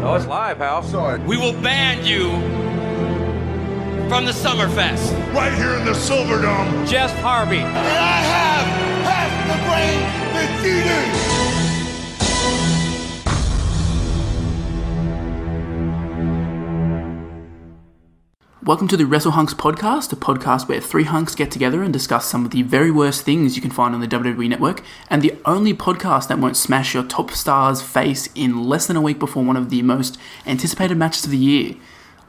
Oh, it's live, pal. Sorry. We will ban you from the Summerfest. Right here in the Silverdome. Jeff Harvey. And I have half the brain that you do. Welcome to the Wrestle Hunks podcast, a podcast where three hunks get together and discuss some of the very worst things you can find on the WWE Network, and the only podcast that won't smash your top star's face in less than a week before one of the most anticipated matches of the year.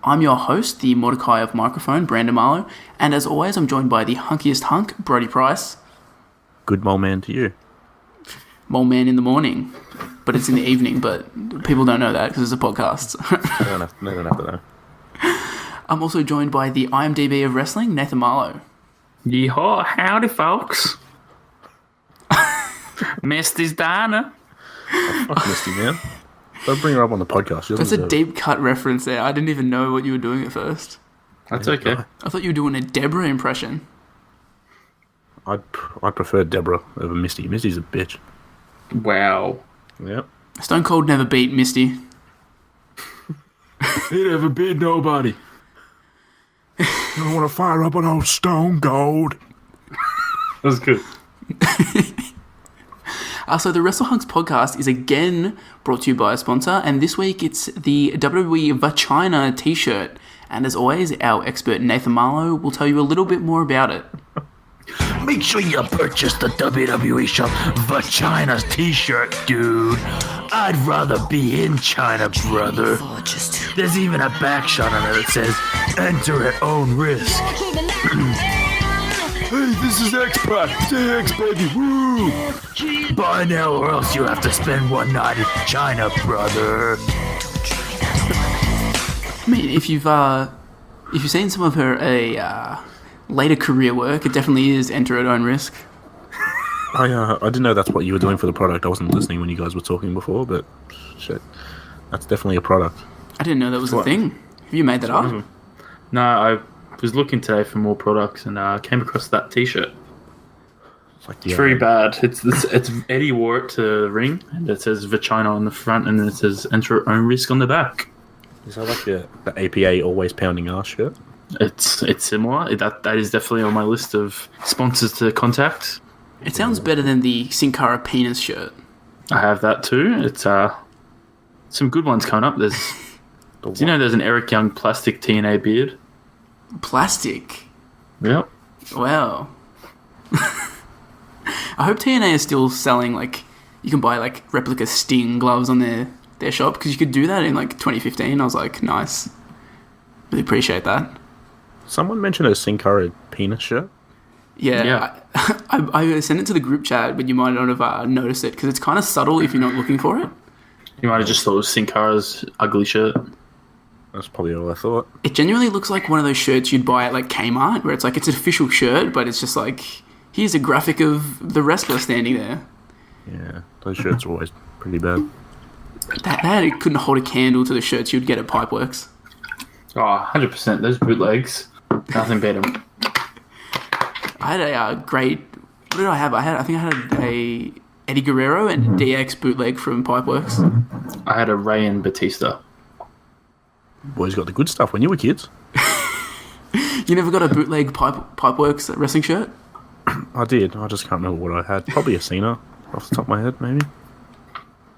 I'm your host, the Mordecai of Microphone, Brandon Marlowe, and as always, I'm joined by the hunkiest hunk, Brody Price. Good mole man to you. Mole man in the morning, but it's in the evening, but people don't know that because it's a podcast. They don't have to know. I'm also joined by the IMDb of wrestling, Nathan Marlowe. Yeehaw, howdy folks. Misty's Diner. Oh, fuck Misty, man. Don't bring her up on the podcast. That's a deep cut reference there. I didn't even know what you were doing at first. That's okay. I thought you were doing a Deborah impression. I prefer Deborah over Misty. Misty's a bitch. Wow. Yep. Stone Cold never beat Misty. He never beat nobody. You don't want to fire up an old Stone Cold. That was good. So the Wrestle Hunks podcast is again brought to you by a sponsor, and this week it's the WWE Vagina t-shirt. And as always, our expert Nathan Marlowe will tell you a little bit more about it. Make sure you purchase the WWE Shop Vaginas t-shirt, dude. I'd rather be in China, brother. There's even a back shot on it that says, enter at own risk. Hey, this is X-Pac. Say X, baby. Woo! Buy now or else you have to spend one night in China, brother. I mean, if you've seen some of her later career work, it definitely is enter at own risk. I didn't know that's what you were doing for the product. I wasn't listening when you guys were talking before, but shit, that's definitely a product. I didn't know that was a thing. Have you made that up? No, I was looking today for more products and came across that t-shirt. It's very bad. It's Eddie wore it to the ring, and it says Vagina on the front, and then it says enter at own risk on the back. Is that like the APA always pounding ass shirt? It's similar. That is definitely on my list of sponsors to contact. It sounds better than the Sin Cara penis shirt. I have that too. It's some good ones coming up. There's do you know there's an Eric Young plastic TNA beard? Plastic? Yep. Wow. I hope TNA is still selling, like, you can buy, like, replica Sting gloves on their shop, because you could do that in, like, 2015. I was like, nice. Really appreciate that. Someone mentioned a Sin Cara penis shirt. Yeah. I sent it to the group chat, but you might not have noticed it, because it's kind of subtle if you're not looking for it. You might have just thought it was Sin Cara's ugly shirt. That's probably all I thought. It genuinely looks like one of those shirts you'd buy at, like, Kmart, where it's like, it's an official shirt, but it's just like, here's a graphic of the wrestler standing there. Yeah, those shirts are always pretty bad. That it couldn't hold a candle to the shirts you'd get at Pipeworks. Oh, 100%. Those bootlegs, nothing beat them. I had a great... What did I have? I think I had a Eddie Guerrero and DX bootleg from Pipeworks. I had a Ray and Batista. Boys got the good stuff when you were kids. You never got a bootleg Pipeworks wrestling shirt? I did. I just can't remember what I had. Probably a Cena off the top of my head, maybe.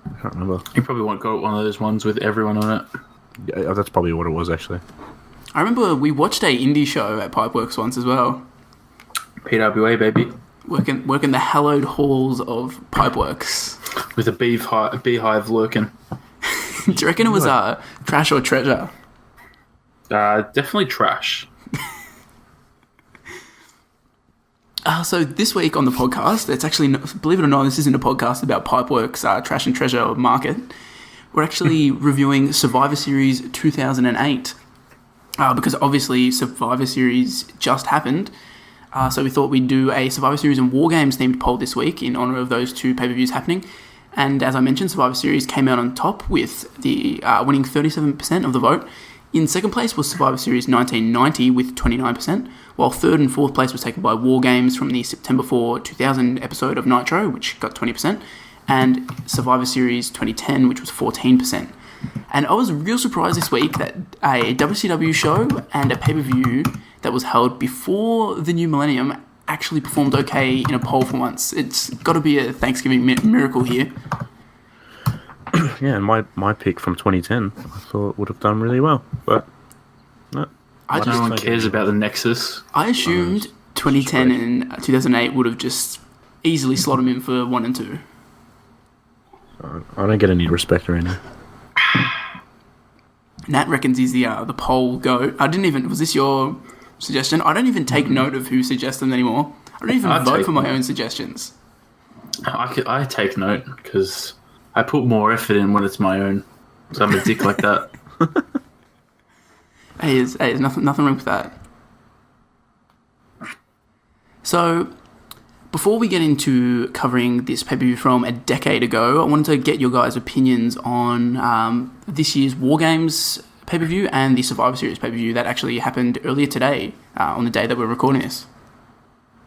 I can't remember. You probably won't got one of those ones with everyone on it. Yeah, that's probably what it was, actually. I remember we watched a indie show at Pipeworks once as well. PWA, baby. Working the hallowed halls of Pipeworks. With a beehive lurking. Do you reckon it was trash or treasure? Definitely trash. So this week on the podcast, it's actually, believe it or not, this isn't a podcast about Pipeworks' trash and treasure market. We're actually reviewing Survivor Series 2008 because obviously Survivor Series just happened. So we thought we'd do a Survivor Series and War Games themed poll this week in honour of those two pay-per-views happening. And as I mentioned, Survivor Series came out on top with the winning 37% of the vote. In second place was Survivor Series 1990 with 29%, while third and fourth place was taken by War Games from the September 4, 2000 episode of Nitro, which got 20%, and Survivor Series 2010, which was 14%. And I was real surprised this week that a WCW show and a pay-per-view that was held before the new millennium actually performed okay in a poll for once. It's got to be a Thanksgiving miracle here. Yeah, and my pick from 2010, I thought would have done really well, but no. No one cares about the Nexus. I assumed 2010 and 2008 would have just easily slotted him in for 1 and 2. I don't get any respect or anything. Nat reckons he's the poll goat. Was this your suggestion? I don't even take note of who suggests them anymore. I don't even vote for my own suggestions. I take note because I put more effort in when it's my own. So I'm a dick like that. Hey, there's nothing wrong with that. So, before we get into covering this pay-per-view from a decade ago, I wanted to get your guys' opinions on this year's War Games pay-per-view and the Survivor Series pay-per-view that actually happened earlier today, on the day that we're recording this.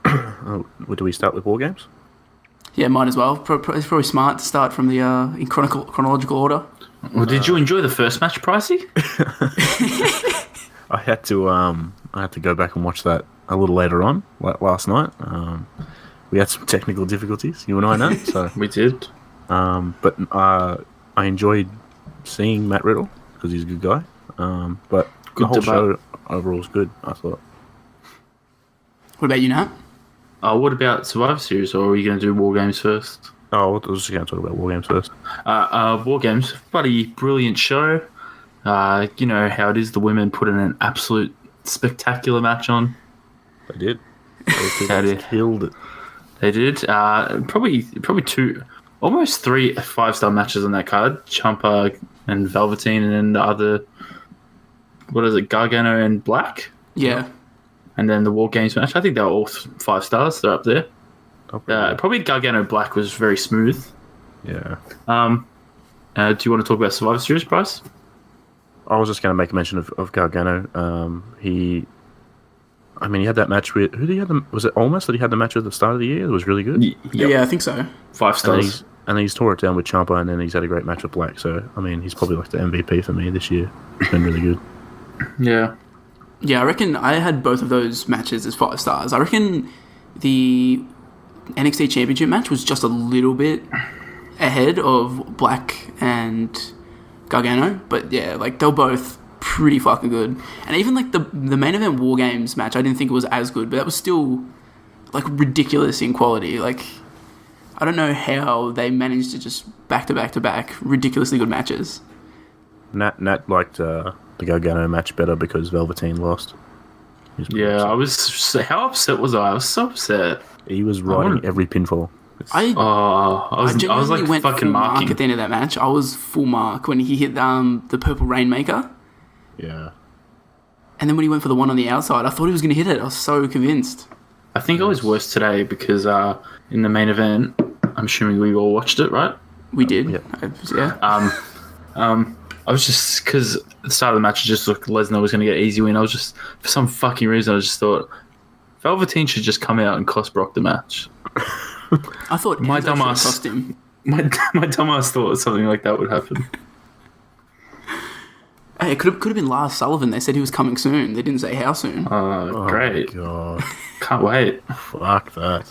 Do we start with War Games? Yeah, might as well. It's probably smart to start from the in chronological order. Well, did you enjoy the first match, Pricey? I had to go back and watch that a little later on, like last night. We had some technical difficulties, you and I know. So We did. but I enjoyed seeing Matt Riddle because he's a good guy. But the whole show overall was good, I thought. What about you, Nat? What about Survivor Series, or are you going to do War Games first? Oh, I was just going to talk about War Games first. War Games, bloody brilliant show. You know how it is. The women put in an absolute spectacular match on. They did. They Killed it. They did. Probably almost 3 5-star matches on that card. Ciampa and Velveteen, and then the other, what is it, Gargano and Black? Yeah. And then the War Games match. I think they were all 5 stars. They're up there. Probably Gargano Black was very smooth. Yeah. Do you want to talk about Survivor Series, Bryce? I was just going to make a mention of Gargano. He had that match with... Who did he have? Was it Almost that he had the match at the start of the year? It was really good. Yep. Yeah, I think so. 5 stars. And then he's tore it down with Ciampa, and then he's had a great match with Black. So, he's probably like the MVP for me this year. He's been really good. Yeah. Yeah, I reckon I had both of those matches as 5 stars. I reckon the NXT Championship match was just a little bit ahead of Black and Gargano, but yeah, like they're both pretty fucking good. And even like the main event War Games match, I didn't think it was as good, but that was still like ridiculous in quality. Like I don't know how they managed to just back to back ridiculously good matches. Nat liked the Gargano match better because Velveteen lost. Yeah, I was... How upset was I? I was so upset. He was riding every pinfall. I was like went fucking full marking. mark at the end of that match. I was full mark when he hit the Purple Rainmaker. Yeah. And then when he went for the one on the outside, I thought he was going to hit it. I was so convinced. I think I was worse today because in the main event, I'm assuming we all watched it, right? We did. Yeah. I was just... Because at the start of the match, it just looked Lesnar was going to get an easy win. I was just... For some fucking reason, I just thought... Velveteen should just come out and cost Brock the match. I thought my Enzo dumbass cost him. My dumbass thought something like that would happen. Hey, it could have been Lars Sullivan. They said he was coming soon. They didn't say how soon. Great. God. Can't wait. Fuck that.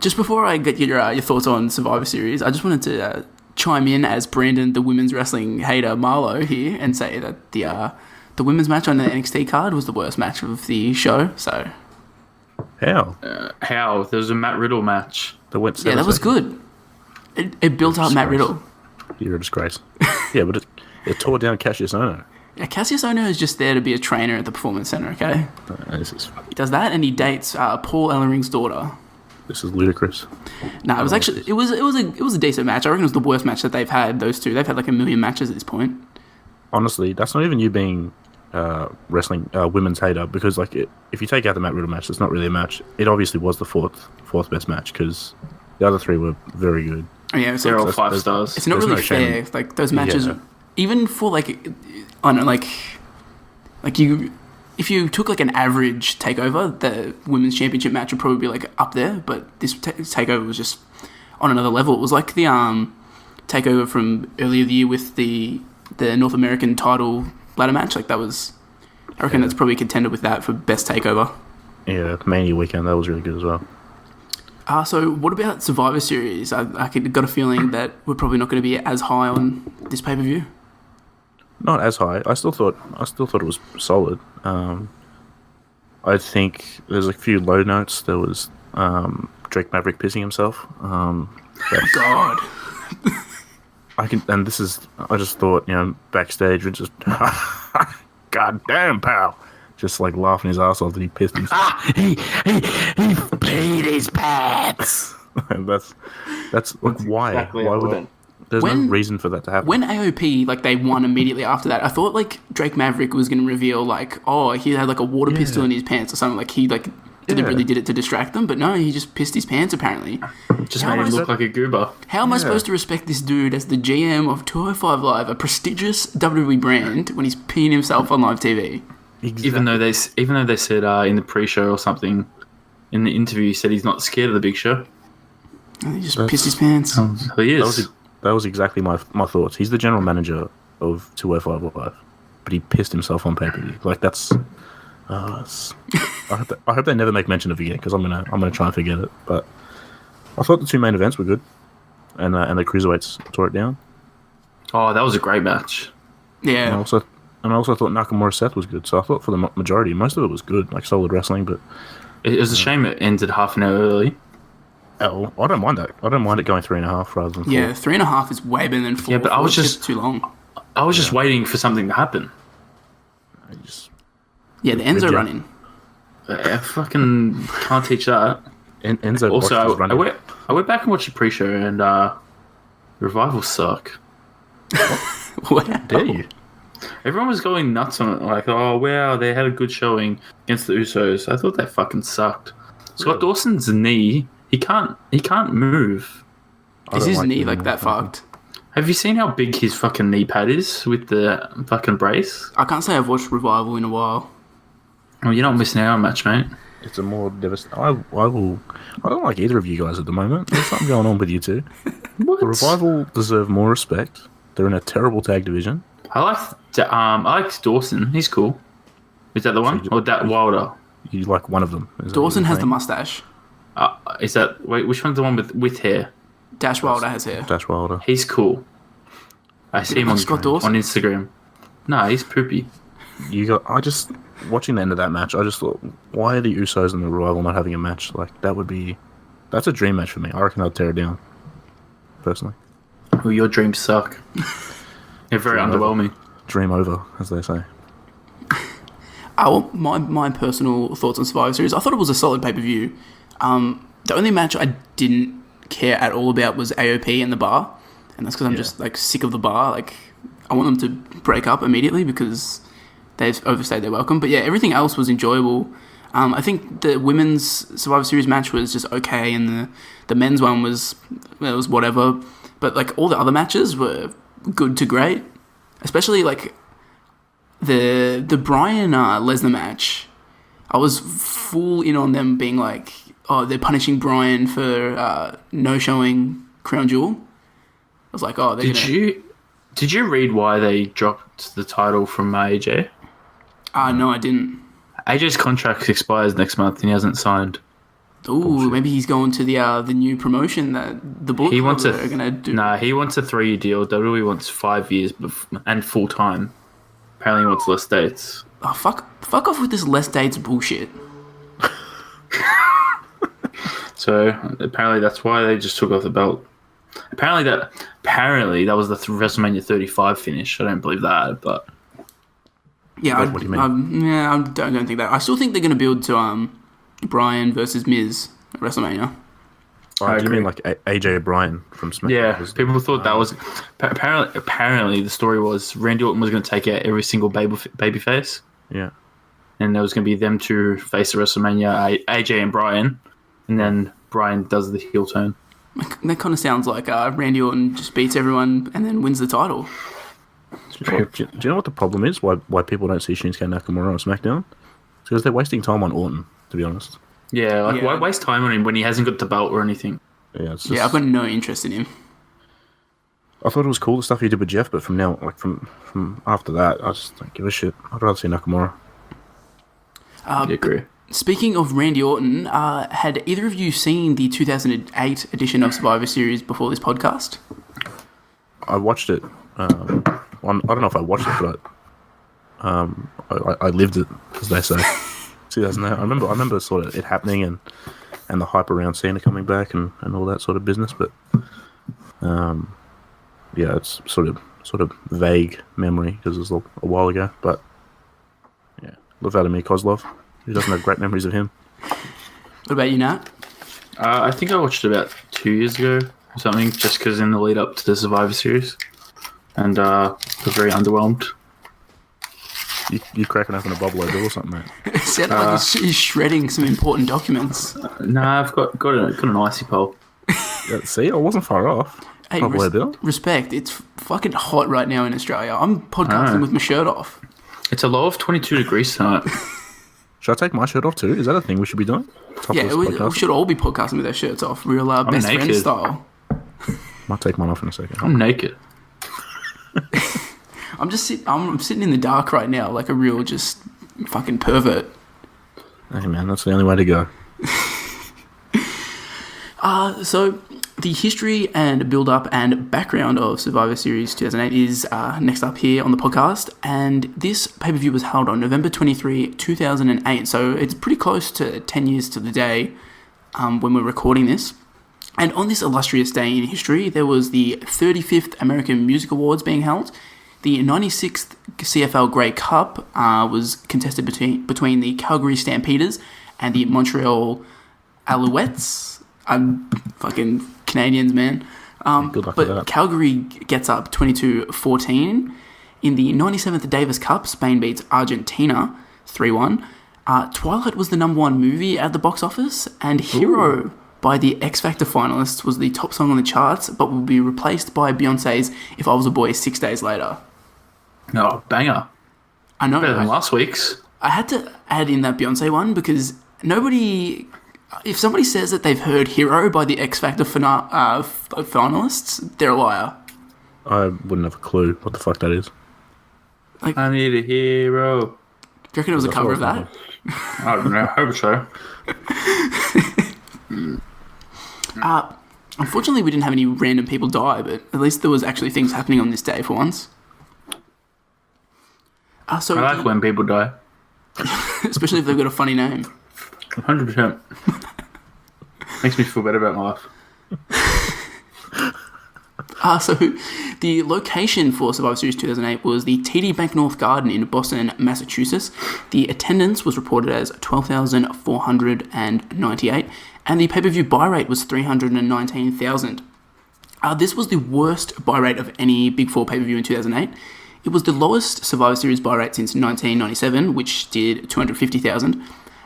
Just before I get your thoughts on Survivor Series, I just wanted to chime in as Brandon, the women's wrestling hater Marlowe here, and say that the women's match on the NXT card was the worst match of the show. So How? How? There was a Matt Riddle match. That went 7 yeah, that was seconds. good. It built up Matt Riddle. You're a disgrace. Yeah, but it tore down Cassius Ohno. Yeah, Cassius Ohno is just there to be a trainer at the Performance Center, okay? He does that, and he dates Paul Ellering's daughter. This is ludicrous. No, it was actually it was a decent match. I reckon it was the worst match that they've had. Those two, they've had like a million matches at this point. Honestly, that's not even you being wrestling women's hater, because like if you take out the Matt Riddle match, it's not really a match. It obviously was the fourth best match because the other 3 were very good. Oh, yeah, They're all 5 stars. It's not really fair. Like those matches, even for like I don't know, like you. If you took like an average takeover, the women's championship match would probably be like up there, but this takeover was just on another level. It was like the takeover from earlier the year with the North American title ladder match. Like, that was, I reckon that's probably a contender with that for best takeover. Yeah, Mania weekend, that was really good as well. So what about Survivor Series? I got a feeling that we're probably not going to be as high on this pay-per-view. Not as high. I still thought it was solid. I think there's a few low notes. There was Drake Maverick pissing himself. God. I just thought, backstage, we're just, God damn, pal. Just like laughing his ass off that he pissed himself. He paid his pants. that's like, why? Exactly Why would? There's no reason for that to happen. When AOP, like, they won immediately after that, I thought, like, Drake Maverick was going to reveal, like, oh, he had, like, a water pistol in his pants or something. Like, he, like, deliberately did it to distract them. But no, he just pissed his pants, apparently. Just made him look like a goober. How am I supposed to respect this dude as the GM of 205 Live, a prestigious WWE brand, when he's peeing himself on live TV? Exactly. Even though they said in the pre-show or something, in the interview, he said he's not scared of the Big Show. And he just pissed his pants. He is. That was exactly my thoughts. He's the general manager of 205 Live, but he pissed himself on pay-per-view. Like, that's... I hope they never make mention of it again, because I'm gonna try and forget it. But I thought the two main events were good, and the cruiserweights tore it down. Oh, that was a great match. Yeah. And I also thought Nakamura Seth was good. So I thought for the majority, most of it was good, like solid wrestling. But It was a shame it ended half an hour early. Oh, I don't mind that. I don't mind it going 3.5 rather than 4. Yeah, 3.5 is way better than 4. Yeah, but I was just too long. I was just waiting for something to happen. Yeah, the Enzo running. I fucking can't teach that. Enzo Also, running. I went back and watched the pre-show, and Revival suck. Wow. Dare you? Everyone was going nuts on it, like, oh wow, they had a good showing against the Usos. I thought they fucking sucked. Scott Dawson's knee, he can't move. Is his knee like that fucked? Have you seen how big his fucking knee pad is with the fucking brace? I can't say I've watched Revival in a while. Well, you're not missing out on much, mate. It's a more devastating. I don't like either of you guys at the moment. There's something going on with you two. What? The Revival deserve more respect. They're in a terrible tag division. I like Dawson. He's cool. Is that the one? Or that Wilder? You like one of them. Dawson has the mustache. Is that... Wait, which one's the one with hair? Dash Wilder has hair. Dash Wilder. He's cool. I see him on Instagram. No, he's poopy. Watching the end of that match, I just thought, why are the Usos and the Revival not having a match? Like, that's a dream match for me. I reckon I'd tear it down, personally. Well, your dreams suck. They're very underwhelming. Dream over, as they say. My personal thoughts on Survivor Series, I thought it was a solid pay-per-view. The only match I didn't care at all about was AOP and the Bar, and that's because I'm just like sick of the Bar. Like, I want them to break up immediately because they've overstayed their welcome. But yeah, everything else was enjoyable. I think the women's Survivor Series match was just okay, and the men's one was whatever. But like all the other matches were good to great, especially like the Bryan Lesnar match. I was full in on them being like, oh, they're punishing Bryan for no showing Crown Jewel. I was like, oh, Did you read why they dropped the title from AJ? No, I didn't. AJ's contract expires next month and he hasn't signed. Ooh, maybe he's going to the new promotion that the Bullet Club are going to do. Nah, he wants a 3-year deal. WWE wants 5 years and full time. Apparently, he wants less dates. Oh, fuck off with this less dates bullshit. So apparently, that's why they just took off the belt. Apparently that was the WrestleMania 35 finish. I don't believe that, but yeah, what do you mean? I don't think that. I still think they're going to build to Bryan versus Miz at WrestleMania. Oh, do you mean like AJ O'Brien from SmackDown? Yeah, people thought that was... Apparently, the story was Randy Orton was going to take out every single babyface. Yeah. And there was going to be them two face at WrestleMania, AJ and Bryan. And then Bryan does the heel turn. That kind of sounds like Randy Orton just beats everyone and then wins the title. Do you know what the problem is? Why people don't see Shinsuke Nakamura on SmackDown? It's because they're wasting time on Orton, to be honest. Yeah, why waste time on him when he hasn't got the belt or anything? Yeah, I've got no interest in him. I thought it was cool the stuff he did with Jeff, but from now, like from after that, I just don't give a shit. I'd rather see Nakamura. I agree. Speaking of Randy Orton, had either of you seen the 2008 edition of Survivor Series before this podcast? I watched it. I don't know if I watched it, but I lived it, as they say. 2008. I remember sort of it happening and the hype around Cena coming back and all that sort of business. But yeah, it's sort of vague memory because it was a while ago. But yeah, Vladimir Kozlov. Who doesn't have great memories of him? What about you, Nat? I think I watched it about 2 years ago or something, just because in the lead up to the Survivor Series, and was very underwhelmed. You cracking open a bubble or something, mate? It sounded like he's shredding some important documents. Nah, I've got an icy pole. Yeah, see, I wasn't far off. Hey, respect. It's fucking hot right now in Australia. I'm podcasting with my shirt off. It's a low of 22 degrees tonight. Should I take my shirt off too? Is that a thing we should be doing? Yeah, we should all be podcasting with our shirts off. Real best friend style. Might take mine off in a second. I'm naked. I'm sitting in the dark right now like a real just fucking pervert. Hey man, that's the only way to go. So the history and build-up and background of Survivor Series 2008 is next up here on the podcast, and this pay-per-view was held on November 23, 2008, so it's pretty close to 10 years to the day when we're recording this. And on this illustrious day in history, there was the 35th American Music Awards being held. The 96th CFL Grey Cup was contested between the Calgary Stampeders and the Montreal Alouettes. I'm fucking Canadians, man. Good luck with that. Calgary gets up 22-14. In the 97th Davis Cup, Spain beats Argentina 3-1. Twilight was the #1 movie at the box office, and Hero by the X Factor finalists was the top song on the charts, but will be replaced by Beyonce's If I Was a Boy 6 days later. Oh, banger. I know. Better than last week's. I had to add in that Beyonce one because nobody... If somebody says that they've heard Hero by the X Factor finalists, they're a liar. I wouldn't have a clue what the fuck that is. Like, I need a hero. Do you reckon it was a cover of that? I don't know. I hope so. Unfortunately, we didn't have any random people die, but at least there was actually things happening on this day for once. So I like when people die. especially if they've got a funny name. 100%. Makes me feel better about my life. So the location for Survivor Series 2008 was the TD Bank North Garden in Boston, Massachusetts. The attendance was reported as 12,498, and the pay-per-view buy rate was 319,000. This was the worst buy rate of any Big Four pay-per-view in 2008. It was the lowest Survivor Series buy rate since 1997, which did 250,000.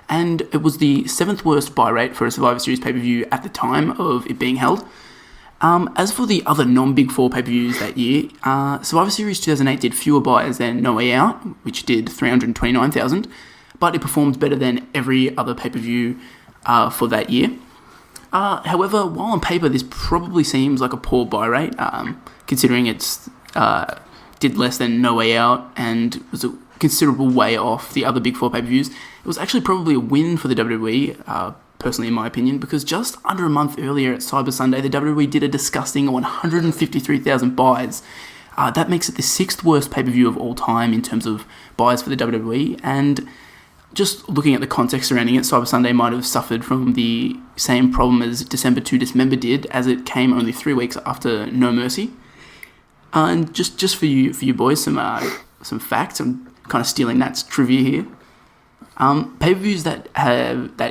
And it was the 7th worst buy rate for a Survivor Series pay-per-view at the time of it being held. As for the other non-Big Four pay-per-views that year, Survivor Series 2008 did fewer buys than No Way Out, which did 329,000, but it performed better than every other pay-per-view for that year. However, while on paper this probably seems like a poor buy rate, considering it's did less than No Way Out and was a considerable way off the other Big Four pay-per-views, it was actually probably a win for the WWE, personally in my opinion, because just under a month earlier at Cyber Sunday, the WWE did a disgusting 153,000 buys. That makes it the 6th worst pay-per-view of all time in terms of buys for the WWE, and just looking at the context surrounding it, Cyber Sunday might have suffered from the same problem as December to Dismember did, as it came only 3 weeks after No Mercy. And just for you boys, some facts. I'm kind of stealing Nat's trivia here. Pay-per-views that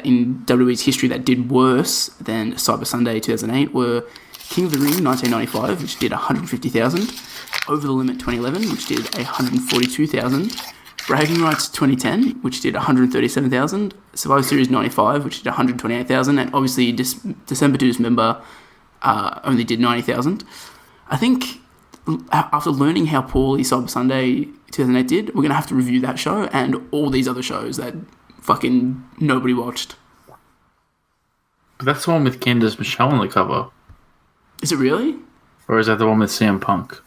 in WWE's history that did worse than Cyber Sunday 2008 were King of the Ring 1995, which did 150,000, Over the Limit 2011, which did 142,000, Bragging Rights 2010, which did 137,000, Survivor Series 95, which did 128,000, and obviously December to Dismember only did 90,000. I think after learning how poorly Cyber Sunday 2008 did, we're going to have to review that show and all these other shows that fucking nobody watched. But that's the one with Candice Michelle on the cover. Is it really? Or is that the one with CM Punk?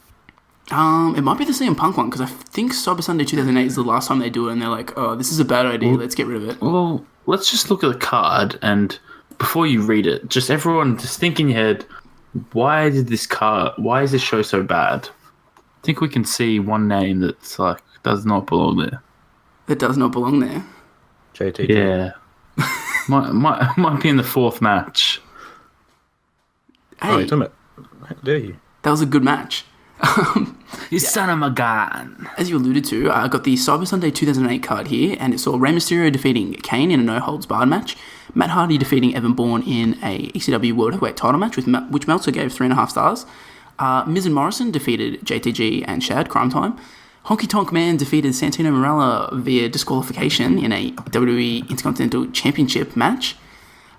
It might be the CM Punk one, because I think Cyber Sunday 2008 is the last time they do it, and they're like, oh, this is a bad idea, let's get rid of it. Well, let's just look at the card, and before you read it, just everyone, just think in your head, why is this show so bad? I think we can see one name that's like, does not belong there. That does not belong there. JTT. Yeah. might be in the fourth match. Hey, Oh, you're talking about... How dare you? that was a good match. You son of a gun. As you alluded to, I got the Cyber Sunday 2008 card here, and it saw Rey Mysterio defeating Kane in a no-holds-barred match, Matt Hardy defeating Evan Bourne in a ECW World Heavyweight title match, which Meltzer gave 3.5 stars. Miz and Morrison defeated JTG and Shad, Crime Time. Honky Tonk Man defeated Santino Marella via disqualification in a WWE Intercontinental Championship match.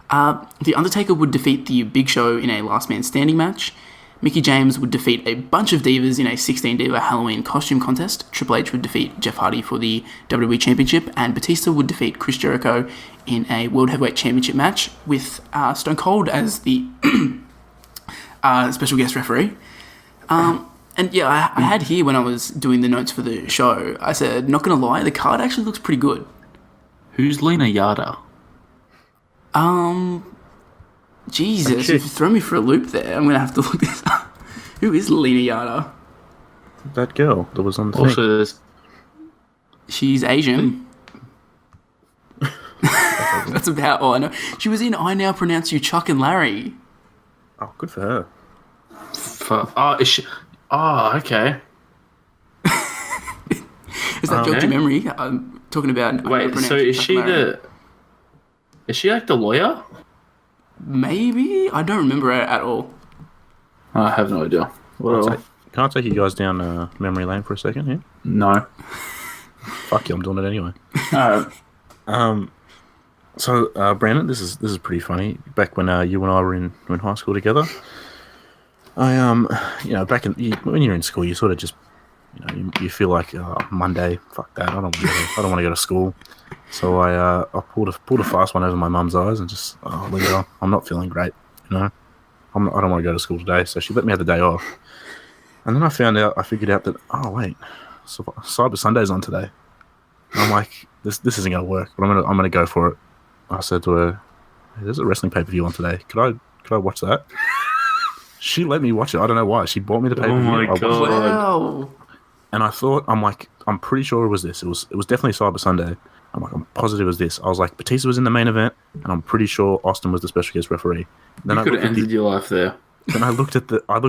The Undertaker would defeat the Big Show in a Last Man Standing match. Mickie James would defeat a bunch of divas in a 16-diva Halloween costume contest. Triple H would defeat Jeff Hardy for the WWE Championship, and Batista would defeat Chris Jericho in a World Heavyweight Championship match with Stone Cold as the special guest referee. And yeah, I had here when I was doing the notes for the show, I said, not going to lie, the card actually looks pretty good. Who's Lena Yada? Jesus, you've thrown me for a loop there. I'm going to have to look this up. Who is Lena Yada? That girl that was on the Also, thing. there's She's Asian. That's about all I know. She was in I Now Pronounce You Chuck and Larry. Oh, good for her. is she? Oh, okay. Is that jogged your memory? I'm talking about... I Now Wait, Pronounce so You, is Chuck she and Larry. Is she like the lawyer? Maybe? I don't remember it at all. I have no idea. Can I take you guys down memory lane for a second here? No. Fuck you, I'm doing it anyway. Alright. So, Brandon, this is pretty funny. Back when you and I were in high school together, I back when you're in school, you sort of just, you feel like Monday, fuck that, I don't want to go to school. So I pulled a fast one over my mum's eyes and just, Linda, I'm not feeling great, I don't want to go to school today. So she let me have the day off, and then I figured out that, oh wait, Cyber Sunday's on today. And I'm like, this isn't gonna work, but I'm gonna go for it. I said to her, hey, there's a wrestling pay-per-view on today. Could I watch that? She let me watch it. I don't know why. She bought me the pay-per-view. Oh my God. Wow. And I thought, I'm pretty sure it was this. It was definitely Cyber Sunday. I'm positive it was this. I was like, Batista was in the main event, and I'm pretty sure Austin was the special guest referee. Then You could have ended your life there. Then I looked at the other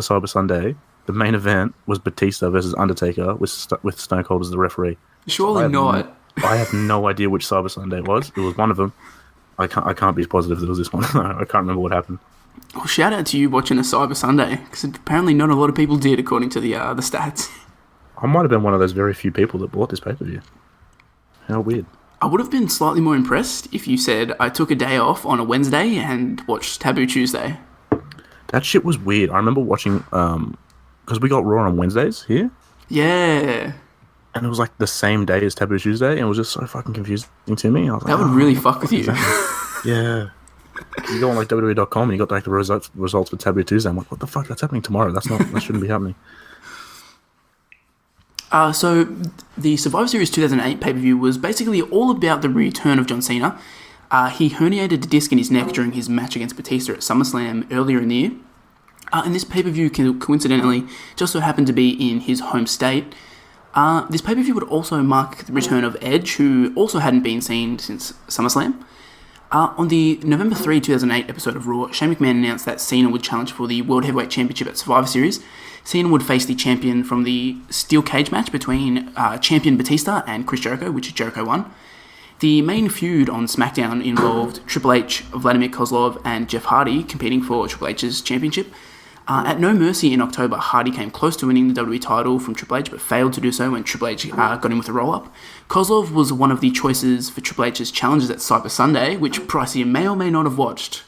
Cyber Sunday. The main event was Batista versus Undertaker with Stone Cold as the referee. Surely not. I have no idea which Cyber Sunday it was. It was one of them. I can't be positive it was this one. I can't remember what happened. Well, shout out to you watching a Cyber Sunday, because apparently not a lot of people did, according to the stats. I might have been one of those very few people that bought this pay-per-view. How weird. I would have been slightly more impressed if you said, I took a day off on a Wednesday and watched Taboo Tuesday. That shit was weird. I remember watching, because we got Raw on Wednesdays here, Yeah. and it was like the same day as Taboo Tuesday, and it was just so fucking confusing to me. I was like, That would really fuck with you. yeah. You go on like WWE.com and you got like the results for Taboo Tuesday. I'm like, what the fuck? That's happening tomorrow. That shouldn't be happening. So the Survivor Series 2008 pay-per-view was basically all about the return of John Cena. He herniated a disc in his neck during his match against Batista at SummerSlam earlier in the year. And this pay-per-view coincidentally just so happened to be in his home state. This pay-per-view would also mark the return of Edge, who also hadn't been seen since SummerSlam. On the November 3, 2008 episode of Raw, Shane McMahon announced that Cena would challenge for the World Heavyweight Championship at Survivor Series. Cena would face the champion from the steel cage match between champion Batista and Chris Jericho, which Jericho won. The main feud on SmackDown involved Triple H, Vladimir Kozlov, and Jeff Hardy competing for Triple H's championship. At No Mercy in October, Hardy came close to winning the WWE title from Triple H, but failed to do so when Triple H got him with a roll-up. Kozlov was one of the choices for Triple H's challenges at Cyber Sunday, which Pricey may or may not have watched.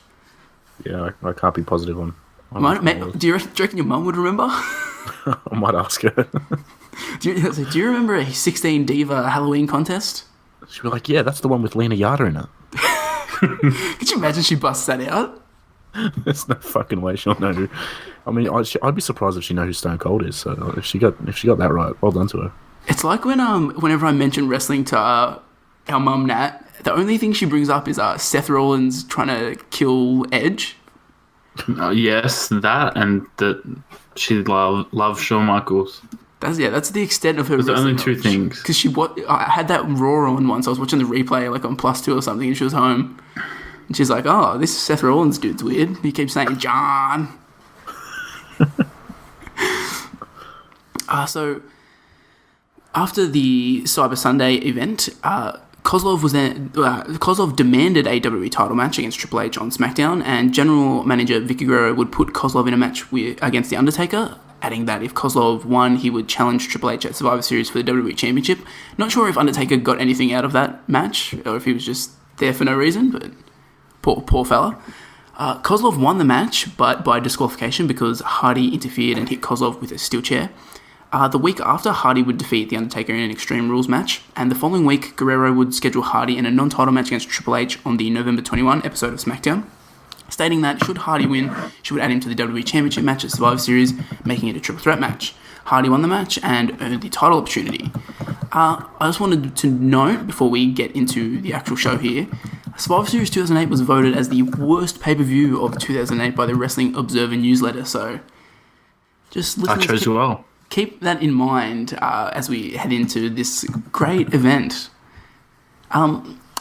Yeah, I can't be positive on Do you reckon your mum would remember? I might ask her. Do you remember a 16 Diva Halloween contest? She'd be like, yeah, that's the one with Lena Yada in it. Could you imagine she busts that out? There's no fucking way she'll know who. I mean, I'd be surprised if she knows who Stone Cold is. So if she got that right, well done to her. It's like whenever I mention wrestling to our mum Nat, the only thing she brings up is Seth Rollins trying to kill Edge. Yes, that and that she loves Shawn Michaels. That's the extent of her. There's only two things. Because I had that Raw on once. I was watching the replay like on +2 or something, and she was home, and she's like, "Oh, this Seth Rollins dude's weird. He keeps saying John." So after the Cyber Sunday event, Kozlov demanded a WWE title match against Triple H on SmackDown, and General Manager Vicky Guerrero would put Kozlov in a match against The Undertaker, adding that if Kozlov won, he would challenge Triple H at Survivor Series for the WWE Championship. Not sure if Undertaker got anything out of that match, or if he was just there for no reason, but poor fella. Kozlov won the match, but by disqualification because Hardy interfered and hit Kozlov with a steel chair. The week after, Hardy would defeat The Undertaker in an Extreme Rules match, and the following week, Guerrero would schedule Hardy in a non-title match against Triple H on the November 21 episode of SmackDown, stating that should Hardy win, she would add him to the WWE Championship match at Survivor Series, making it a triple threat match. Hardy won the match and earned the title opportunity. I just wanted to note, before we get into the actual show here, Survivor Series 2008 was voted as the worst pay-per-view of 2008 by the Wrestling Observer newsletter, so just listen. I chose well. Keep that in mind as we head into this great event.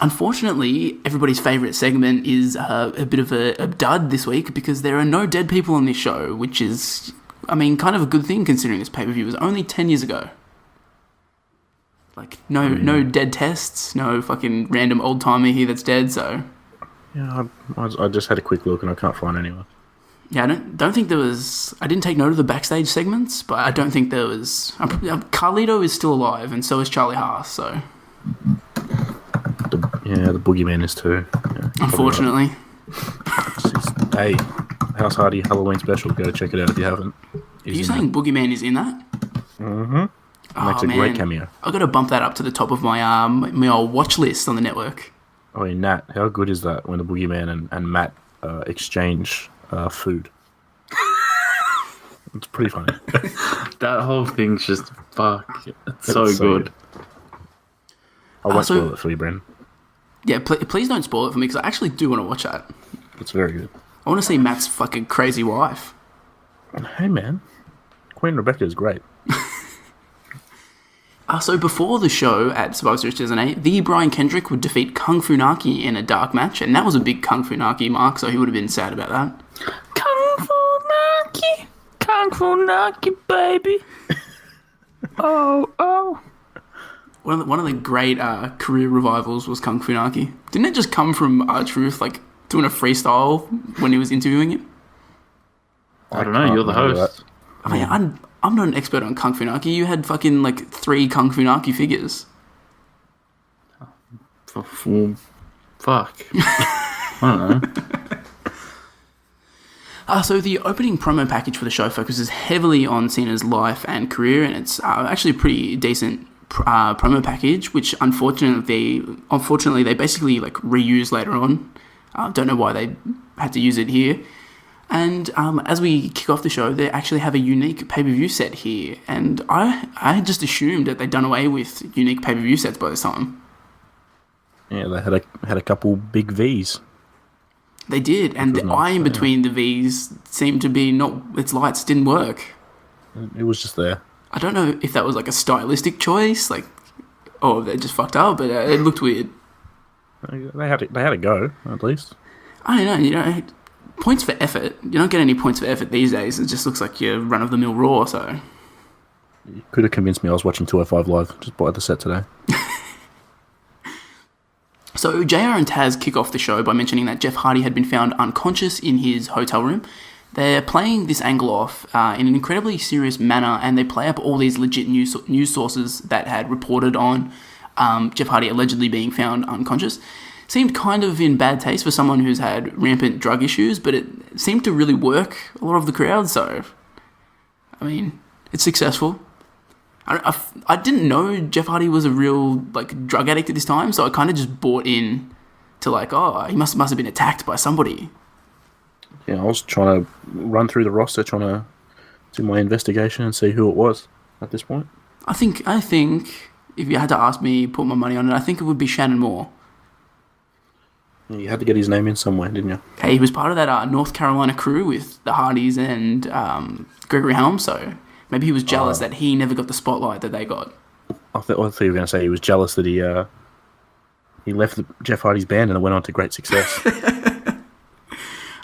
Unfortunately, everybody's favourite segment is a bit of a dud this week because there are no dead people on this show, which is, kind of a good thing considering this pay-per-view was only 10 years ago. Like, no dead tests, no fucking random old-timer here that's dead, so... Yeah, I just had a quick look and I can't find anyone. Yeah, I don't think there was... I didn't take note of the backstage segments, but I don't think there was... Carlito is still alive, and so is Charlie Haas, so... The Boogeyman is too. Yeah, unfortunately. Hey, House Hardy Halloween special. Go check it out if you haven't. Are you saying Boogeyman is in that? Mm-hmm. Makes a great cameo. I've got to bump that up to the top of my my old watch list on the network. Oh, yeah, Nat, how good is that when the Boogeyman and Matt exchange... food. It's pretty funny. That whole thing's just it's so good. I won't spoil it for you, Bren. Yeah, please don't spoil it for me because I actually do want to watch that. It's very good. I want to see Matt's fucking crazy wife. Hey man, Queen Rebecca is great. So before the show at Survivor Series 2008, the Brian Kendrick would defeat Kung Fu Naki in a dark match, and that was a big Kung Fu Naki mark, so he would have been sad about that. Kung Fu Naki, baby. Oh. One of the great career revivals was Kung Fu Naki. Didn't it just come from R-Truth, like, doing a freestyle when he was interviewing it? I don't know, you're the host. I'm not an expert on Kung Fu Naki. You had fucking, 3 Kung Fu Naki figures. Fuck. I don't know. So the opening promo package for the show focuses heavily on Cena's life and career, and it's actually a pretty decent promo package, which unfortunately they basically reused later on. Don't know why they had to use it here. And as we kick off the show, they actually have a unique pay-per-view set here, and I just assumed that they'd done away with unique pay-per-view sets by this time. Yeah, they had a couple big Vs. They did, and the eye in between the Vs seemed to be its lights didn't work. It was just there. I don't know if that was a stylistic choice, or they just fucked up, but it looked weird. They had a go, at least. I don't know, points for effort. You don't get any points for effort these days. It just looks like your run-of-the-mill Raw, so... You could have convinced me I was watching 205 Live. Just bought the set today. So JR and Taz kick off the show by mentioning that Jeff Hardy had been found unconscious in his hotel room. They're playing this angle off in an incredibly serious manner, and they play up all these legit news sources that had reported on Jeff Hardy allegedly being found unconscious. Seemed kind of in bad taste for someone who's had rampant drug issues, but it seemed to really work a lot of the crowd, so... it's successful. I didn't know Jeff Hardy was a real drug addict at this time, so I kind of just bought in to he must have been attacked by somebody. Yeah, I was trying to run through the roster, trying to do my investigation and see who it was at this point. I think if you had to ask me, put my money on it, I think it would be Shannon Moore. You had to get his name in somewhere, didn't you? Okay, he was part of that North Carolina crew with the Hardys and Gregory Helms, so maybe he was jealous that he never got the spotlight that they got. I thought you were going to say he was jealous that he left Jeff Hardy's band and it went on to great success.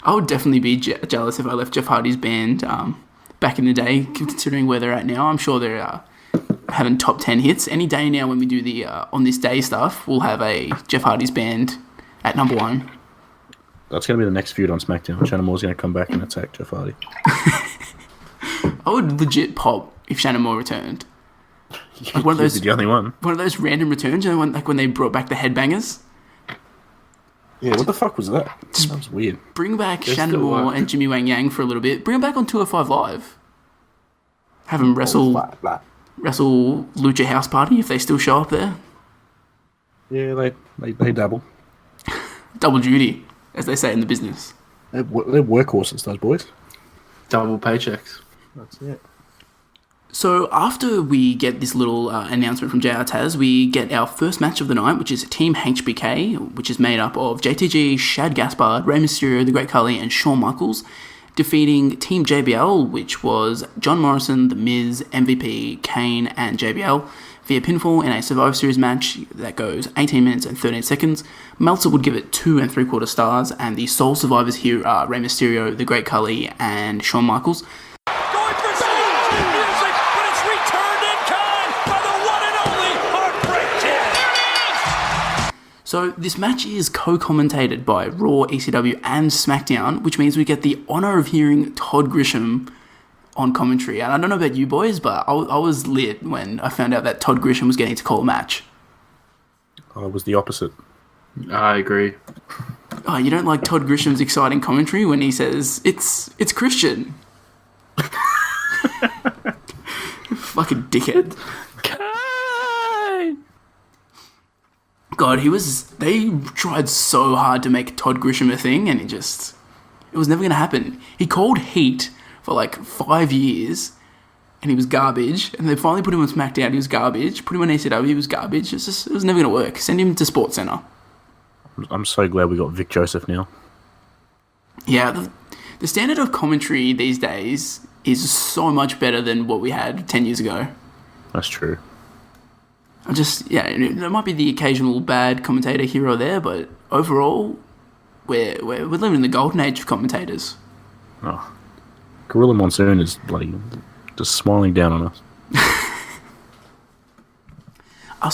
I would definitely be jealous if I left Jeff Hardy's band back in the day, considering where they're at now. I'm sure they're having top 10 hits. Any day now when we do the On This Day stuff, we'll have a Jeff Hardy's band at number 1. That's going to be the next feud on SmackDown. Shannon Moore's going to come back and attack Jeff Hardy. I would legit pop if Shannon Moore returned. Like one of those, the only one. One of those random returns, you know, when they brought back the headbangers. Yeah, what the fuck was that? That was weird. Bring back Shannon Moore and Jimmy Wang Yang for a little bit. Bring them back on 205 Live. Have them wrestle Lucha House Party if they still show up there. Yeah, they dabble. Double duty, as they say in the business. They're workhorses, those boys. Double paychecks. That's it. So after we get this little announcement from JR Taz, we get our first match of the night, which is Team HBK, which is made up of JTG, Shad Gaspard, Rey Mysterio, The Great Khali, and Shawn Michaels, defeating Team JBL, which was John Morrison, The Miz, MVP, Kane, and JBL, via pinfall in a Survivor Series match that goes 18 minutes and 13 seconds. Meltzer would give it 2 3/4 stars, and the sole survivors here are Rey Mysterio, The Great Khali, and Shawn Michaels. So this match is co-commentated by Raw, ECW, and SmackDown, which means we get the honour of hearing Todd Grisham on commentary. And I don't know about you boys, but I was lit when I found out that Todd Grisham was getting to call a match. I was the opposite. I agree. Oh, you don't like Todd Grisham's exciting commentary when he says, it's Christian. Fucking dickhead. God, they tried so hard to make Todd Grisham a thing, and it was never going to happen. He called Heat for like 5 years, and he was garbage, and they finally put him on SmackDown, he was garbage, put him on ECW, he was garbage. It was never going to work. Send him to SportsCenter. I'm so glad we got Vic Joseph now. Yeah, the standard of commentary these days is so much better than what we had 10 years ago. That's true. There might be the occasional bad commentator here or there, but overall, we're living in the golden age of commentators. Oh, Gorilla Monsoon is bloody just smiling down on us.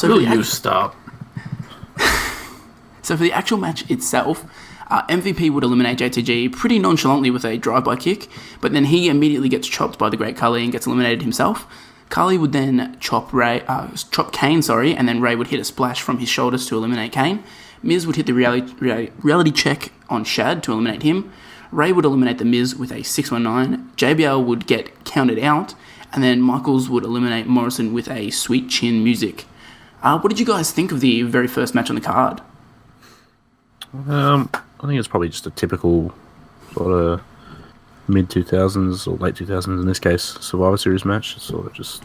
You stop. So for the actual match itself, MVP would eliminate JTG pretty nonchalantly with a drive-by kick, but then he immediately gets chopped by the Great Khali and gets eliminated himself. Khali would then chop Kane, and then Ray would hit a splash from his shoulders to eliminate Kane. Miz would hit the reality check on Shad to eliminate him. Ray would eliminate the Miz with a 619. JBL would get counted out, and then Michaels would eliminate Morrison with a sweet chin music. What did you guys think of the very first match on the card? I think it's probably just a typical sort of mid-2000s or late 2000s, in this case, Survivor Series match. It's sort of just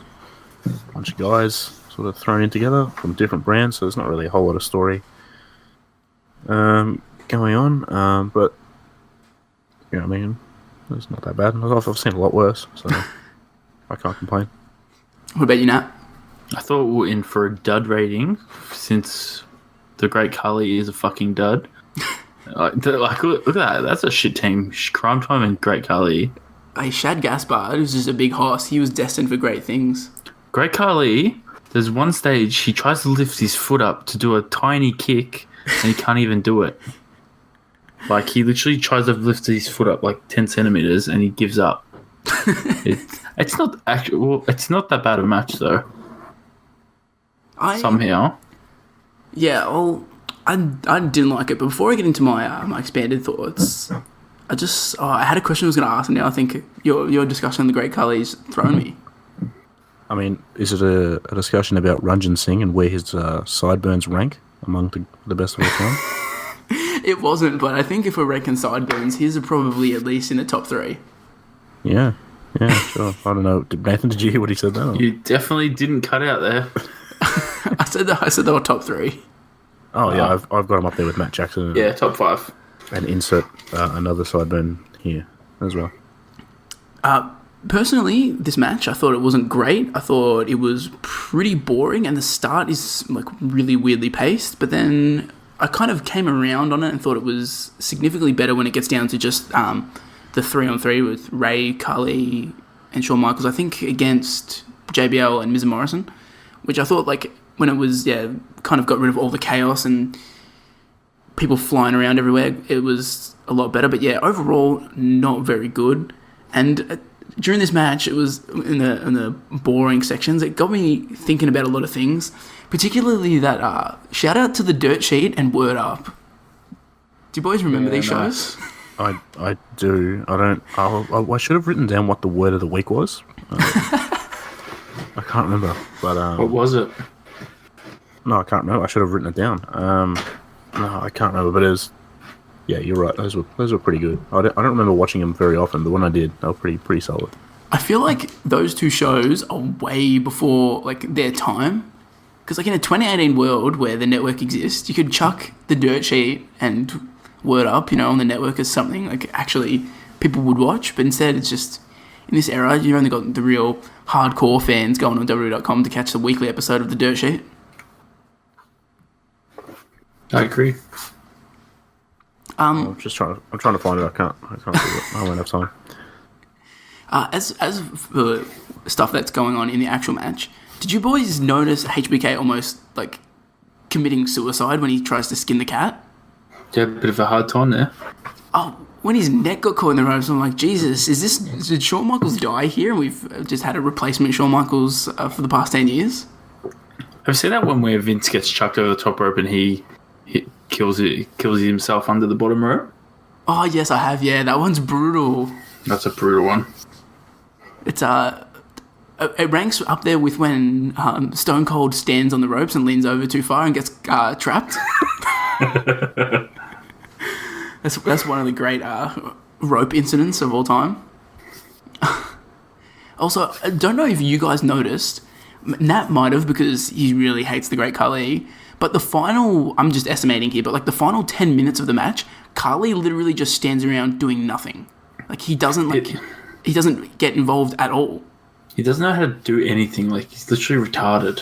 a bunch of guys sort of thrown in together from different brands, so there's not really a whole lot of story going on. But, you know what I mean, it's not that bad. I've seen a lot worse, so I can't complain. What about you, Nat? I thought we were in for a dud rating, since the Great Khali is a fucking dud. Look at that. That's a shit team. Crime Time and Great Khali. Hey, Shad Gaspard was just a big horse. He was destined for great things. Great Khali, there's one stage he tries to lift his foot up to do a tiny kick, and he can't even do it. Like, he literally tries to lift his foot up like 10 centimeters, and he gives up. It's not that bad of a match, though. Somehow. Yeah, well, I didn't like it, but before I get into my my expanded thoughts, I had a question I was going to ask, and now I think your discussion on the Great Khali's thrown me. I mean, is it a discussion about Ranjan Singh and where his sideburns rank among the best of all time? It wasn't, but I think if we're ranking sideburns, his are probably at least in the top 3. Yeah, sure. I don't know. Nathan, did you hear what he said there? You definitely didn't cut out there. I said they were top 3. Oh, yeah, I've got him up there with Matt Jackson. Yeah, top 5. And insert another sideburn here as well. Personally, this match, I thought it wasn't great. I thought it was pretty boring, and the start is like really weirdly paced, but then I kind of came around on it and thought it was significantly better when it gets down to just the 3-on-3 with Ray, Carly, and Shawn Michaels, I think, against JBL and Miz and Morrison, which I thought, like, when it was, kind of got rid of all the chaos and people flying around everywhere, it was a lot better. But yeah, overall, not very good. And during this match, it was in the boring sections. It got me thinking about a lot of things, particularly that shout out to the Dirt Sheet and Word Up. Do you boys remember these shows? I do. I don't. I should have written down what the word of the week was. I can't remember. But What was it? No, I can't remember. I should have written it down. No, I can't remember. But it was. Yeah, you're right. Those were pretty good. I don't remember watching them very often, but when I did, they were pretty solid. I feel like those two shows are way before like their time, because like in a 2018 world where the network exists, you could chuck the Dirt Sheet and Word Up, on the network as something like actually people would watch, but instead it's just in this era you've only got the real hardcore fans going on WWE.com to catch the weekly episode of the Dirt Sheet. I agree. I'm trying to find it. I can't do it. I won't have time. As for stuff that's going on in the actual match, did you boys notice HBK almost like committing suicide when he tries to skin the cat? Yeah, a bit of a hard time there. Oh, when his neck got caught in the ropes, I'm like, Jesus, did Shawn Michaels die here and we've just had a replacement Shawn Michaels for the past 10 years? Have you seen that one where Vince gets chucked over the top rope and he kills himself under the bottom rope? Oh, yes, I have, yeah. That one's brutal. That's a brutal one. It's, it ranks up there with when Stone Cold stands on the ropes and leans over too far and gets trapped. That's one of the great rope incidents of all time. Also, I don't know if you guys noticed, Nat might have because he really hates the Great Khali, but the final, I'm just estimating here, but like the final 10 minutes of the match, Khali literally just stands around doing nothing. Like he doesn't get involved at all. He doesn't know how to do anything. Like he's literally retarded.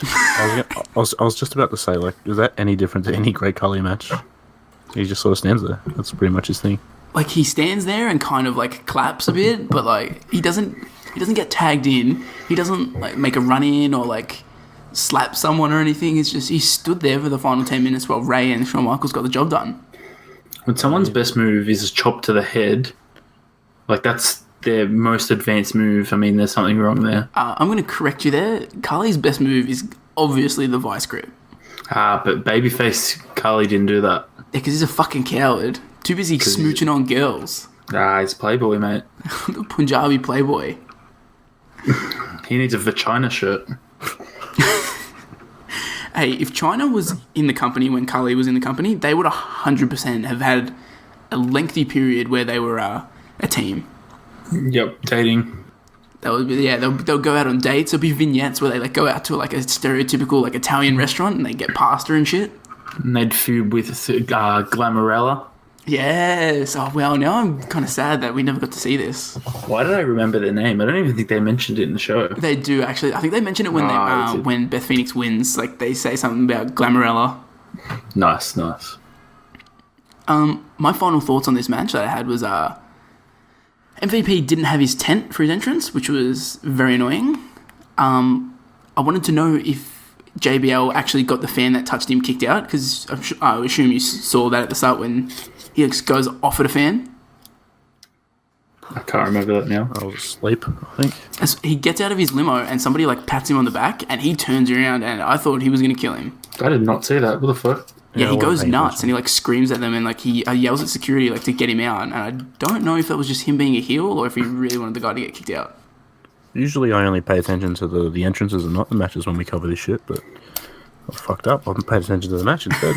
I was just about to say, like, is that any different to any Great Khali match? He just sort of stands there. That's pretty much his thing. Like he stands there and kind of like claps a bit, but like he doesn't get tagged in. He doesn't like make a run in or like slap someone or anything. It's just he stood there for the final 10 minutes while Ray and Shawn Michaels got the job done. When someone's best move is a chop to the head, like that's their most advanced move. I mean, there's something wrong there. I'm going to correct you there. Khali's best move is obviously the vice grip. But babyface Khali didn't do that. Yeah, because he's a fucking coward. Too busy smooching on girls. He's Playboy, mate. The Punjabi Playboy. He needs a vagina shirt. Hey, if China was in the company when Khali was in the company, they would 100% have had a lengthy period where they were a team. Yep, dating. They'll go out on dates. There'll be vignettes where they like go out to like a stereotypical like Italian restaurant and they get pasta and shit. And they'd feud with Glamourella. Yes. Oh, well, now I'm kind of sad that we never got to see this. Why did I remember their name? I don't even think they mentioned it in the show. They do, actually. I think they mention it when when Beth Phoenix wins. Like, they say something about Glamourella. Nice. My final thoughts on this match that I had was MVP didn't have his tent for his entrance, which was very annoying. I wanted to know if JBL actually got the fan that touched him kicked out, because I assume you saw that at the start when he goes off at a fan. I can't remember that now. I was asleep, I think. As he gets out of his limo and somebody like pats him on the back and he turns around and I thought he was going to kill him. I did not see that. What the fuck? Yeah, he goes nuts and he like screams at them and like he yells at security like to get him out. And I don't know if that was just him being a heel or if he really wanted the guy to get kicked out. Usually I only pay attention to the entrances and not the matches when we cover this shit, but I fucked up. I haven't paid attention to the match instead.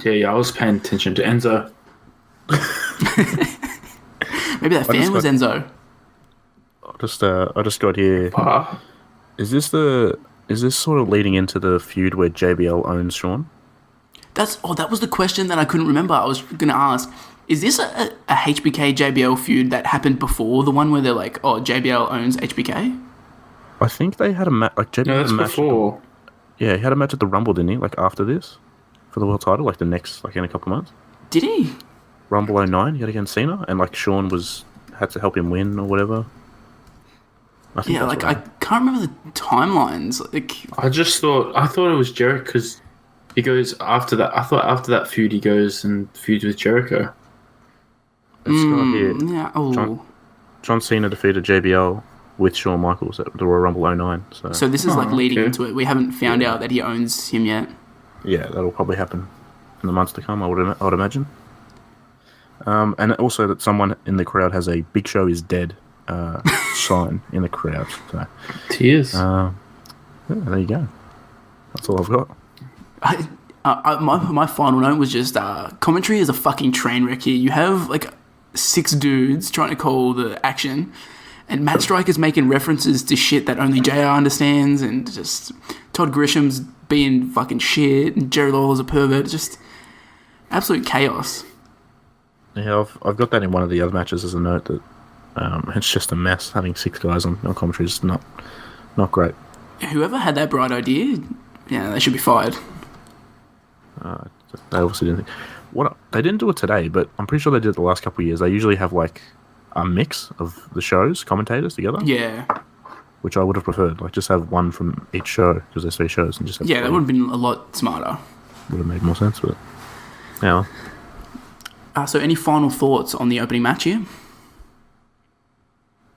Yeah, I was paying attention to Enzo. Maybe that fan was Enzo. I just got here. Is this sort of leading into the feud where JBL owns Sean? That was the question that I couldn't remember. I was going to ask, is this a HBK JBL feud that happened before the one where they're like, oh, JBL owns HBK? I think they had a match. Like JBL No, that's before. Yeah, he had a match at the Rumble, didn't he? Like after this, for the world title, like the next, like in a couple of months. Did he? Rumble 09, he had against Cena, and like Sean had to help him win or whatever. I can't remember the timelines. Like, I thought it was Jericho because he goes after that. I thought after that feud he goes and feuds with Jericho. It's got here. Yeah. Oh. John Cena defeated JBL with Shawn Michaels at the Royal Rumble 09. So this is like leading into it. We haven't found out that he owns him yet. Yeah, that'll probably happen in the months to come, I would imagine. And also that someone in the crowd has a "Big Show is dead" sign in the crowd. So, tears. Yeah, there you go. That's all I've got. My final note was just commentary is a fucking train wreck here. You have like 6 dudes trying to call the action, and Matt Stryker's making references to shit that only JR understands, and just Todd Grisham's being fucking shit, and Jerry Lawler's a pervert. Just absolute chaos. Yeah, I've got that in one of the other matches as a note that it's just a mess. Having 6 guys on commentary is not great. Whoever had that bright idea, yeah, they should be fired. They obviously didn't. They didn't do it today, but I'm pretty sure they did it the last couple of years. They usually have like a mix of the shows, commentators together. Yeah. Which I would have preferred. Like just have one from each show because there's 3 shows, and just have that would have been a lot smarter. Would have made more sense, but yeah. So any final thoughts on the opening match here?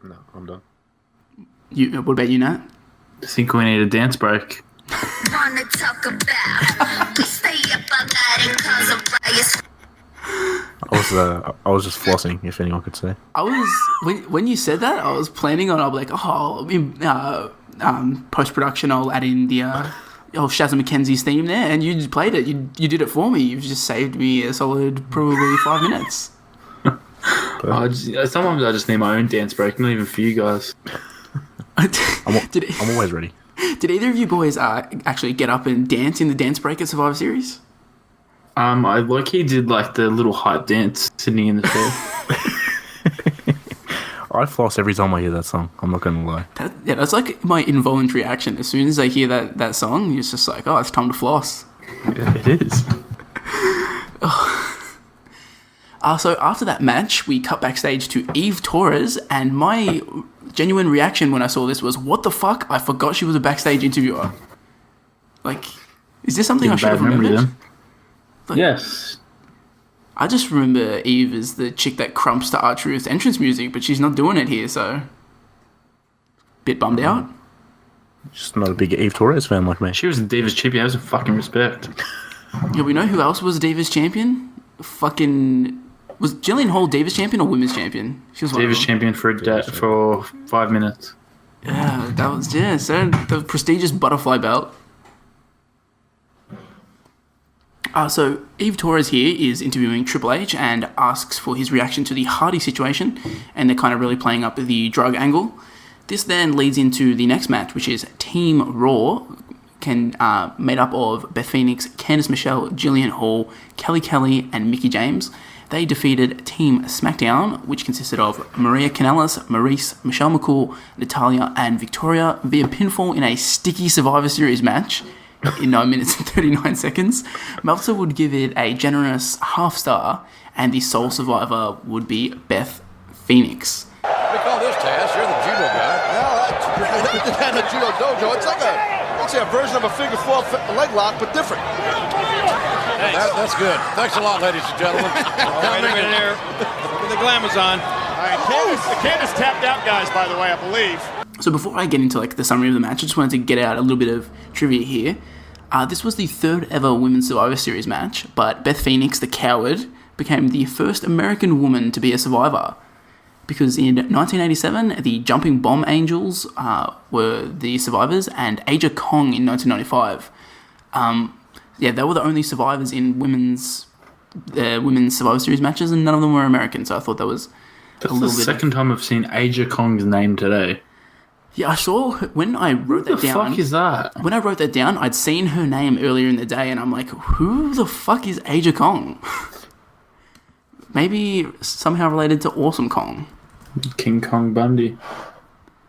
No, I'm done. What about you, Nat? I think we need a dance break. Wanna talk about we stay up all night and cause a riot. I was just flossing, if anyone could say. I was when you said that, I was planning on. I'll be like, post production, I'll add in the Shazza McKenzie's theme there, and you just played it. You did it for me. You've just saved me a solid probably 5 minutes. Sometimes I just need my own dance break, not even for you guys. I'm always ready. Did either of you boys actually get up and dance in the dance break at Survivor Series? I low-key did like the little hype dance sitting in the chair. I floss every time I hear that song. I'm not going to lie. That's like my involuntary action. As soon as I hear that song, it's just like, oh, it's time to floss. Yeah, it is. So after that match, we cut backstage to Eve Torres, and my genuine reaction when I saw this was, what the fuck? I forgot she was a backstage interviewer. Like, is this something I should have remembered? Like, yes. I just remember Eve as the chick that crumps to R-Truth's entrance music, but she's not doing it here, so... Bit bummed out. Just not a big Eve Torres fan like me. She was the Divas champion. Have some fucking respect. Yeah, we know who else was a Divas champion? Was Jillian Hall Divas champion or Women's champion? She was Divas champion for 5 minutes. Yeah, that was so the prestigious butterfly belt. So Eve Torres here is interviewing Triple H and asks for his reaction to the Hardy situation, and they're kind of really playing up the drug angle. This then leads into the next match, which is Team Raw, made up of Beth Phoenix, Candice Michelle, Jillian Hall, Kelly, and Mickie James. They defeated Team SmackDown, which consisted of Maria Kanellis, Maurice, Michelle McCool, Natalya, and Victoria via pinfall in a sticky Survivor Series match in 9 minutes and 39 seconds. Meltzer would give it a generous half star, and the sole survivor would be Beth Phoenix. We call this Taz. You're the judo guy. Well, that's the judo dojo. It's like a version of a figure 4 leg lock, but different. That's good. Thanks a lot, ladies and gentlemen. Wait a minute here. The glamazon. All right, Candice tapped out, guys, by the way, I believe. So before I get into the summary of the match, I just wanted to get out a little bit of trivia here. This was the 3rd ever Women's Survivor Series match, but Beth Phoenix, the coward, became the first American woman to be a survivor. Because in 1987, the Jumping Bomb Angels were the survivors, and Aja Kong in 1995. Yeah, they were the only survivors in women's Survivor Series matches, and none of them were American. So I thought that was That's the second time I've seen Aja Kong's name today. Yeah, I saw when I wrote that down. Who the fuck is that? When I wrote that down, I'd seen her name earlier in the day, and I'm like, who the fuck is Aja Kong? Maybe somehow related to Awesome Kong. King Kong Bundy.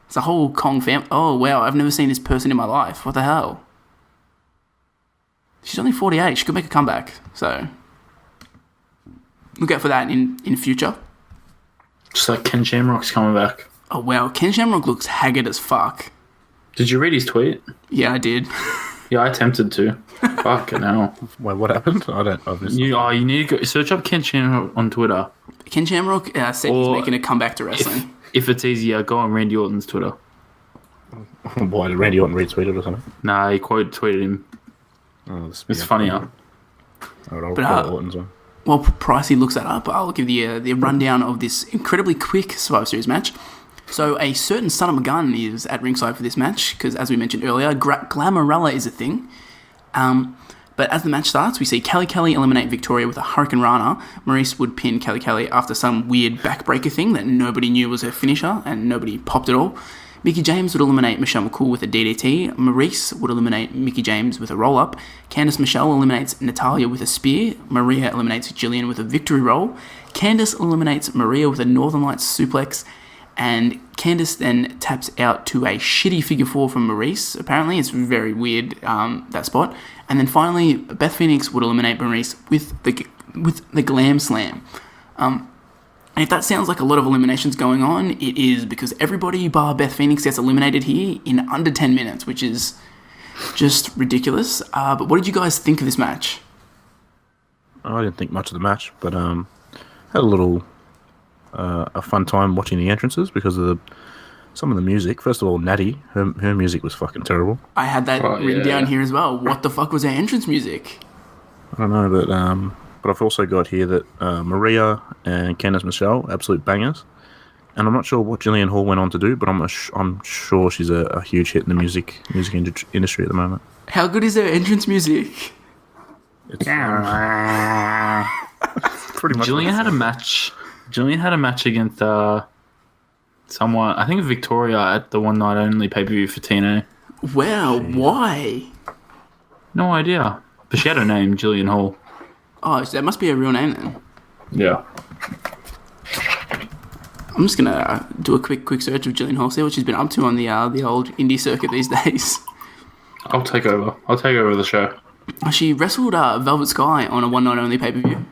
It's a whole Kong family. Oh, wow, I've never seen this person in my life. What the hell? She's only 48. She could make a comeback. So, look out for that in future. Just like Ken Shamrock's coming back. Oh, wow. Ken Shamrock looks haggard as fuck. Did you read his tweet? Yeah, I did. Yeah, I attempted to. Fucking hell. Wait, what happened? I've missed you need to go search up Ken Shamrock on Twitter. Ken Shamrock said he's making a comeback to wrestling. If it's easier, go on Randy Orton's Twitter. Why did Randy Orton retweet it or something? Nah, he tweeted him. Oh, it's funnier. I'll But, Orton's one. While Pricey looks that up, I'll give the rundown of this incredibly quick Survivor Series match. So a certain son of a gun is at ringside for this match, because as we mentioned earlier, Glamorella is a thing. But as the match starts, we see Kelly Kelly eliminate Victoria with a Hurricane Rana. Maurice would pin Kelly Kelly after some weird backbreaker thing that nobody knew was her finisher, and nobody popped at all. Mickey James would eliminate Michelle McCool with a DDT. Maurice would eliminate Mickey James with a roll-up. Candice Michelle eliminates Natalia with a spear. Maria eliminates Jillian with a victory roll. Candice eliminates Maria with a Northern Lights suplex. And Candice then taps out to a shitty figure four from Maurice. Apparently, it's very weird, that spot. And then finally, Beth Phoenix would eliminate Maurice with the Glam Slam. And if that sounds like a lot of eliminations going on, it is, because everybody bar Beth Phoenix gets eliminated here in under 10 minutes, which is just ridiculous. But what did you guys think of this match? I didn't think much of the match, but had a fun time watching the entrances because of some of the music. First of all, Natty, her music was fucking terrible. I had that written down here as well. What the fuck was her entrance music? I don't know, but I've also got here that Maria and Candice Michelle, absolute bangers. And I'm not sure what Jillian Hall went on to do, but I'm sure she's a huge hit in the music industry at the moment. How good is her entrance music? It's pretty much. Jillian had a match. Jillian had a match against someone, I think Victoria, at the one night only pay-per-view for TNA. Wow, why? No idea. But she had a name, Jillian Hall. Oh, so that must be her real name then. Yeah. I'm just gonna do a quick search of Jillian Hall, see what she's been up to on the old indie circuit these days. I'll take over the show. She wrestled Velvet Sky on a one night only pay-per-view.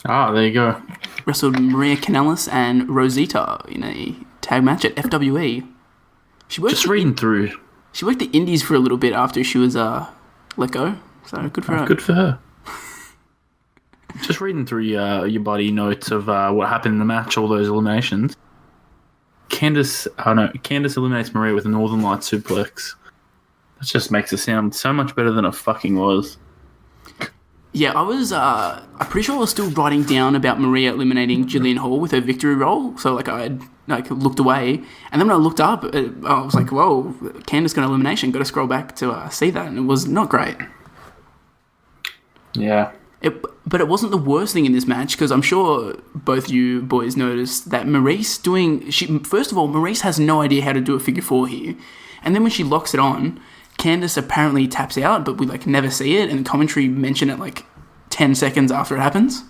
Ah, there you go. Wrestled Maria Kanellis and Rosita in a tag match at FWE. She worked She worked the indies for a little bit after she was let go. So good for her. Good for her. Just reading through your buddy notes of what happened in the match, all those eliminations. Candice eliminates Maria with a Northern Light suplex. That just makes it sound so much better than it fucking was. Yeah, I was. I'm pretty sure I was still writing down about Maria eliminating Jillian Hall with her victory roll. So I had looked away, and then when I looked up, I was like, "Whoa, Candice got an elimination." Got to scroll back to see that, and it was not great. Yeah. But it wasn't the worst thing in this match, because I'm sure both you boys noticed that Maurice first of all, Maurice has no idea how to do a figure four here, and then when she locks it on, Candice apparently taps out, but we never see it, and commentary mention it 10 seconds after it happens.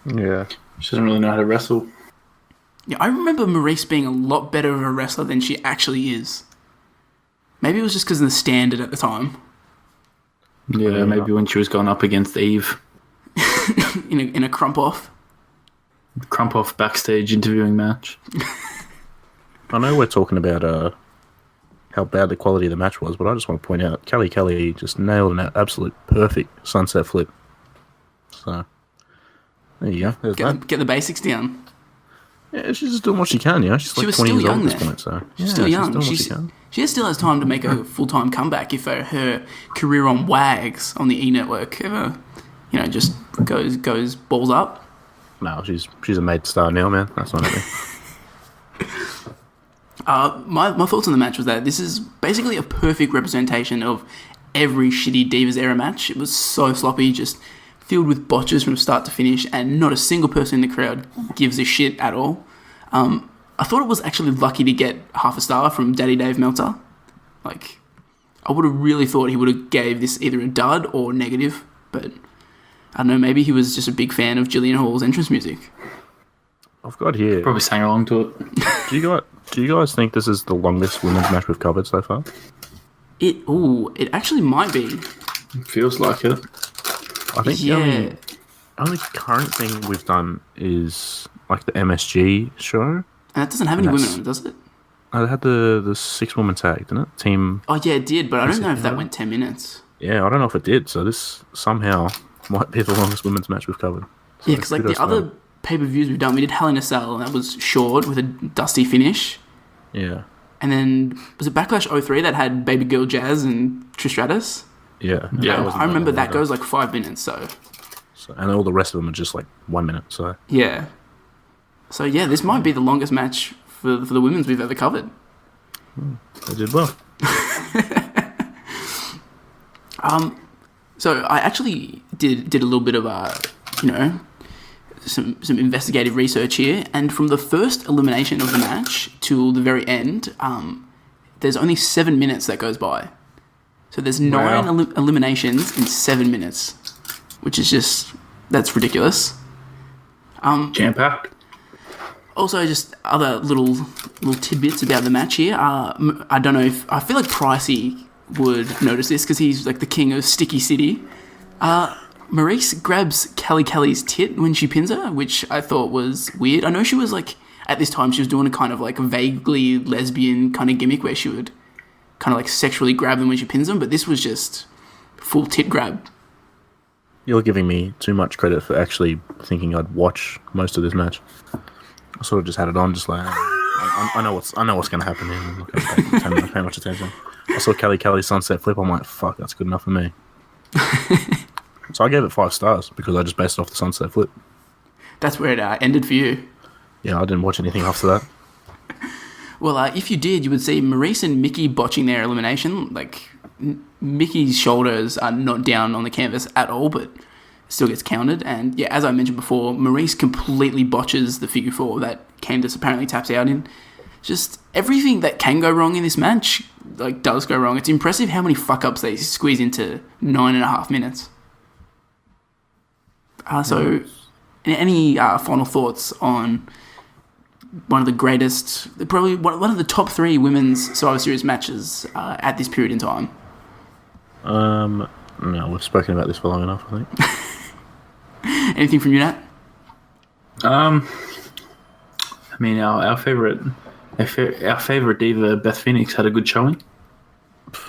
Yeah. She doesn't really know how to wrestle. Yeah, I remember Maurice being a lot better of a wrestler than she actually is. Maybe it was just because of the standard at the time. Yeah, maybe when she was going up against Eve. in a crump off backstage interviewing match. I know we're talking about how bad the quality of the match was, but I just want to point out Kelly Kelly just nailed an absolute perfect sunset flip. So there you go. Get the basics down. Yeah, she's just doing what she can. She's she was 20 still years old young at this point. So she's still young. She still has time to make a full-time comeback if her career on WAGs on the E Network ever, just goes balls up. No, she's a made star now, man. That's not happening. My thoughts on the match was that this is basically a perfect representation of every shitty Divas era match. It was so sloppy, just filled with botches from start to finish, and not a single person in the crowd gives a shit at all. I thought it was actually lucky to get half a star from Daddy Dave Meltzer. Like, I would have really thought he would have gave this either a dud or negative, but I don't know, maybe he was just a big fan of Gillian Hall's entrance music. I've got here. Probably sang along to it. Do you guys think this is the longest women's match we've covered so far? It actually might be. It feels like it. I think the only current thing we've done is like the MSG show. And that doesn't have any women on it, does it? It had the 6-woman tag, didn't it? Team. Oh, yeah, it did, but I don't know if that went 10 minutes. Yeah, I don't know if it did. So this somehow might be the longest women's match we've covered. So yeah, because like the other pay-per-views we've done, we did Hell in a Cell, and that was short with a dusty finish. Yeah. And then, was it Backlash 03 that had Baby Girl Jazz and Trish Stratus? Yeah. I remember that goes like 5 minutes, so. And all the rest of them are just like 1 minute, so. Yeah. So yeah, this might be the longest match for the women's we've ever covered. They did well. So I actually did a little bit of some investigative research here, and from the first elimination of the match till the very end, there's only 7 minutes that goes by. So there's 9 eliminations in 7 minutes, which is that's ridiculous. Jam-packed. Also, just other little tidbits about the match here. I don't know I feel like Pricey would notice this because he's like the king of Sticky City. Maurice grabs Kelly's tit when she pins her, which I thought was weird. I know she was like, at this time, she was doing a kind of like vaguely lesbian kind of gimmick where she would kind of like sexually grab them when she pins them, but this was just full tit grab. You're giving me too much credit for actually thinking I'd watch most of this match. I sort of just had it on, just like I know what's going to happen here. I'm not going to pay much attention. I saw Kelly's sunset flip. I'm like, fuck, that's good enough for me. So I gave it 5 stars because I just based it off the sunset flip. That's where it ended for you. Yeah, I didn't watch anything after that. Well, if you did, you would see Maurice and Mickey botching their elimination. Like, Mickey's shoulders are not down on the canvas at all, but still gets counted. And yeah, as I mentioned before, Maurice completely botches the figure 4 that Candice apparently taps out in. Just everything that can go wrong in this match, like, does go wrong. It's impressive how many fuck-ups they squeeze into 9.5 minutes. So, any final thoughts on one of the greatest, probably one of the top 3 women's Survivor Series matches at this period in time? No, we've spoken about this for long enough, I think. Anything from you, Nat? I mean, our favorite diva, Beth Phoenix, had a good showing.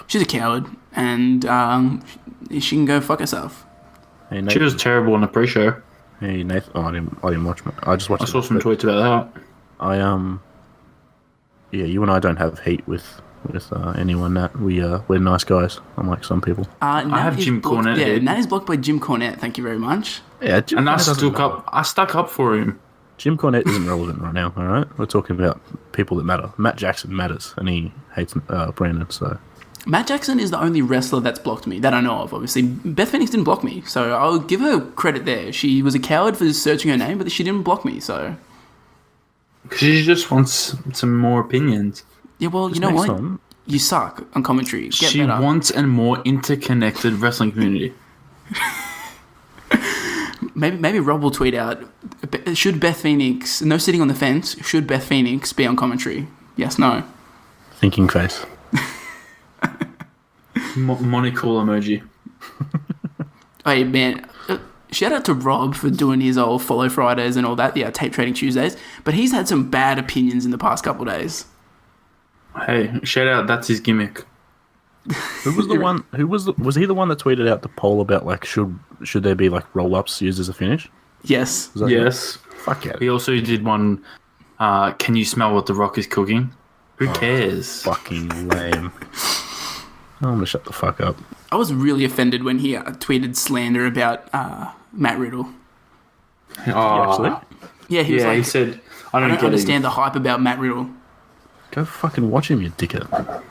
She's a coward, and she can go fuck herself. Hey, Nathan. She was terrible in the pre-show. Hey, Nathan. Oh, I didn't watch. I just watched. I saw some tweets about that. Yeah, you and I don't have heat with anyone. That we're nice guys, unlike some people. I have Jim Cornette. Yeah, Nat is blocked by Jim Cornette. Thank you very much. Yeah, and I stuck up for him. Jim Cornette isn't relevant right now. All right, we're talking about people that matter. Matt Jackson matters, and he hates Brandon. So Matt Jackson is the only wrestler that's blocked me that I know of. Obviously, Beth Phoenix didn't block me, so I'll give her credit there. She was a coward for searching her name, but she didn't block me. So she just wants some more opinions. Yeah, well, you know what? You suck on commentary. She wants a more interconnected wrestling community. Maybe Rob will tweet out, should Beth Phoenix, no sitting on the fence, should Beth Phoenix be on commentary? Yes, no. Thinking face. Monocle emoji. Hey, man, shout out to Rob for doing his old Follow Fridays and all that, Tape Trading Tuesdays, but he's had some bad opinions in the past couple of days. Hey, shout out, that's his gimmick. Who was the one? Was he the one that tweeted out the poll about like should there be like roll-ups used as a finish? Yes. Yes. Fuck yeah. He also did one. Can you smell what the Rock is cooking? Who cares? Fucking lame. I'm gonna shut the fuck up. I was really offended when he tweeted slander about Matt Riddle. Actually? Yeah, he was like, he said, I don't understand the hype about Matt Riddle. Go fucking watch him, you dickhead.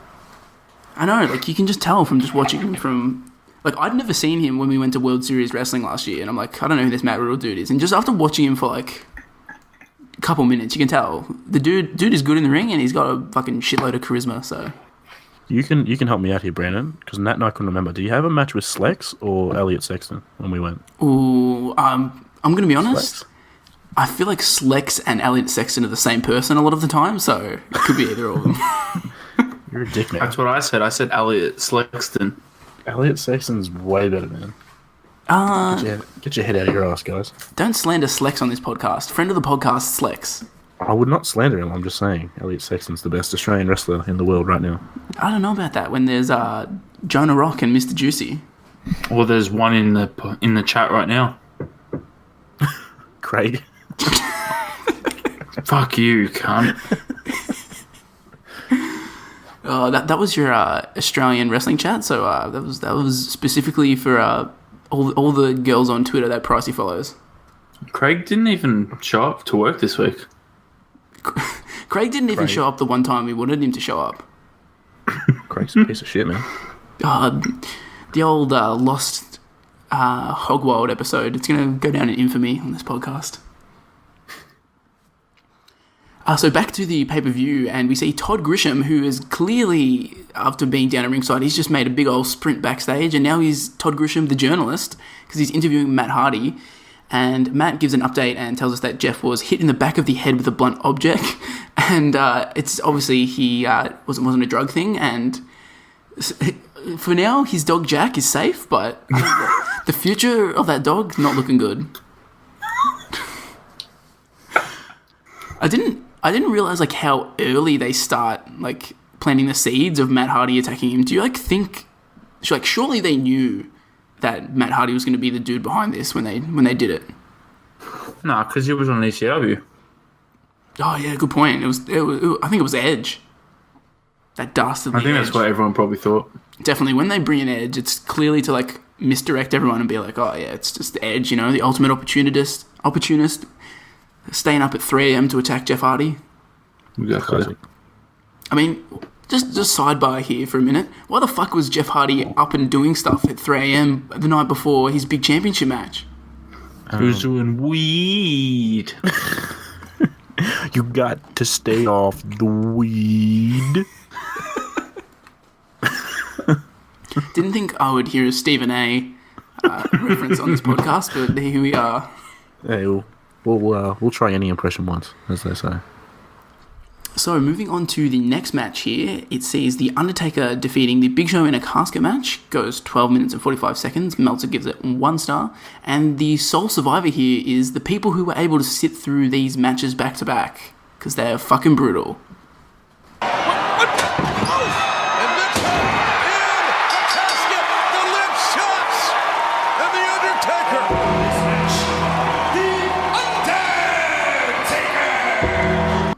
I know, like, you can just tell from just watching him from... Like, I'd never seen him when we went to World Series Wrestling last year, and I'm like, I don't know who this Matt Riddle dude is. And just after watching him for, like, a couple minutes, you can tell. The dude is good in the ring, and he's got a fucking shitload of charisma, so... You can help me out here, Brandon, because Nat and I couldn't remember. Do you have a match with Slex or Elliot Sexton when we went? Ooh, I'm going to be honest. Slex. I feel like Slex and Elliot Sexton are the same person a lot of the time, so it could be either of them. You're a dick, man. That's what I said. I said Elliot Slexton. Elliot Sexton's way better, man. Get your head out of your ass, guys. Don't slander Slex on this podcast. Friend of the podcast, Slex. I would not slander him. I'm just saying Elliot Sexton's the best Australian wrestler in the world right now. I don't know about that. When there's Jonah Rock and Mr. Juicy. Well, there's one in the chat right now. Craig. Fuck you, cunt. That was your Australian wrestling chat. So that was specifically for all the girls on Twitter that Pricey follows. Craig didn't even show up to work this week. Craig didn't even show up the one time we wanted him to show up. Craig's a piece of shit, man. The old lost Hogwild episode. It's going to go down in infamy on this podcast. So back to the pay-per-view, and we see Todd Grisham, who is clearly, after being down at ringside, he's just made a big old sprint backstage, and now he's Todd Grisham, the journalist, because he's interviewing Matt Hardy. And Matt gives an update and tells us that Jeff was hit in the back of the head with a blunt object, and it's obviously he wasn't a drug thing. And for now, his dog Jack is safe, but the future of that dog not looking good. I didn't realize like how early they start like planting the seeds of Matt Hardy attacking him. Do you like think like surely they knew that Matt Hardy was going to be the dude behind this when they did it? Nah, because he was on ECW. Oh yeah, good point. It was I think it was Edge. That dastardly I think Edge. that's what everyone probably thought. Definitely, when they bring in Edge, it's clearly to like misdirect everyone and be like, oh yeah, it's just Edge, you know, the ultimate opportunist, staying up at 3 a.m. to attack Jeff Hardy. Exactly. I mean, just sidebar here for a minute. Why the fuck was Jeff Hardy up and doing stuff at 3 a.m. the night before his big championship match? He was doing weed. You got to stay off the weed. Didn't think I would hear a Stephen A. Reference on this podcast, but here we are. Hey, we'll try any impression once, as they say. So, moving on to the next match here, it sees The Undertaker defeating The Big Show in a casket match. Goes 12 minutes and 45 seconds. Meltzer gives it 1 star. And the sole survivor here is the people who were able to sit through these matches back to back. Because they're fucking brutal.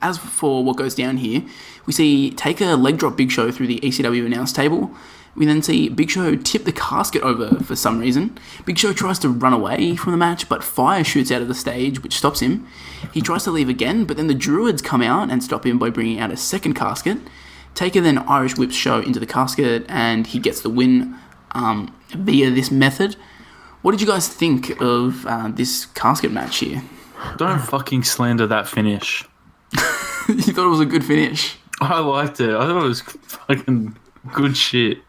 As for what goes down here, we see Taker leg drop Big Show through the ECW announce table. We then see Big Show tip the casket over for some reason. Big Show tries to run away from the match, but fire shoots out of the stage, which stops him. He tries to leave again, but then the Druids come out and stop him by bringing out a second casket. Taker then Irish whips Show into the casket, and he gets the win via this method. What did you guys think of this casket match here? Don't fucking slander that finish. You thought it was a good finish? I liked it. I thought it was fucking good shit.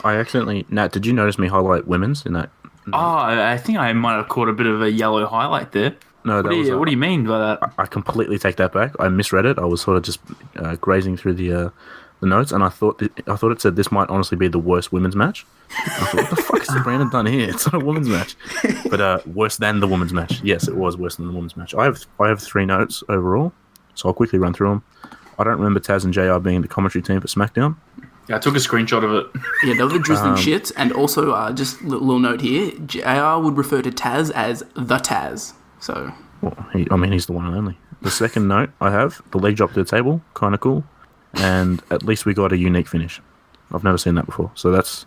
Nat, did you notice me highlight women's in that? Oh, I think I might have caught a bit of a yellow highlight there. No, what do you mean by that? I completely take that back. I misread it. I was sort of just grazing through the notes, and I thought it said this might honestly be the worst women's match. I thought, what the fuck has Brandon done here? It's not a women's match, but worse than the women's match. Yes, it was worse than the women's match. I have 3 notes overall, so I'll quickly run through them. I don't remember Taz and JR being the commentary team for SmackDown. Yeah, I took a screenshot of it. Yeah, they were the drizzling shits, and also just a little note here: JR would refer to Taz as the Taz. So, well, he's the one and only. The second note I have, the leg drop to the table, kind of cool, and at least we got a unique finish. I've never seen that before, so that's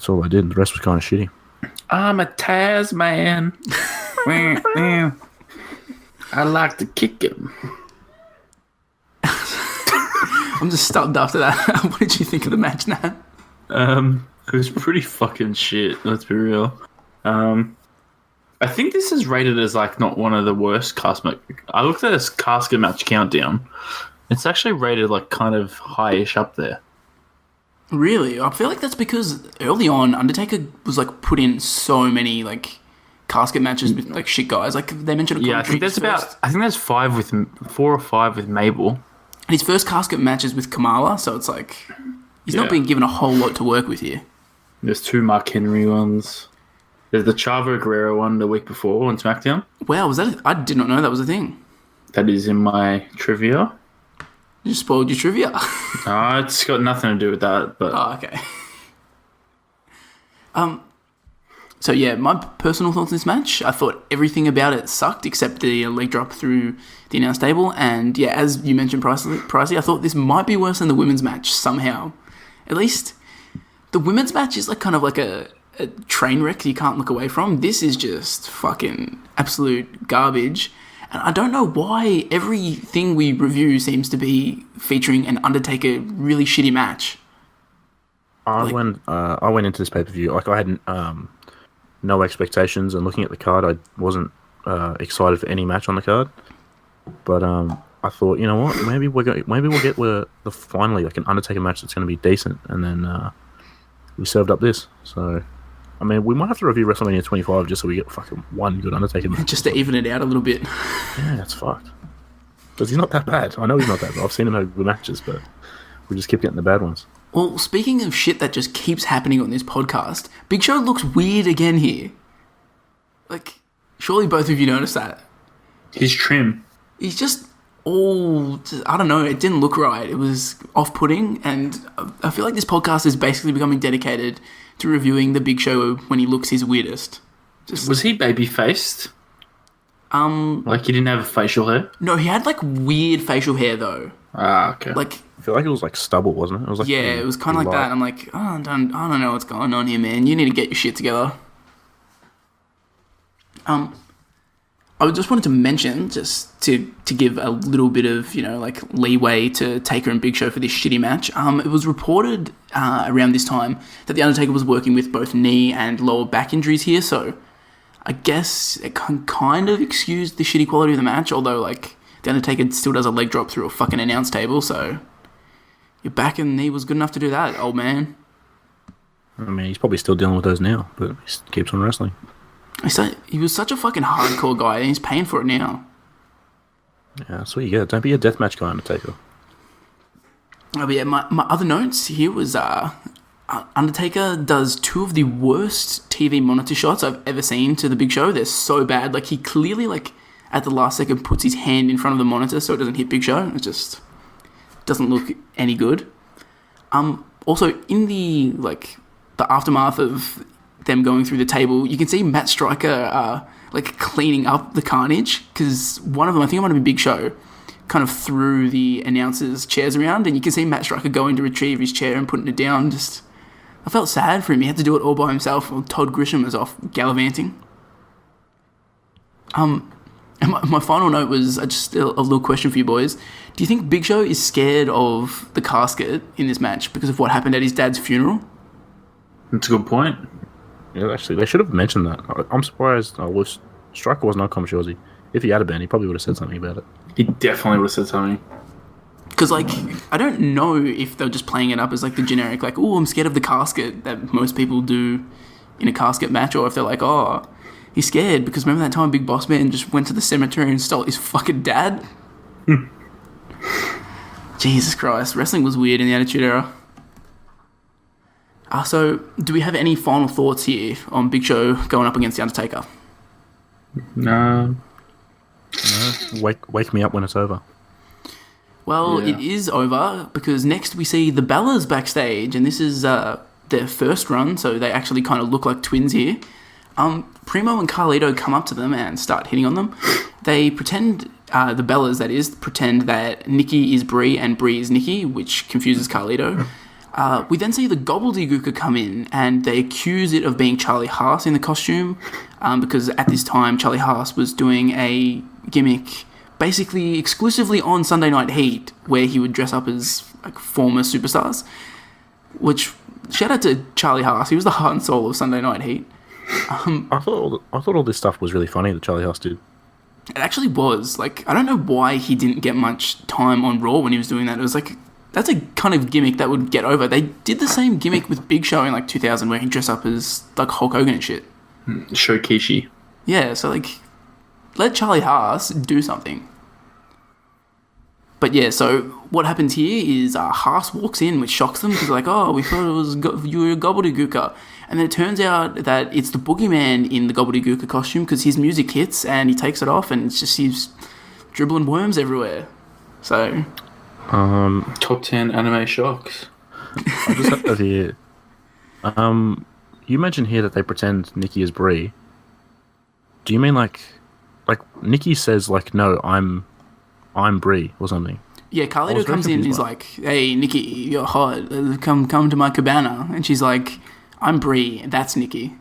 all I did. The rest was kind of shitty. I'm a Taz man. I like to kick him. I'm just stunned after that. What did you think of the match, Nat? It was pretty fucking shit. Let's be real. I think this is rated as like not one of the worst casket. I looked at this casket match countdown. It's actually rated like kind of high-ish up there. Really? I feel like that's because early on, Undertaker was like put in so many like casket matches with like shit guys. Like they mentioned. Yeah, I think there's four or five with Mabel. And his first casket match is with Kamala, so it's like he's not being given a whole lot to work with here. There's 2 Mark Henry ones. There's the Chavo Guerrero one the week before on SmackDown. Wow, was that? I did not know that was a thing. That is in my trivia. You spoiled your trivia. It's got nothing to do with that. But okay. So yeah, my personal thoughts on this match. I thought everything about it sucked except the leg drop through the announce table. And yeah, as you mentioned, Pricey, I thought this might be worse than the women's match somehow. At least the women's match is like kind of like a train wreck you can't look away from. This is just fucking absolute garbage. And I don't know why everything we review seems to be featuring an Undertaker really shitty match. I went into this pay-per-view, like I had no expectations, and looking at the card, I wasn't excited for any match on the card. But I thought, you know what, maybe we'll get finally like an Undertaker match that's going to be decent, and then we served up this. So, I mean, we might have to review WrestleMania 25 just so we get fucking one good Undertaker match. Just to even it out a little bit. Yeah, it's fucked. Because he's not that bad. I know he's not that bad. I've seen him have good matches, but we just keep getting the bad ones. Well, speaking of shit that just keeps happening on this podcast, Big Show looks weird again here. Like, surely both of you noticed that. He's trim. He's just all... I don't know, it didn't look right. It was off-putting, and I feel like this podcast is basically becoming dedicated to reviewing the Big Show when he looks his weirdest. Was he baby-faced? Like he didn't have facial hair? No, he had like weird facial hair though. Okay. Like, I feel like it was like stubble, wasn't it? It was like it was kind of like that. I'm like, I don't know what's going on here, man. You need to get your shit together. I just wanted to mention, just to give a little bit of, like leeway to Taker and Big Show for this shitty match. It was reported around this time that The Undertaker was working with both knee and lower back injuries here, so I guess it can kind of excuse the shitty quality of the match, although, like, The Undertaker still does a leg drop through a fucking announce table, so your back and knee was good enough to do that, old man. I mean, he's probably still dealing with those now, but he keeps on wrestling. He was such a fucking hardcore guy, and he's paying for it now. Yeah, that's what you get. Don't be a deathmatch guy, Undertaker. Oh, but yeah, my other notes here was Undertaker does 2 of the worst TV monitor shots I've ever seen to the Big Show. They're so bad. Like, he clearly, like, at the last second puts his hand in front of the monitor so it doesn't hit Big Show. It just doesn't look any good. Also, in the aftermath of them going through the table, you can see Matt Striker, cleaning up the carnage, because one of them, I think it might have been Big Show, kind of threw the announcers' chairs around, and you can see Matt Striker going to retrieve his chair and putting it down. I felt sad for him. He had to do it all by himself while Todd Grisham was off gallivanting. And my final note was just a little question for you boys. Do you think Big Show is scared of the casket in this match because of what happened at his dad's funeral? That's a good point. Yeah, actually, they should have mentioned that. I'm surprised Striker wasn't on commentary, was he? If he had been, he probably would have said something about it. He definitely would have said something. Because, I don't know if they're just playing it up as, the generic, oh, I'm scared of the casket that most people do in a casket match, or if they're like, oh, he's scared because remember that time Big Boss Man just went to the cemetery and stole his fucking dad? Jesus Christ, wrestling was weird in the Attitude Era. So, do we have any final thoughts here on Big Show going up against The Undertaker? No. Wake me up when it's over. Well, It is over because next we see the Bellas backstage, and this is their first run, so they actually kind of look like twins here. Primo and Carlito come up to them and start hitting on them. They pretend, the Bellas that is, pretend that Nikki is Brie and Brie is Nikki, which confuses Carlito. We then see the Gobbledygooker come in, and they accuse it of being Charlie Haas in the costume, because at this time Charlie Haas was doing a gimmick basically exclusively on Sunday Night Heat, where he would dress up as like former superstars. Which, shout out to Charlie Haas. He was the heart and soul of Sunday Night Heat. I thought all this stuff was really funny that Charlie Haas did. It actually was. Like, I don't know why he didn't get much time on Raw when he was doing that. It was like, that's a kind of gimmick that would get over. They did the same gimmick with Big Show in like 2000 where he dressed up as like Hulk Hogan and shit. Shokishi. Yeah, so like, let Charlie Haas do something. But yeah, so what happens here is Haas walks in, which shocks them because like, oh, we thought it was you were a gobbledygooker. And then it turns out that it's the boogeyman in the gobbledygooker costume because his music hits and he takes it off and it's just he's dribbling worms everywhere. So... Top 10 anime shocks. I just have here. You mentioned here that they pretend Nikki is Brie. Do you mean like Nikki says like, no, I'm Brie or something? Yeah, Carlito comes in and he's like, hey, Nikki, you're hot. Come to my cabana. And she's like, I'm Brie. That's Nikki.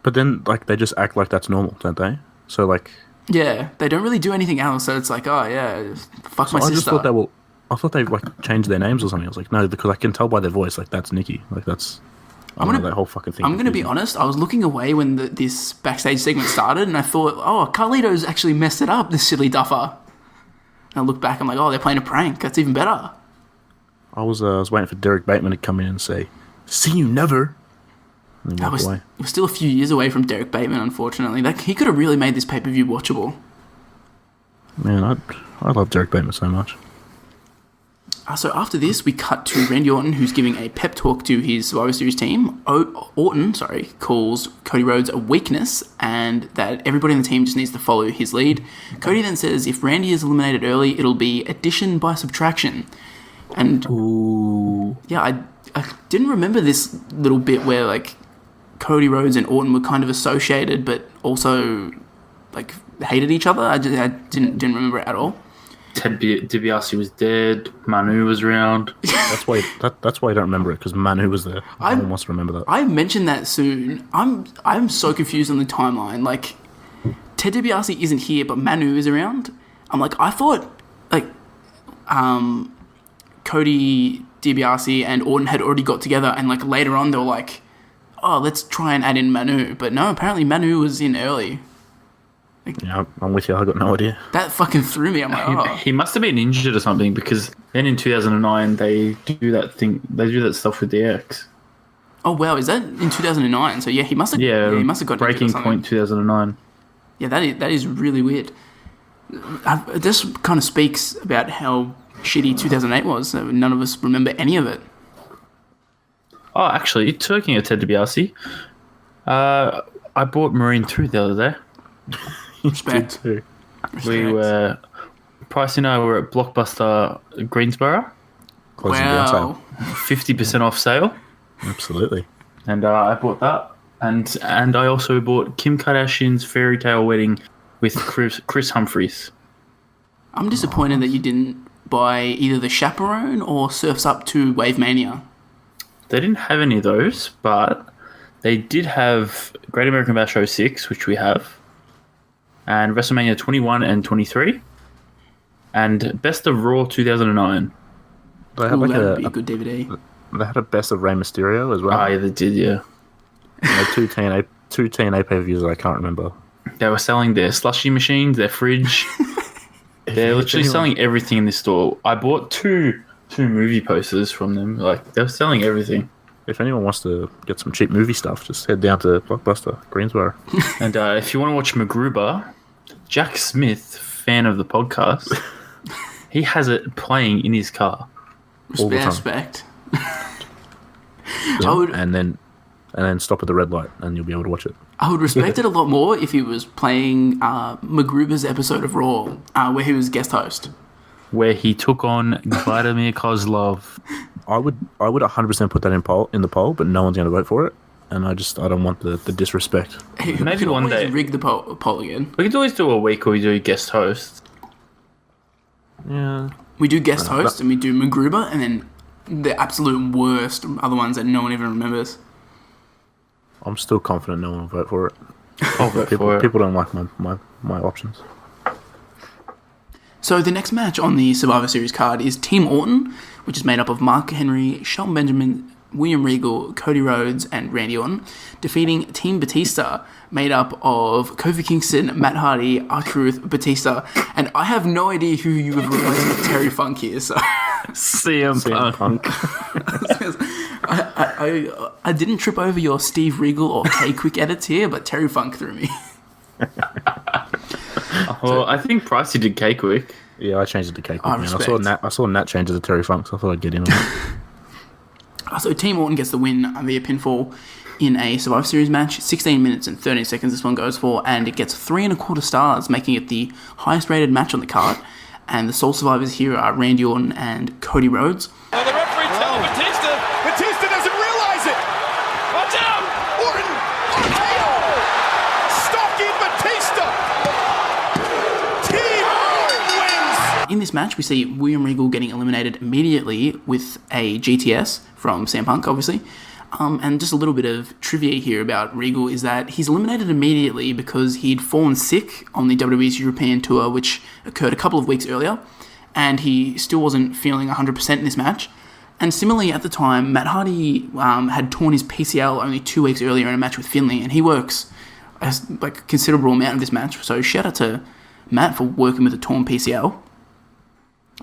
But then, like, they just act like that's normal, don't they? So, like... Yeah, they don't really do anything else. So it's like, oh, yeah, fuck my sister. I just thought I thought they, like, changed their names or something. I was like, no, because I can tell by their voice, like, that's Nikki. Like, that's... that whole fucking thing. I'm going to be honest. I was looking away when this backstage segment started and I thought, oh, Carlito's actually messed it up, this silly duffer. And I look back, I'm like, oh, they're playing a prank. That's even better. I was waiting for Derek Bateman to come in and say, see you never. And walk away. We're still a few years away from Derek Bateman, unfortunately. Like, he could have really made this pay-per-view watchable. Man, I love Derek Bateman so much. So after this, we cut to Randy Orton, who's giving a pep talk to his Survivor Series team. Orton calls Cody Rhodes a weakness and that everybody in the team just needs to follow his lead. Cody then says if Randy is eliminated early, it'll be addition by subtraction. And yeah, I didn't remember this little bit where like Cody Rhodes and Orton were kind of associated, but also like hated each other. I didn't remember it at all. Ted DiBiase was dead. Manu was around. That's why you don't remember it, because Manu was there. No one wants to remember that. I mentioned that soon. I'm so confused on the timeline. Like, Ted DiBiase isn't here, but Manu is around. I'm like, I thought like Cody DiBiase and Orton had already got together, and like later on they were like, oh, let's try and add in Manu. But no, apparently Manu was in early. Yeah, I'm with you. I got no idea. That fucking threw me. I'm like, oh. He must have been injured or something, because then in 2009 they do that thing. They do that stuff with DX. Oh wow, is that in 2009? So yeah, he must have. Yeah, he must have got Breaking Point 2009. Yeah, that is really weird. This kind of speaks about how shitty 2008 was. So none of us remember any of it. Oh, actually, talking of Ted DiBiase, I bought Marine 2 the other day. Respect. We were... Price and I were at Blockbuster Greensboro. Closing down sale. 50% off sale. Absolutely. And I bought that. And I also bought Kim Kardashian's Fairy Tale Wedding with Chris Humphries. I'm disappointed that you didn't buy either the Chaperone or Surf's Up to Wave Mania. They didn't have any of those, but they did have Great American Bash 06, which we have, and WrestleMania 21 and 23, and Best of Raw 2009. They had like that would be a good DVD. They had a Best of Rey Mysterio as well. Oh, yeah, they did, yeah. And two TNA pay-per-views that I can't remember. They were selling their slushy machines, their fridge. They're literally selling everything in this store. I bought two movie posters from them. Like, they were selling everything. If anyone wants to get some cheap movie stuff, just head down to Blockbuster Greensboro. And if you want to watch MacGruber, Jack Smith, fan of the podcast, he has it playing in his car all the time. Respect. Yeah, and then stop at the red light, and you'll be able to watch it. I would respect it a lot more if he was playing MacGruber's episode of Raw, where he was guest host. Where he took on Vladimir Kozlov. I would 100% put that in the poll, but no one's going to vote for it, and I don't want the disrespect. Hey, maybe one day rig the poll again. We could always do a week where we do guest host. Yeah, we do guest host and we do MacGruber, and then the absolute worst other ones that no one even remembers. I'm still confident no one will vote for it. I'll vote for it. People don't like my options. So the next match on the Survivor Series card is Team Orton, which is made up of Mark Henry, Shelton Benjamin, William Regal, Cody Rhodes, and Randy Orton, defeating Team Batista, made up of Kofi Kingston, Matt Hardy, R-Truth, Batista, and I have no idea who you have replaced with Terry Funk here, so... CM Punk. I didn't trip over your Steve Regal or K-Quick edits here, but Terry Funk threw me. Well, I think Pricey did K-Quick. Yeah, I changed it to K-Quick. I saw Nat change it to Terry Funk, so I thought I'd get in on it. So Team Orton gets the win via pinfall in a Survivor Series match. 16 minutes and 13 seconds this one goes for, and it gets 3.25 stars, making it the highest rated match on the card. And the sole survivors here are Randy Orton and Cody Rhodes. Well, the referee telling Batista doesn't realize it. Watch out! Orton! Stalking Batista! Team Orton wins! In this match, we see William Regal getting eliminated immediately with a GTS from CM Punk, obviously. And just a little bit of trivia here about Regal is that he's eliminated immediately because he'd fallen sick on the WWE's European tour, which occurred a couple of weeks earlier, and he still wasn't feeling 100% in this match. And similarly, at the time, Matt Hardy had torn his PCL only 2 weeks earlier in a match with Finlay, and he works a considerable amount of this match. So shout out to Matt for working with a torn PCL.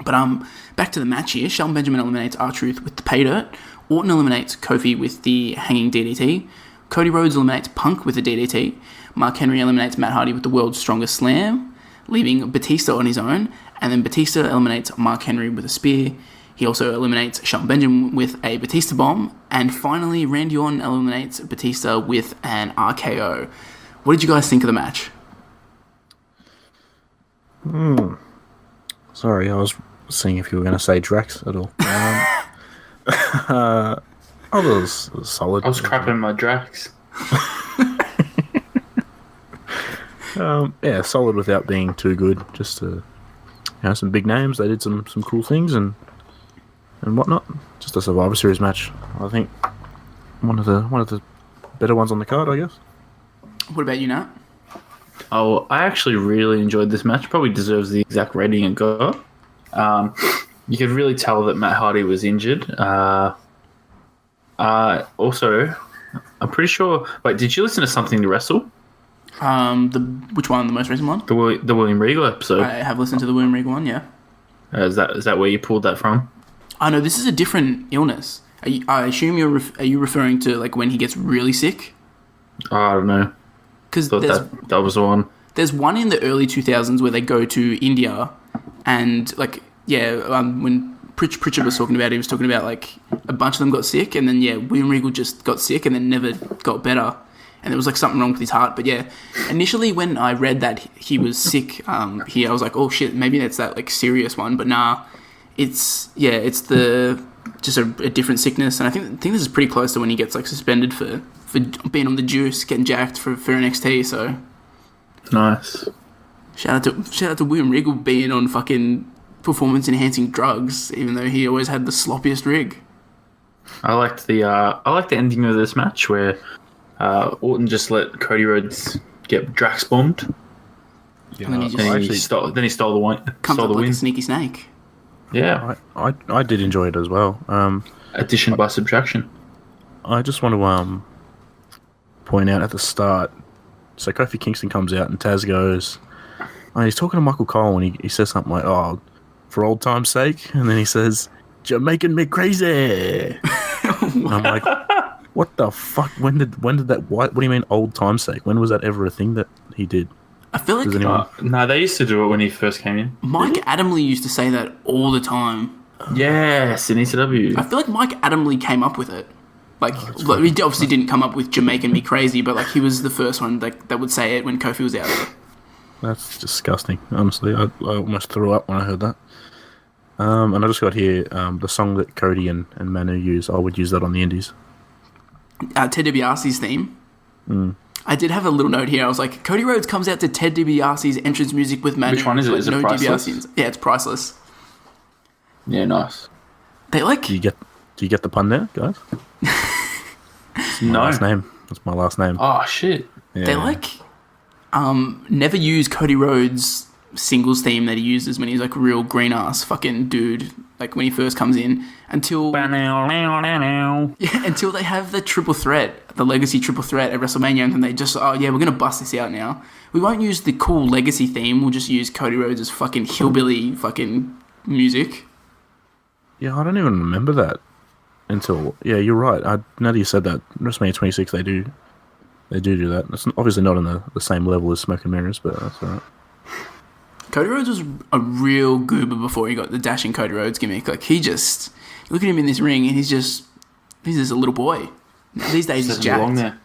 But back to the match here. Shelton Benjamin eliminates R-Truth with the pay dirt. Orton eliminates Kofi with the hanging DDT. Cody Rhodes eliminates Punk with the DDT. Mark Henry eliminates Matt Hardy with the world's strongest slam, leaving Batista on his own. And then Batista eliminates Mark Henry with a spear. He also eliminates Shelton Benjamin with a Batista bomb. And finally, Randy Orton eliminates Batista with an RKO. What did you guys think of the match? Sorry, I was seeing if you were going to say Drax at all. I thought it was solid. I was crapping my Drax. Yeah, solid without being too good. Just some big names. They did some cool things and whatnot. Just a Survivor Series match. I think one of the better ones on the card, I guess. What about you, Nat? Oh, I actually really enjoyed this match. Probably deserves the exact rating it got. You could really tell that Matt Hardy was injured. Also, I'm pretty sure... Wait, did you listen to Something to Wrestle? Which one? The most recent one? The William Regal episode. I have listened to the William Regal one, yeah. Is that where you pulled that from? Oh, no, this is a different illness. I assume are you referring to like when he gets really sick? I don't know. Because that was the one. There's one in the early 2000s where they go to India and when Pritchard was talking about it, he was talking about like a bunch of them got sick, and then William Regal just got sick and then never got better, and there was like something wrong with his heart. But initially when I read that he was sick here, I was like, oh shit, maybe that's that like serious one. But nah, it's just a different sickness, and I think this is pretty close to when he gets like suspended for being on the juice, getting jacked for NXT. So nice. Shout out to William Regal being on fucking performance enhancing drugs, even though he always had the sloppiest rig. I liked the ending of this match where Orton just let Cody Rhodes get Drax bombed. Yeah, and then he stole the win. Comes stole up the like win. a sneaky snake. Yeah, I did enjoy it as well. Addition by subtraction. I just want to point out at the start. So Kofi Kingston comes out and Taz goes, he's talking to Michael Cole and he says something like, "Oh, for old time's sake," and then he says, "You're making me crazy." And I'm like, what the fuck? When did that? What do you mean old time's sake? When was that ever a thing that he did? I feel like no, they used to do it when he first came in. Mike Adamle used to say that all the time. Yes, in ECW. I feel like Mike Adamle came up with it. Like he obviously didn't come up with "Jamaican me crazy," but like he was the first one that would say it when Kofi was out there. That's disgusting. Honestly, I almost threw up when I heard that. And I just got here the song that Cody and Manu use. I would use that on the Indies. Ted DiBiase's theme. I did have a little note here. I was like, Cody Rhodes comes out to Ted DiBiase's entrance music with Manu. Which one is it? Is it Priceless? Yeah, it's Priceless. Yeah, nice. They like. Do you get the pun there, guys? No. Last name. That's my last name. Oh shit. Yeah. They like never use Cody Rhodes singles theme that he uses when he's like real green ass fucking dude, like when he first comes in, until they have the triple threat, the legacy triple threat at WrestleMania, and they just, oh yeah, we're gonna bust this out now. We won't use the cool legacy theme. We'll just use Cody Rhodes' fucking hillbilly fucking music. Yeah, I don't even remember that until... Yeah, you're right. Now that you said that, WrestleMania 26, they do that. It's obviously not on the same level as Smoke and Mirrors, but that's all right. Cody Rhodes was a real goober before he got the dashing Cody Rhodes gimmick. Like, he just... Look at him in this ring, and he's just a little boy. These days, he's jacked.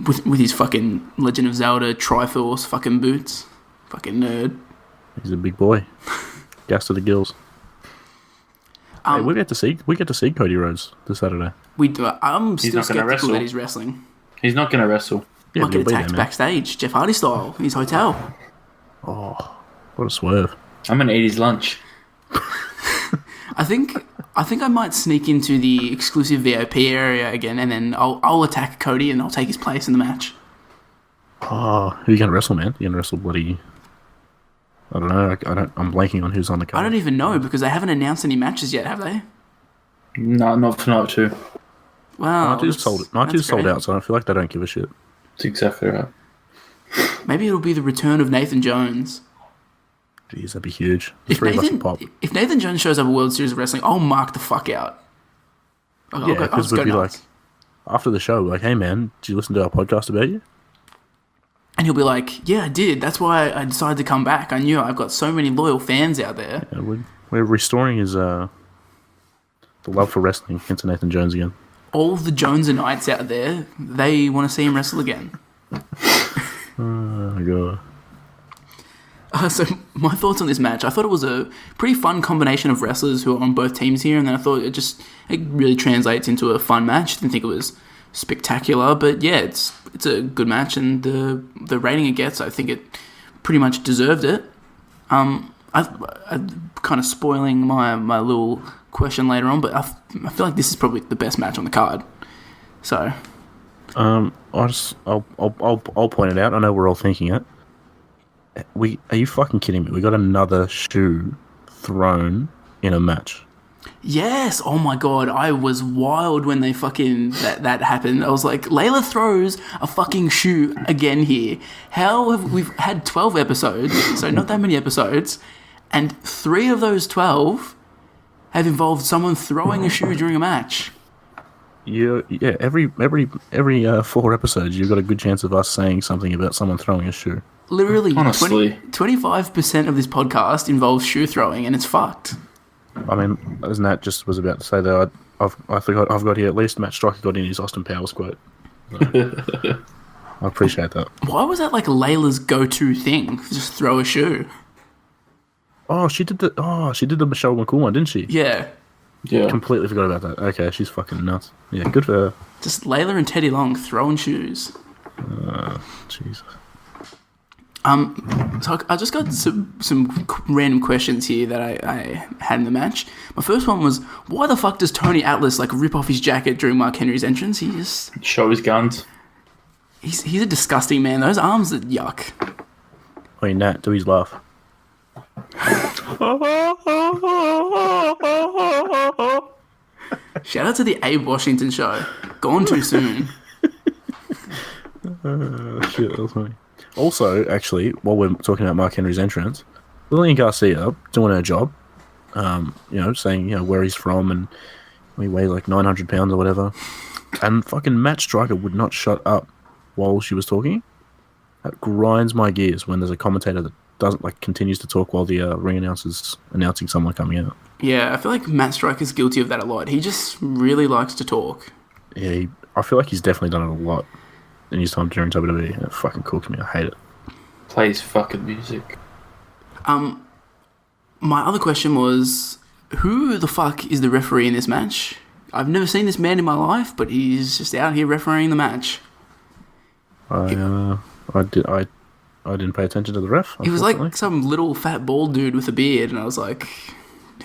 With his fucking Legend of Zelda Triforce fucking boots. Fucking nerd. He's a big boy. Gas to the gills. Hey, we get to see Cody Rhodes this Saturday. We do. I'm He's still not gonna skeptical wrestle. that he's wrestling. He's not going to wrestle. Yeah, Might get he'll be there, attacked man. backstage, Jeff Hardy style, in his hotel. Oh, what a swerve. I'm going to eat his lunch. I think I might sneak into the exclusive VIP area again, and then I'll attack Cody and I'll take his place in the match. Oh, who are you going to wrestle, man? You're going to wrestle bloody... I don't know. I'm blanking on who's on the card. I don't even know, because they haven't announced any matches yet, have they? No, not for night 2. Wow. Night 2's sold out, so I feel like they don't give a shit. That's exactly right. Maybe it'll be the return of Nathan Jones. Jeez, that'd be huge. The If three of us would pop. Nathan Jones shows up at World Series of Wrestling, I'll mark the fuck out. Yeah, because we'd be like, after the show, like, hey man, did you listen to our podcast about you? And he'll be like, yeah, I did. That's why I decided to come back. I knew I've got so many loyal fans out there. Yeah, we're restoring his the love for wrestling into Nathan Jones again. All the Jonesites out there, they want to see him wrestle again. Oh, God. So my thoughts on this match, I thought it was a pretty fun combination of wrestlers who are on both teams here, and then I thought it really translates into a fun match. Didn't think it was spectacular, but yeah, it's a good match, and the rating it gets, I think it pretty much deserved it. I'm kind of spoiling my little question later on, but I feel like this is probably the best match on the card. So, I'll point it out. I know we're all thinking it. Are you fucking kidding me? We got another shoe thrown in a match. yes, oh my god, I was wild when they fucking that happened. I was like, Layla throws a fucking shoe again here. We've had 12 episodes, so not that many episodes, and 3 of those 12 have involved someone throwing a shoe during a match. Yeah. Every 4 episodes, you've got a good chance of us saying something about someone throwing a shoe. Literally, Honestly. 25% of this podcast involves shoe throwing, and it's fucked. I mean, as Nat just was about to say, though, I've got here at least Matt Striker got in his Austin Powers quote. So, I appreciate that. Why was that like Layla's go-to thing? Just throw a shoe. Oh, she did the Michelle McCool one, didn't she? Yeah. Yeah. Completely forgot about that. Okay, she's fucking nuts. Yeah, good for her. Just Layla and Teddy Long throwing shoes. Jesus. So I just got some random questions here that I had in the match. My first one was, why the fuck does Tony Atlas like rip off his jacket during Mark Henry's entrance? He just... Show his guns. He's a disgusting man. Those arms are yuck. Wait, Nat, do his laugh. Shout out to the Abe Washington show. Gone too soon. Shit, that was funny. Also, actually, while we're talking about Mark Henry's entrance, Lillian Garcia doing her job, saying, where he's from, and he weighs like 900 pounds or whatever. And fucking Matt Striker would not shut up while she was talking. That grinds my gears when there's a commentator that doesn't continues to talk while the ring announcer's announcing someone coming out. Yeah, I feel like Matt Striker's guilty of that a lot. He just really likes to talk. Yeah, I feel like he's definitely done it a lot in his time during WWE. It fucking cooks me. I hate it. Plays fucking music. My other question was, who the fuck is the referee in this match? I've never seen this man in my life, but he's just out here refereeing the match. I didn't pay attention to the ref. He was like some little fat bald dude with a beard, and I was like,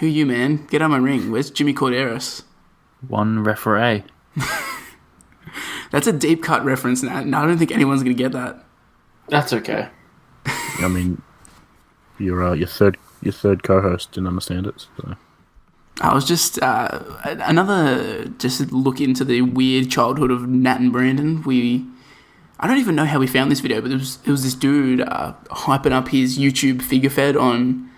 who you, man? Get out of my ring. Where's Jimmy Corderas? One referee. That's a deep cut reference, and I don't think anyone's going to get that. That's okay. I mean, your third co-host didn't understand it. So. I was just just look into the weird childhood of Nat and Brandon. I don't even know how we found this video, but it was this dude hyping up his YouTube figure fed on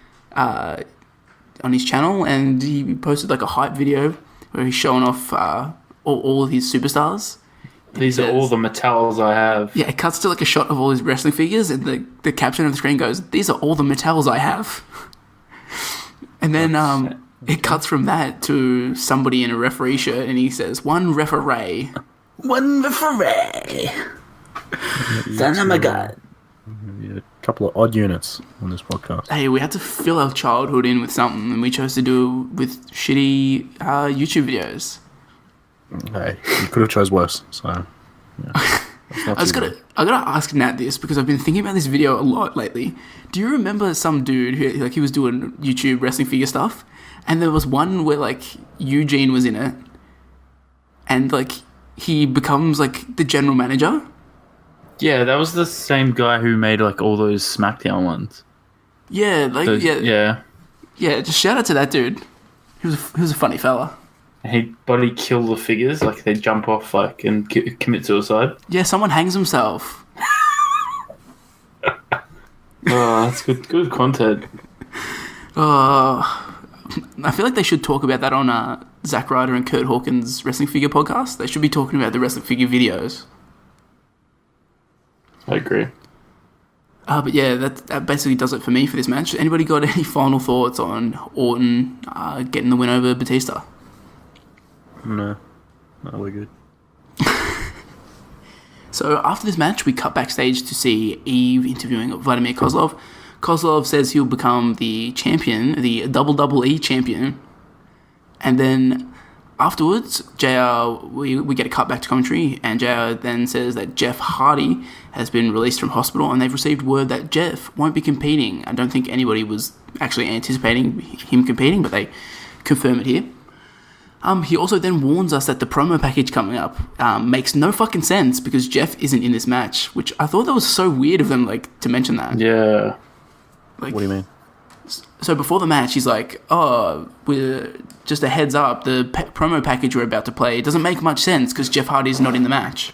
his channel, and he posted like a hype video where he's showing off all of his superstars. These are all the Mattels I have. Yeah, it cuts to like a shot of all his wrestling figures, and the caption of the screen goes, "These are all the Mattels I have." And then it cuts from that to somebody in a referee shirt, and he says, "One referee." One referee. Oh my god. Yeah, a couple of odd units on this podcast. Hey, we had to fill our childhood in with something, and we chose to do it with shitty YouTube videos. Hey, you could have chose worse. So, yeah. I gotta ask Nat this because I've been thinking about this video a lot lately. Do you remember some dude who he was doing YouTube wrestling figure stuff, and there was one where like Eugene was in it, and like he becomes like the general manager? Yeah, that was the same guy who made like all those SmackDown ones. Yeah, like yeah. Just shout out to that dude. He was a funny fella. He kill the figures, like they jump off like and commit suicide. Yeah, someone hangs himself. Oh, that's good content. I feel like they should talk about that on Zack Ryder and Kurt Hawkins' wrestling figure podcast. They should be talking about the wrestling figure videos. I agree. But yeah, that basically does it for me for this match. Anybody got any final thoughts on Orton getting the win over Batista? No, we're good. So after this match, we cut backstage to see Eve interviewing Vladimir Kozlov. Kozlov says he'll become the champion, the WWE champion. And then afterwards, JR, we get a cut back to commentary, and JR then says that Jeff Hardy has been released from hospital, and they've received word that Jeff won't be competing. I don't think anybody was actually anticipating him competing, but they confirm it here. He also then warns us that the promo package coming up makes no fucking sense because Jeff isn't in this match, which I thought that was so weird of them, like, to mention that. Yeah. Like, What do you mean? So before the match, he's like, we're just a heads up, the promo package we're about to play, it doesn't make much sense because Jeff Hardy's not in the match.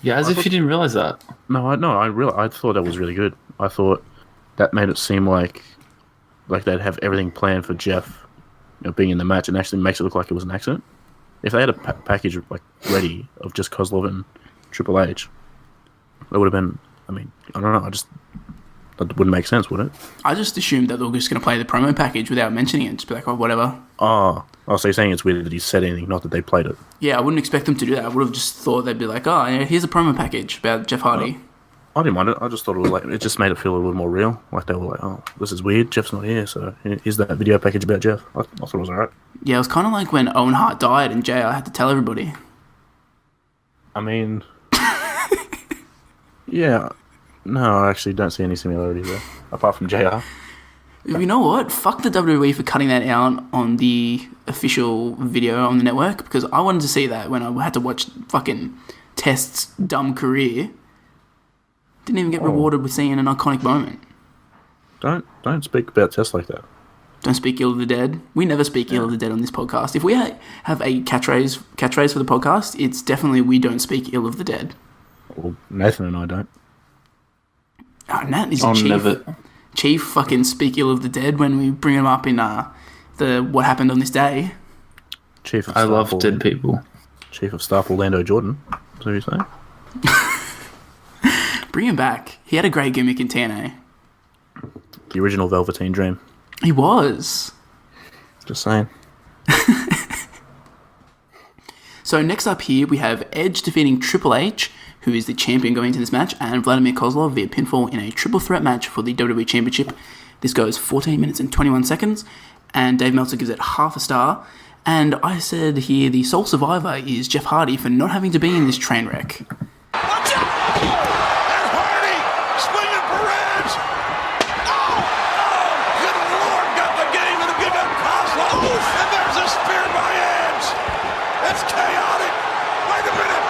Yeah, as if you didn't realize that. No, I thought that was really good. I thought that made it seem like they'd have everything planned for Jeff being in the match, and actually makes it look like it was an accident. If they had a package like ready of just Kozlov and Triple H, that would have been. I mean, I don't know. That wouldn't make sense, would it? I just assumed that they were just going to play the promo package without mentioning it. Just be like, oh, whatever. Oh, so you're saying it's weird that he said anything, not that they played it. Yeah, I wouldn't expect them to do that. I would have just thought they'd be like, oh, yeah, here's a promo package about Jeff Hardy. I didn't mind it. I just thought it was like, it just made it feel a little more real. Like they were like, oh, this is weird. Jeff's not here, so here's that video package about Jeff. I thought it was alright. Yeah, it was kind of like when Owen Hart died and JR had to tell everybody. I mean, yeah. No, I actually don't see any similarities there, apart from JR. You know what? Fuck the WWE for cutting that out on the official video on the network, because I wanted to see that when I had to watch fucking Test's dumb career. Didn't even get rewarded with seeing an iconic moment. Don't speak about Test like that. Don't speak ill of the dead. We never speak ill of the dead on this podcast. If we have a catchphrase for the podcast, it's definitely we don't speak ill of the dead. Well, Nathan and I don't. Oh, Nat is chief fucking speak ill of the dead when we bring him up in the what happened on this day. Chief of I Staff love dead people. Chief of Staff Orlando Jordan. Is that what you're saying? Bring him back. He had a great gimmick in TNA. The original Velveteen Dream. He was. Just saying. So next up here, we have Edge defeating Triple H, who is the champion going into this match, and Vladimir Kozlov via pinfall in a triple threat match for the WWE Championship. This goes 14 minutes and 21 seconds, and Dave Meltzer gives it half a star. And I said here the sole survivor is Jeff Hardy for not having to be in this train wreck. Watch out! And Hardy swinging Perez. Oh, good Lord, got the game and give up Kozlov. And there's a spear by Edge. It's chaotic. Wait a minute.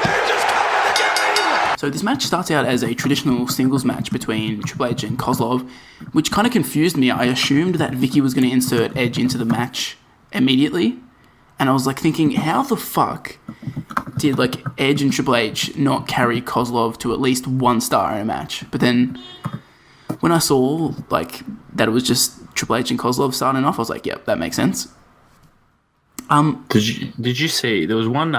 Edge is coming to get him. So So this match starts out as a traditional singles match between Triple H and Kozlov, which kind of confused me. I assumed that Vicky was going to insert Edge into the match immediately, and I was like thinking, how the fuck did like Edge and Triple H not carry Kozlov to at least 1 star in a match? But then when I saw like that it was just Triple H and Kozlov starting off, I was like, yep, that makes sense. Did you see there was one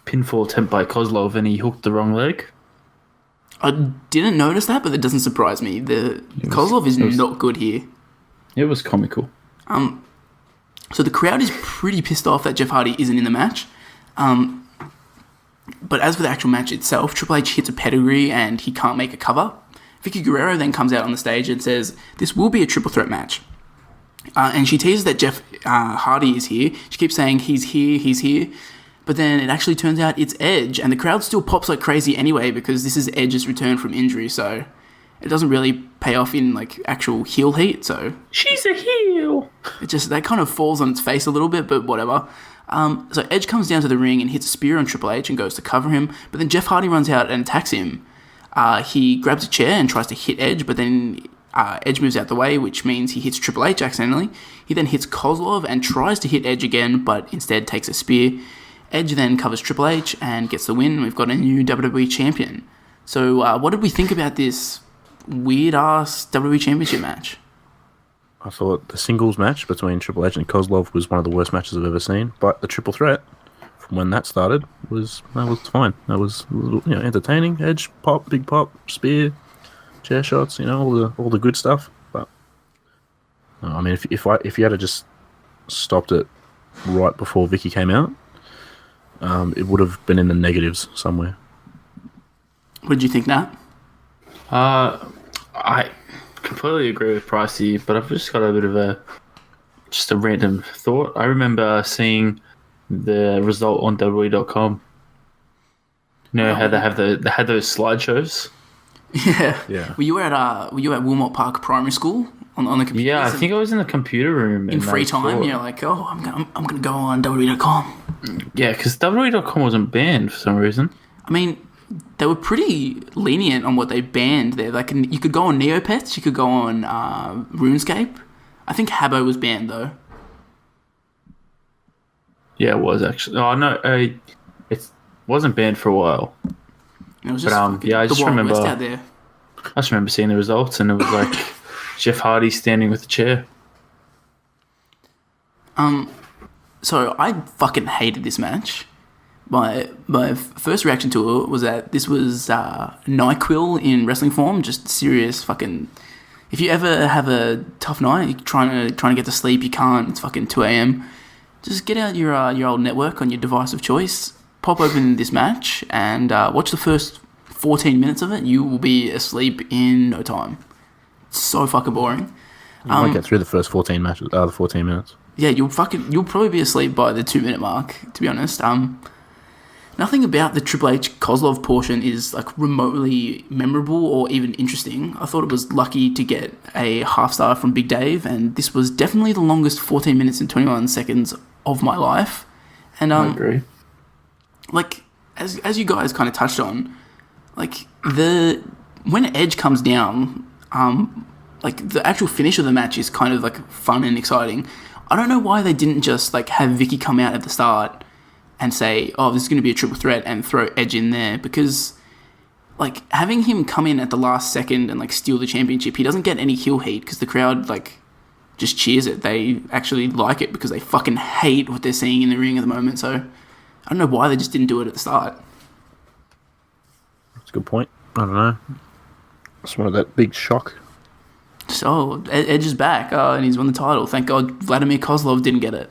pinfall attempt by Kozlov and he hooked the wrong leg? I didn't notice that, but it doesn't surprise me. Kozlov is not good here. It was comical. So the crowd is pretty pissed off that Jeff Hardy isn't in the match. But as for the actual match itself, Triple H hits a pedigree and he can't make a cover. Vicky Guerrero then comes out on the stage and says, this will be a triple threat match. And she teases that Jeff Hardy is here. She keeps saying, he's here. But then it actually turns out it's Edge, and the crowd still pops like crazy anyway because this is Edge's return from injury, so it doesn't really pay off in like actual heel heat, so... She's a heel! That kind of falls on its face a little bit, but whatever. So Edge comes down to the ring and hits a spear on Triple H and goes to cover him, but then Jeff Hardy runs out and attacks him. He grabs a chair and tries to hit Edge, but then Edge moves out the way, which means he hits Triple H accidentally. He then hits Kozlov and tries to hit Edge again, but instead takes a spear. Edge then covers Triple H and gets the win. We've got a new WWE champion. So what did we think about this weird-ass WWE championship match? I thought the singles match between Triple H and Kozlov was one of the worst matches I've ever seen, but the triple threat, from when that started, was fine. That was entertaining. Edge, big pop, spear, chair shots, all the good stuff. But I mean, if you had to just stopped it right before Vicky came out, it would have been in the negatives somewhere. What did you think, Nat? I completely agree with Pricey, but I've just got a bit of a random thought. I remember seeing the result on WWE.com. How they had those slideshows. Yeah. Were you at Wilmot Park Primary School on the computer? Yeah, I think I was in the computer room in free time. You're like, oh, I'm gonna go on WWE.com. Yeah, because WWE.com wasn't banned for some reason. I mean, they were pretty lenient on what they banned there. Like, you could go on Neopets, you could go on RuneScape. I think Habbo was banned though. Yeah, it was actually. Oh no, it wasn't banned for a while. It was just I just remember. Out there. I just remember seeing the results, and it was like Jeff Hardy standing with a chair. So I fucking hated this match. My first reaction to it was that this was NyQuil in wrestling form, just serious fucking. If you ever have a tough night, you're trying to get to sleep, you can't. It's fucking 2 a.m. Just get out your old network on your device of choice, pop open this match, and watch the first 14 minutes of it. You will be asleep in no time. It's so fucking boring. You might get through the first 14 minutes. Yeah, you'll probably be asleep by the 2-minute mark, to be honest. Nothing about the Triple H Kozlov portion is like remotely memorable or even interesting. I thought it was lucky to get a half star from Big Dave, and this was definitely the longest 14 minutes and 21 seconds of my life. And I agree. Like as you guys kind of touched on, like when Edge comes down, like the actual finish of the match is kind of like fun and exciting. I don't know why they didn't just like have Vicky come out at the start and say, oh, this is going to be a triple threat and throw Edge in there, because like having him come in at the last second and like steal the championship, he doesn't get any heel heat because the crowd like just cheers it. They actually like it because they fucking hate what they're seeing in the ring at the moment. So I don't know why they just didn't do it at the start. That's a good point. I don't know. Just wanted that big shock. So Edge is back and he's won the title. Thank God Vladimir Kozlov didn't get it.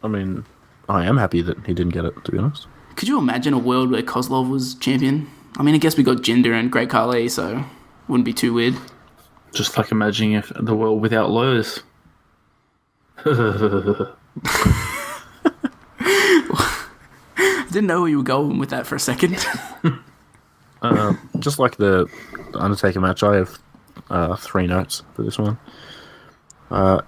I mean, I am happy that he didn't get it, to be honest. Could you imagine a world where Kozlov was champion? I mean, I guess we got Jinder and Great Khali, so wouldn't be too weird. Just like imagining if the world without lawyers. I didn't know where you were going with that for a second. Just like the Undertaker match, I have 3 notes for this one. I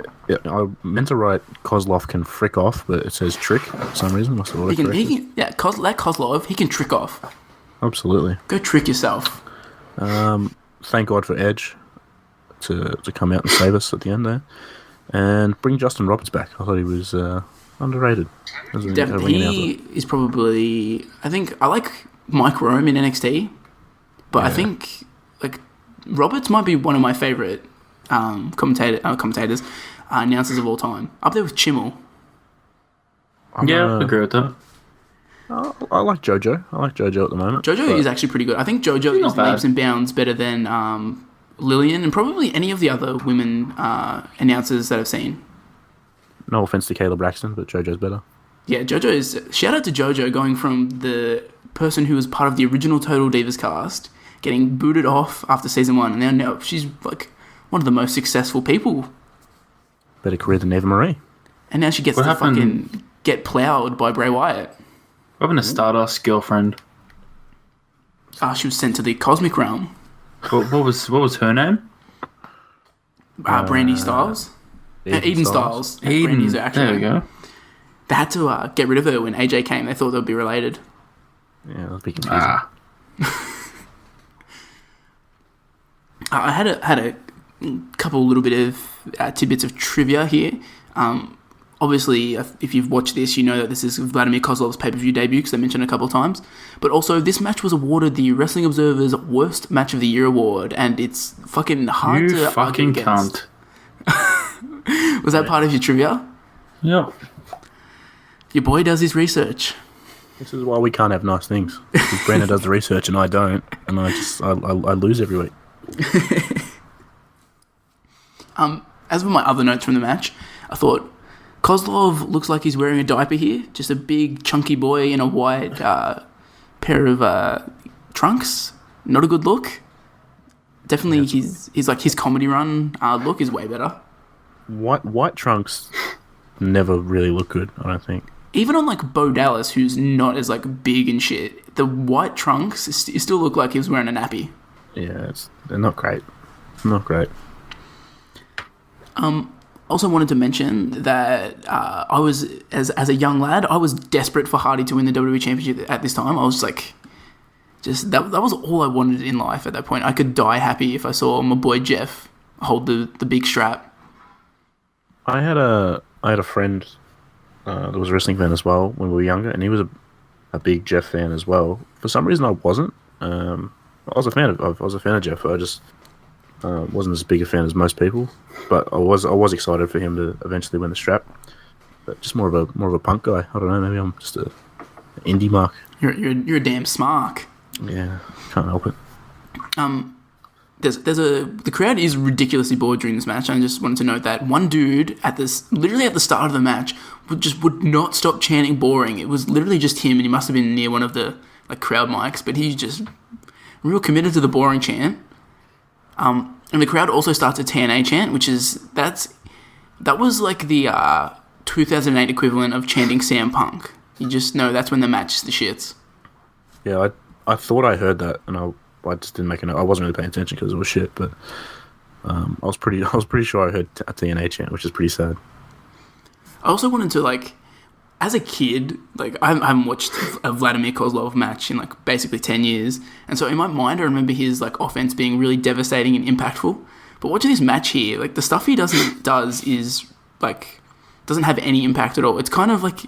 meant to write Kozlov can frick off, but it says trick for some reason. Must have Kozlov, he can trick off. Absolutely. Go trick yourself. Thank God for Edge to come out and save us at the end there. And bring Justin Roberts back. I thought he was underrated. He is probably... I think I like Mike Rome in NXT, but I think like Roberts might be one of my favourite announcers of all time. Up there with Chimmel. I agree with that. I like JoJo. I like JoJo at the moment. JoJo is actually pretty good. I think JoJo is leaps and bounds better than Lillian and probably any of the other women announcers that I've seen. No offense to Kayla Braxton, but JoJo's better. Yeah, JoJo is... Shout out to JoJo going from the person who was part of the original Total Divas cast, getting booted off after season 1, and now she's like one of the most successful people. Better career than Eva Marie. And now she gets fucking get ploughed by Bray Wyatt. What happened to Stardust's girlfriend? She was sent to the Cosmic Realm. What was her name? Brandy Styles. Eden Styles. Eden. Brandy's actual There we name. go. They had to get rid of her when AJ came. They thought they would be related. Yeah, that would be confusing. I had a couple little bit of tidbits of trivia here. Obviously, if you've watched this, you know that this is Vladimir Kozlov's pay-per-view debut, because I mentioned it a couple of times. But also, this match was awarded the Wrestling Observer's Worst Match of the Year award, and it's fucking hard to argue against. Was that part of your trivia? Yep. Your boy does his research. This is why we can't have nice things. Because Brandon does the research and I don't, and I lose every week. As for my other notes from the match, I thought Kozlov looks like he's wearing a diaper here. Just a big, chunky boy in a white pair of trunks. Not a good look. Definitely, his comedy run look is way better. White trunks never really look good, I don't think. Even on like Bo Dallas, who's not as like big and shit, the white trunks still look like he was wearing a nappy. Yeah, they're not great. Not great. Also wanted to mention that I was, as a young lad, I was desperate for Hardy to win the WWE Championship at this time. I was like, just that was all I wanted in life at that point. I could die happy if I saw my boy Jeff hold the big strap. I had a friend that was a wrestling fan as well when we were younger, and he was a big Jeff fan as well. For some reason, I wasn't. I was a fan of Jeff. I just wasn't as big a fan as most people, but I was excited for him to eventually win the strap. But just more of a punk guy. I don't know. Maybe I'm just an indie mark. You're a damn smark. Yeah, can't help it. The crowd is ridiculously bored during this match. I just wanted to note that one dude literally at the start of the match would not stop chanting boring. It was literally just him, and he must have been near one of the like crowd mics, but he's just real committed to the boring chant. And the crowd also starts a TNA chant, which is that was like the 2008 equivalent of chanting CM Punk. You just know that's when the match is the shits. Yeah, I thought I heard that, and I just didn't make a note. I wasn't really paying attention because it was shit, but I was pretty sure I heard a TNA chant, which is pretty sad. I also wanted to, like, as a kid, like, I haven't watched a Vladimir Kozlov match in, like, basically 10 years. And so in my mind, I remember his, like, offense being really devastating and impactful. But watching this match here, like, the stuff he does is, like, doesn't have any impact at all. It's kind of, like,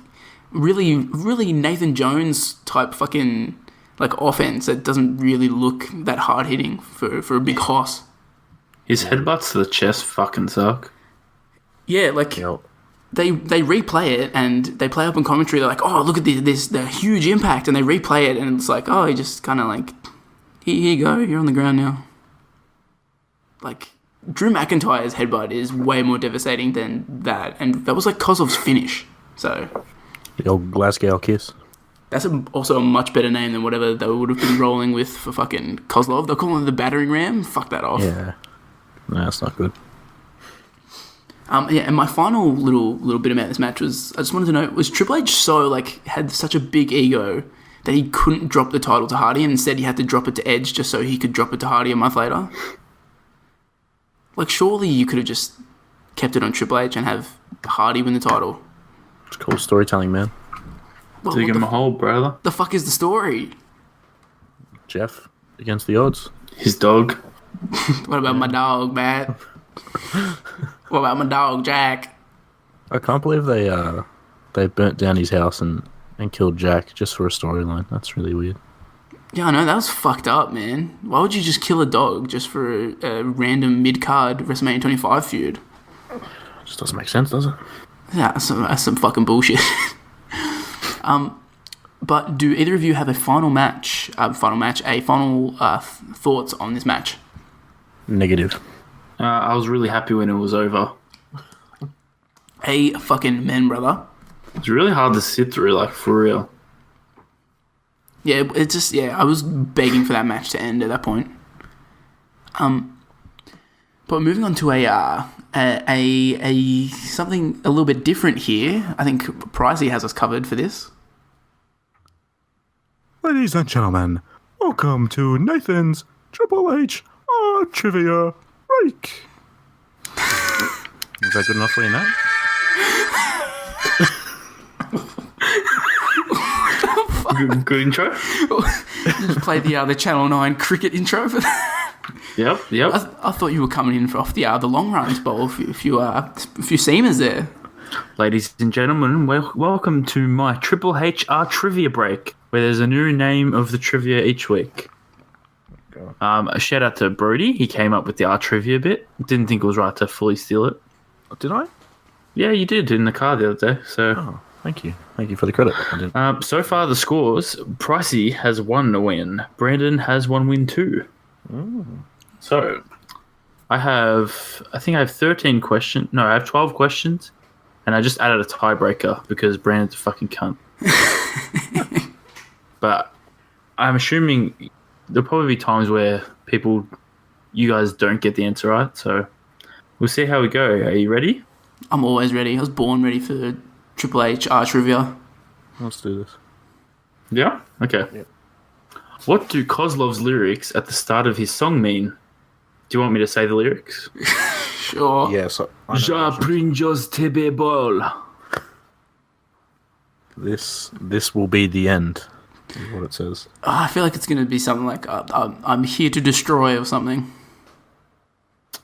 really, really Nathan Jones type fucking, like, offense that doesn't really look that hard-hitting for a big hoss. His headbutts to the chest fucking suck. Yeah, like... They replay it and they play up in commentary. They're like, oh, look at this the huge impact. And they replay it and it's like, oh, he just kind of like, here you go, you're on the ground now. Like, Drew McIntyre's headbutt is way more devastating than that. And that was like Kozlov's finish. So... The old Glasgow kiss. That's also a much better name than whatever they would have been rolling with for fucking Kozlov. They're calling it the battering ram. Fuck that off. Yeah. No, that's not good. Yeah, and my final little bit about this match was, I just wanted to know, was Triple H had such a big ego that he couldn't drop the title to Hardy, and instead he had to drop it to Edge just so he could drop it to Hardy a month later? Like, surely you could have just kept it on Triple H and have Hardy win the title. It's called storytelling, man. Well, Dig him a hole, brother. The fuck is the story? Jeff against the odds. His dog. What about my dog, Matt? What about my dog, Jack? I can't believe they burnt down his house and killed Jack just for a storyline. That's really weird. Yeah, I know, that was fucked up, man. Why would you just kill a dog just for a random mid-card WrestleMania 25 feud? Just doesn't make sense, does it? Yeah, that's some fucking bullshit. But do either of you have a final thoughts on this match? Negative. I was really happy when it was over. Hey, fucking men, brother. It's really hard to sit through, like, for real. Yeah, it's just, I was begging for that match to end at that point. But moving on to a something a little bit different here. I think Pricey has us covered for this. Ladies and gentlemen, welcome to Nathan's Triple H Trivia Break. Is that good enough for you, Nat? Good intro. You just played the Channel 9 cricket intro for that. Yep. I thought you were coming in off the long runs bowl. A few seamers there. Ladies and gentlemen, welcome to my Triple HR Trivia Break, where there's a new name of the trivia each week. A shout out to Brody. He came up with the R trivia bit. Didn't think it was right to fully steal it. Did I? Yeah, you did in the car the other day. So. Oh, thank you. Thank you for the credit. I didn't. So far, the scores: Pricey has 1 win. Brandon has 1 win too. So, I have 13 questions. No, I have 12 questions, and I just added a tiebreaker because Brandon's a fucking cunt. But I'm assuming there'll probably be times where you guys don't get the answer right. So, we'll see how we go. Are you ready? I'm always ready. I was born ready for Triple H trivia. Let's do this. Yeah? Okay. Yep. What do Kozlov's lyrics at the start of his song mean? Do you want me to say the lyrics? Sure. Yes. Ja prinjos tebe bol. This will be the end, is what it says. I feel like it's going to be something like, I'm here to destroy or something.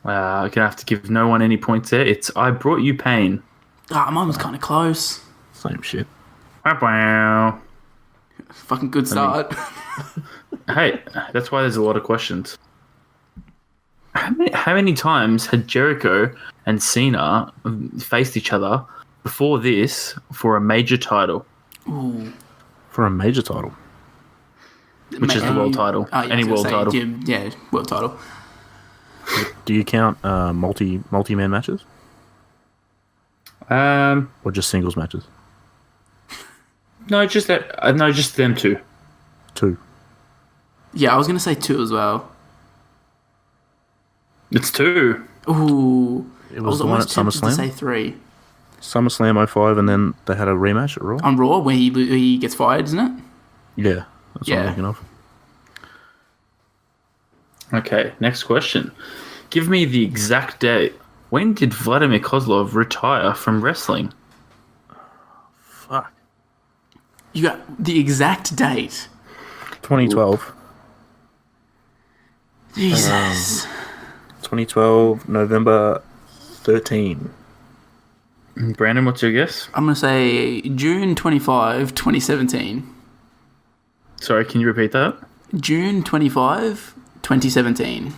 I'm going to have to give no one any points there. It's I brought you pain. Mine was kind of close. Same shit. Wow. Fucking good start. Hey, that's why there's a lot of questions. How many times had Jericho and Cena faced each other before this for a major title? Ooh. For a major title? Which is the world title. Any world title. Yeah, world title. Do you count multi-man matches? Or just singles matches? No, just that. No, just them two. 2. Yeah, I was going to say 2 as well. It's 2. Ooh. It was the one at tempted to SummerSlam? say 3. SummerSlam 05, and then they had a rematch at Raw? On Raw, where he gets fired, isn't it? Yeah, that's what I'm thinking of. Okay, next question. Give me the exact date. When did Vladimir Kozlov retire from wrestling? Fuck. You got the exact date. 2012. Jesus. 2012, November 13. Brandon, what's your guess? I'm going to say June 25, 2017. Sorry, can you repeat that? June 25, 2017.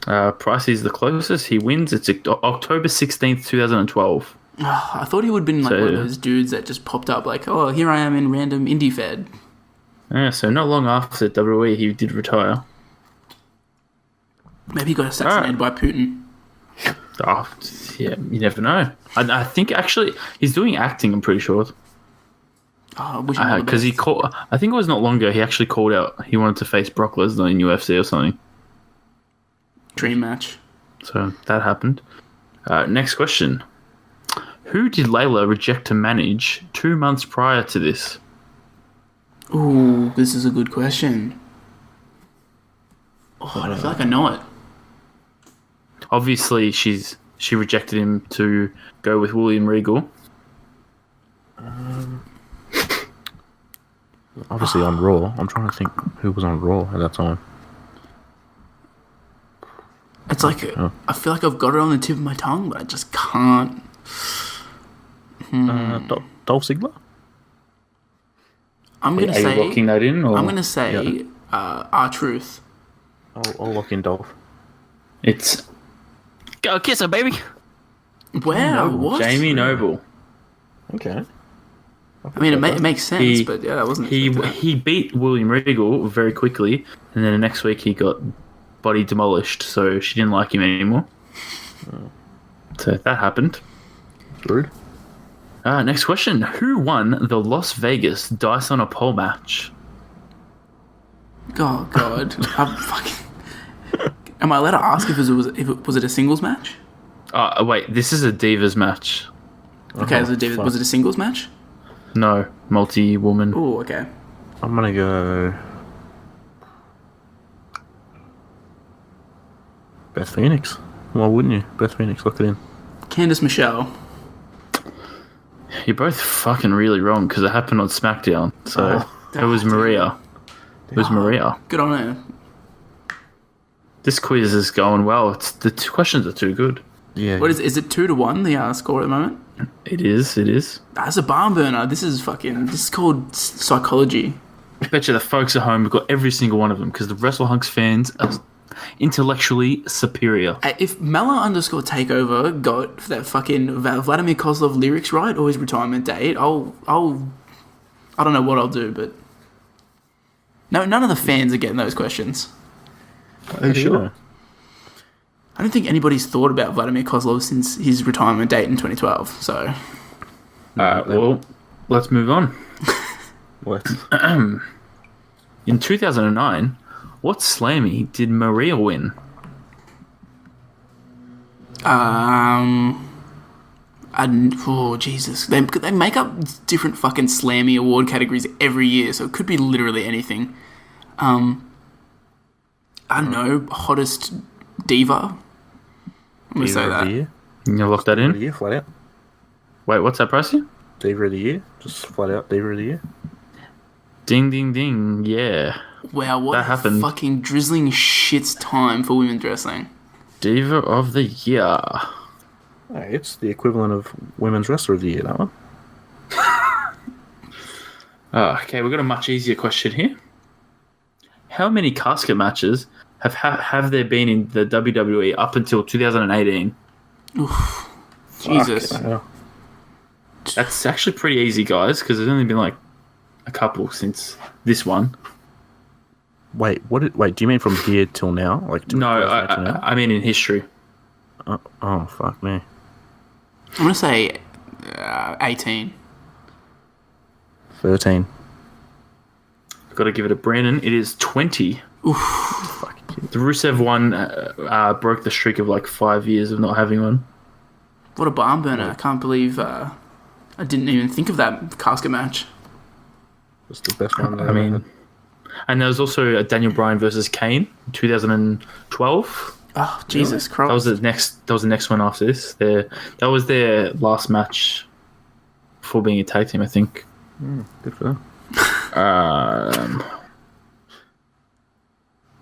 Pricey's the closest. He wins. It's October 16th, 2012. I thought he would have been like one of those dudes that just popped up like, oh, here I am in random indie fed. Yeah, so not long after WWE, he did retire. Maybe he got assassinated by Putin. Oh, yeah, you never know. I think actually he's doing acting. I'm pretty sure. Oh, I wish him all the because best. I think it was not long ago. He actually called out he wanted to face Brock Lesnar in UFC or something. Dream match. So that happened. Next question: who did Layla reject to manage 2 months prior to this? Ooh, this is a good question. Oh, I feel like I know it. Obviously, she rejected him to go with William Regal. Obviously on Raw. I'm trying to think who was on Raw at that time. It's like I feel like I've got it on the tip of my tongue, but I just can't. Dolph Ziggler? I'm gonna Are you say. locking that in? Or? I'm gonna say R-Truth. I'll lock in Dolph. It's Go kiss her, baby. Wow, what? Jamie Noble. Okay. I mean, it makes sense, but yeah, that wasn't. He beat William Regal very quickly, and then the next week he got body demolished, so she didn't like him anymore. So that happened. Rude. Next question. Who won the Las Vegas Dice on a Pole match? Oh God, I'm fucking. Am I allowed to ask if it was a singles match? Wait, this is a Divas match. Okay, was it a singles match? No, multi-woman. Oh, okay. I'm gonna go Beth Phoenix. Why wouldn't you? Beth Phoenix, lock it in. Candice Michelle. You're both fucking really wrong because it happened on SmackDown. So it was Maria. It was Maria. Good on her. This quiz is going well. The two questions are too good. Yeah. What is it 2-1 the score at the moment? It is. That's a barn burner. This is called psychology. I bet you the folks at home have got every single one of them because the Wrestle Hunks fans are intellectually superior. If Mala_takeover got that fucking Vladimir Kozlov lyrics right or his retirement date, I don't know what I'll do, but no, none of the fans are getting those questions. Are you sure? Yeah. I don't think anybody's thought about Vladimir Kozlov since his retirement date in 2012. So, well, let's move on. What? In 2009, what Slammy did Maria win? oh Jesus, they make up different fucking Slammy award categories every year, so it could be literally anything. I don't know, hottest diva. I'm gonna say that. Year. You lock that Diva of the in? year, flat out. Wait, what's that price here? Diva of the year, just flat out Diva of the year. Ding, ding, ding. Yeah. Wow, what That a happened. fucking drizzling shit's time for women's wrestling. Diva of the year. Hey, it's the equivalent of Women's Wrestler of the Year, that one. Okay, we've got a much easier question here. How many casket matches have there been in the WWE up until 2018? Jesus. Yeah. That's actually pretty easy, guys, because there's only been like a couple since this one. Wait, wait, do you mean from here till now? Like No, 2008 till now? I mean in history. Oh, fuck me. I'm gonna say 18. 13. I've got to give it a Brandon. It is 20. The Rusev one broke the streak of like 5 years of not having one. What a barn burner. I can't believe I didn't even think of that casket match. That's the best one. I mean, and there was also a Daniel Bryan versus Kane in 2012. Oh, Jesus Christ. That was the next one after this. That was their last match before being a tag team, I think. good for them.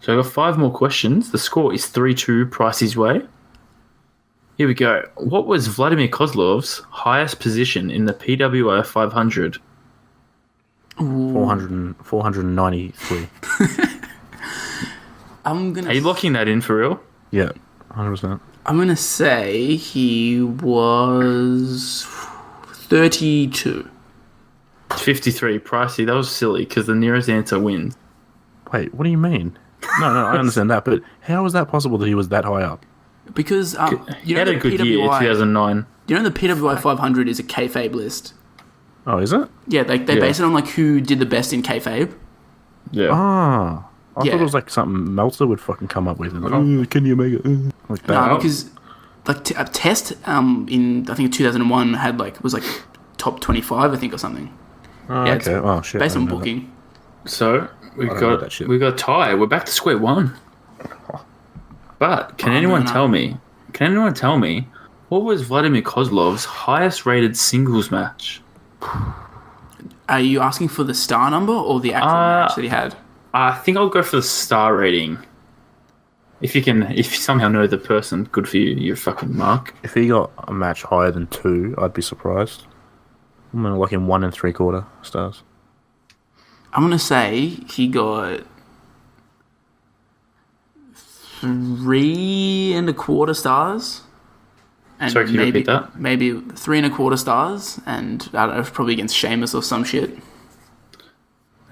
So I've got 5 more questions. The score is 3-2 Pricey's way. Here we go. What was Vladimir Kozlov's highest position in the PWO 500? 493. Are you locking that in for real? Yeah, 100%. I'm gonna say he was 32. 53 Pricey. That was silly because the nearest answer wins. Wait, what do you mean? No, I understand that, but how is that possible that he was that high up? Because He had a good year, 2009. You know the PWI 500 is a kayfabe list. Oh, is it? Yeah, they base it on like who did the best in kayfabe. Yeah. Ah. I Yeah. thought it was like something Meltzer would fucking come up with. Like, can you make it? Like that. No, because like a test in I think 2001 had was top 25 I think or something. Oh, Yeah, okay. Oh, shit. Based I on didn't know that. booking. So I don't know that shit. we got a tie. We're back to square one. But can anyone tell me what was Vladimir Kozlov's highest rated singles match? Are you asking for the star number or the actual match that he had? I think I'll go for the star rating. If you somehow know the person, good for you. You're fucking Mark. If he got a match higher than 2, I'd be surprised. I'm gonna lock in 1 3/4 stars. I'm going to say he got 3 1/4 stars. And Sorry, can you repeat that? Maybe 3 1/4 stars, and I don't know, probably against Sheamus or some shit.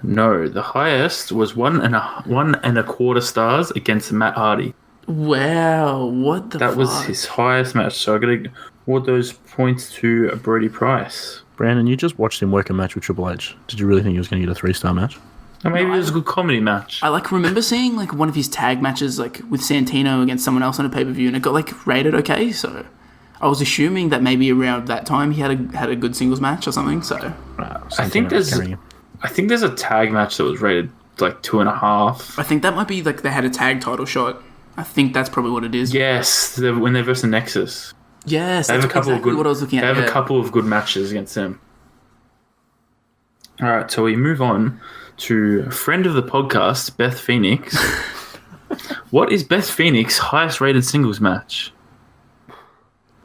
No, the highest was 1 1/4 stars against Matt Hardy. Wow, what the fuck? That was his highest match, so I gotta award those points to Brody Price. Brandon, you just watched him work a match with Triple H. Did you really think he was going to get a 3-star match? Or maybe it was a good comedy match. I remember seeing one of his tag matches with Santino against someone else on a pay-per-view, and it got rated okay, so I was assuming that maybe around that time he had a good singles match or something, so I think there's a tag match that was rated 2.5. I think that might be they had a tag title shot. I think that's probably what it is. Yes, when they versus Nexus. Yes, they have that's exactly what I was looking at. They have a couple of good matches against them. All right, so we move on to a friend of the podcast, Beth Phoenix. What is Beth Phoenix's highest rated singles match?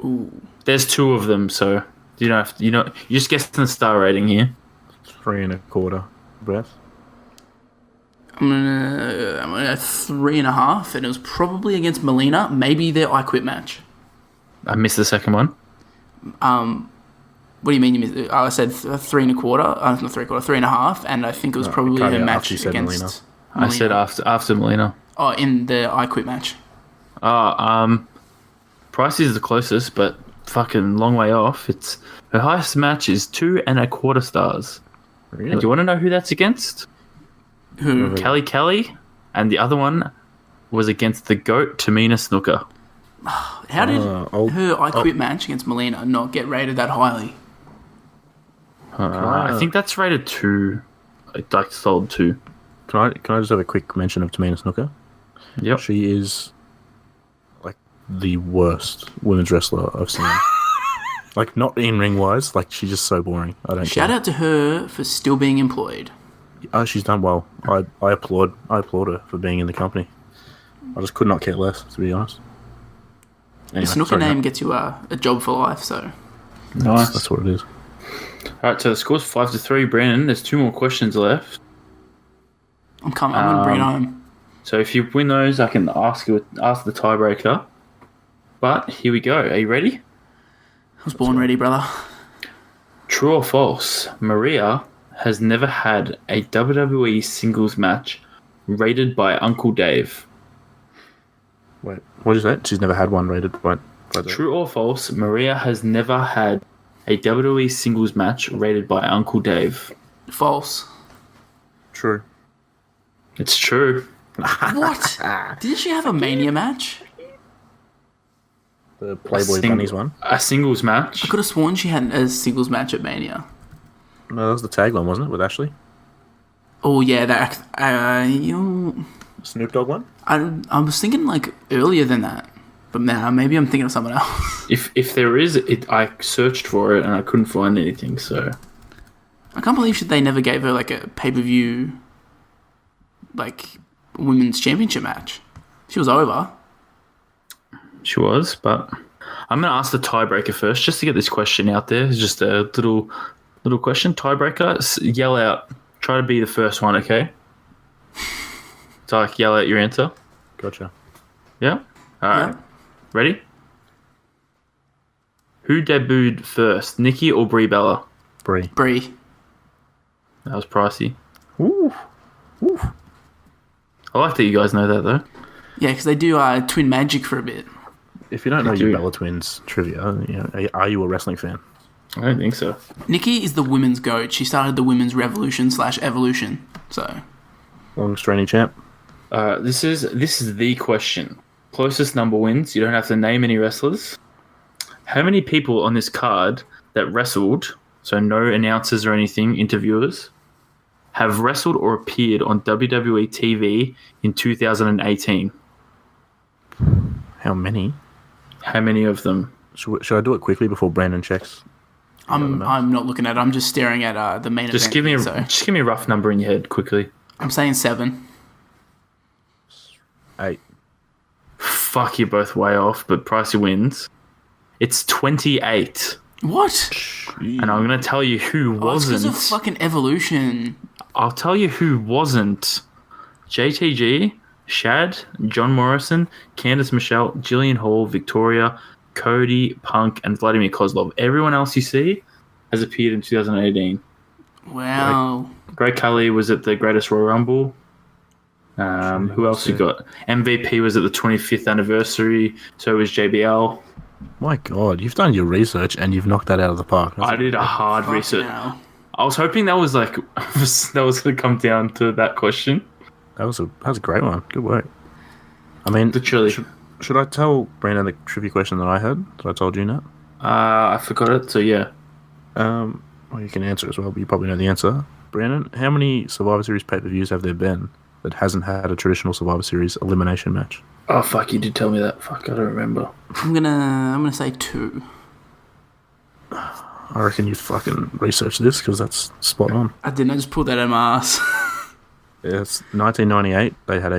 Ooh. There's 2 of them, so you don't have to, you're just guessing the star rating here. 3 1/4, Beth. I'm gonna 3.5, and it was probably against Melina. Maybe their I Quit match. I missed the second one. What do you mean you missed? I said 3 1/4. Not 3/4, 3.5, and I think it was probably her match against Melina. I said after Melina. Oh, in the I Quit match. Price is the closest, but fucking long way off. It's her highest match is 2 1/4 stars. Really? And do you want to know who that's against? Who? Kelly, and the other one was against the GOAT, Tamina Snuka. How did her I Quit match against Melina not get rated that highly? I think that's rated 2, solid 2. Can I just have a quick mention of Tamina Snuka? Yep. She is the worst women's wrestler I've seen. Not in ring wise, she's just so boring. I don't Shout care. out to her for still being employed. Oh, she's done well. I applaud her for being in the company. I just could not care less, to be honest. Anyway, the Snooker name gets you a job for life, so Nice. That's what it is. All right, so the score's 5-3, Brandon. There's 2 more questions left. I'm going to bring it home. So if you win those, I can ask the tiebreaker. But here we go. Are you ready? I was born ready, brother. True or false? Maria has never had a WWE singles match rated by Uncle Dave. Wait, what is that? She's never had one rated by Dave. True or false? Maria has never had a WWE singles match rated by Uncle Dave. False. True. It's true. What? Didn't she have a Mania match? The Playboy Bunnies one? A singles match. I could have sworn she had a singles match at Mania. No, that was the tag one, wasn't it, with Ashley? Oh, yeah, that... Snoop Dogg one? I was thinking, earlier than that. But now, maybe I'm thinking of someone else. If there is, I searched for it and I couldn't find anything, so... I can't believe they never gave her, a pay-per-view, women's championship match. She was over. She was, but I'm going to ask the tiebreaker first, just to get this question out there. It's just a little question. Tiebreaker, yell out. Try to be the first one, okay? So, yell out your answer. Gotcha. Yeah? All right. Yeah. Ready? Who debuted first, Nikki or Brie Bella? Brie. That was pricey. Ooh. I like that you guys know that, though. Yeah, because they do Twin Magic for a bit. If you don't know your Bella Twins trivia, are you a wrestling fan? I don't think so. Nikki is the women's GOAT. She started the women's revolution/evolution. So, Longest reigning champ. This is the question. Closest number wins. You don't have to name any wrestlers. How many people on this card that wrestled, so no announcers or anything, interviewers, have wrestled or appeared on WWE TV in 2018? How many? How many of them? Should I do it quickly before Brandon checks? I'm not looking at it. I'm just staring at the main Just event. give me a rough number in your head quickly. I'm saying 7. 8. Fuck, you're both way off, but Pricey wins. It's 28. What? And I'm going to tell you who wasn't. It's 'cause of fucking Evolution. I'll tell you who wasn't. JTG, Shad, John Morrison, Candice Michelle, Jillian Hall, Victoria, Cody, Punk, and Vladimir Kozlov. Everyone else you see has appeared in 2018. Wow. Great Khali was at the Greatest Royal Rumble. Who else you got? MVP was at the 25th anniversary. So was JBL. My God, you've done your research and you've knocked that out of the park. I did a hard research. Now. I was hoping that was that was going to come down to that question. That was a great one. Good work. I mean, Literally. Should I tell Brandon the trivia question that I had that I told you, Nat? I forgot it, so yeah. Well, you can answer as well, but you probably know the answer. Brandon, how many Survivor Series pay-per-views have there been that hasn't had a traditional Survivor Series elimination match? Oh fuck! You did tell me that. Fuck, I don't remember. I'm gonna say 2. I reckon you fucking researched this because that's spot on. I didn't. I just pulled that out of my ass. It's 1998. They had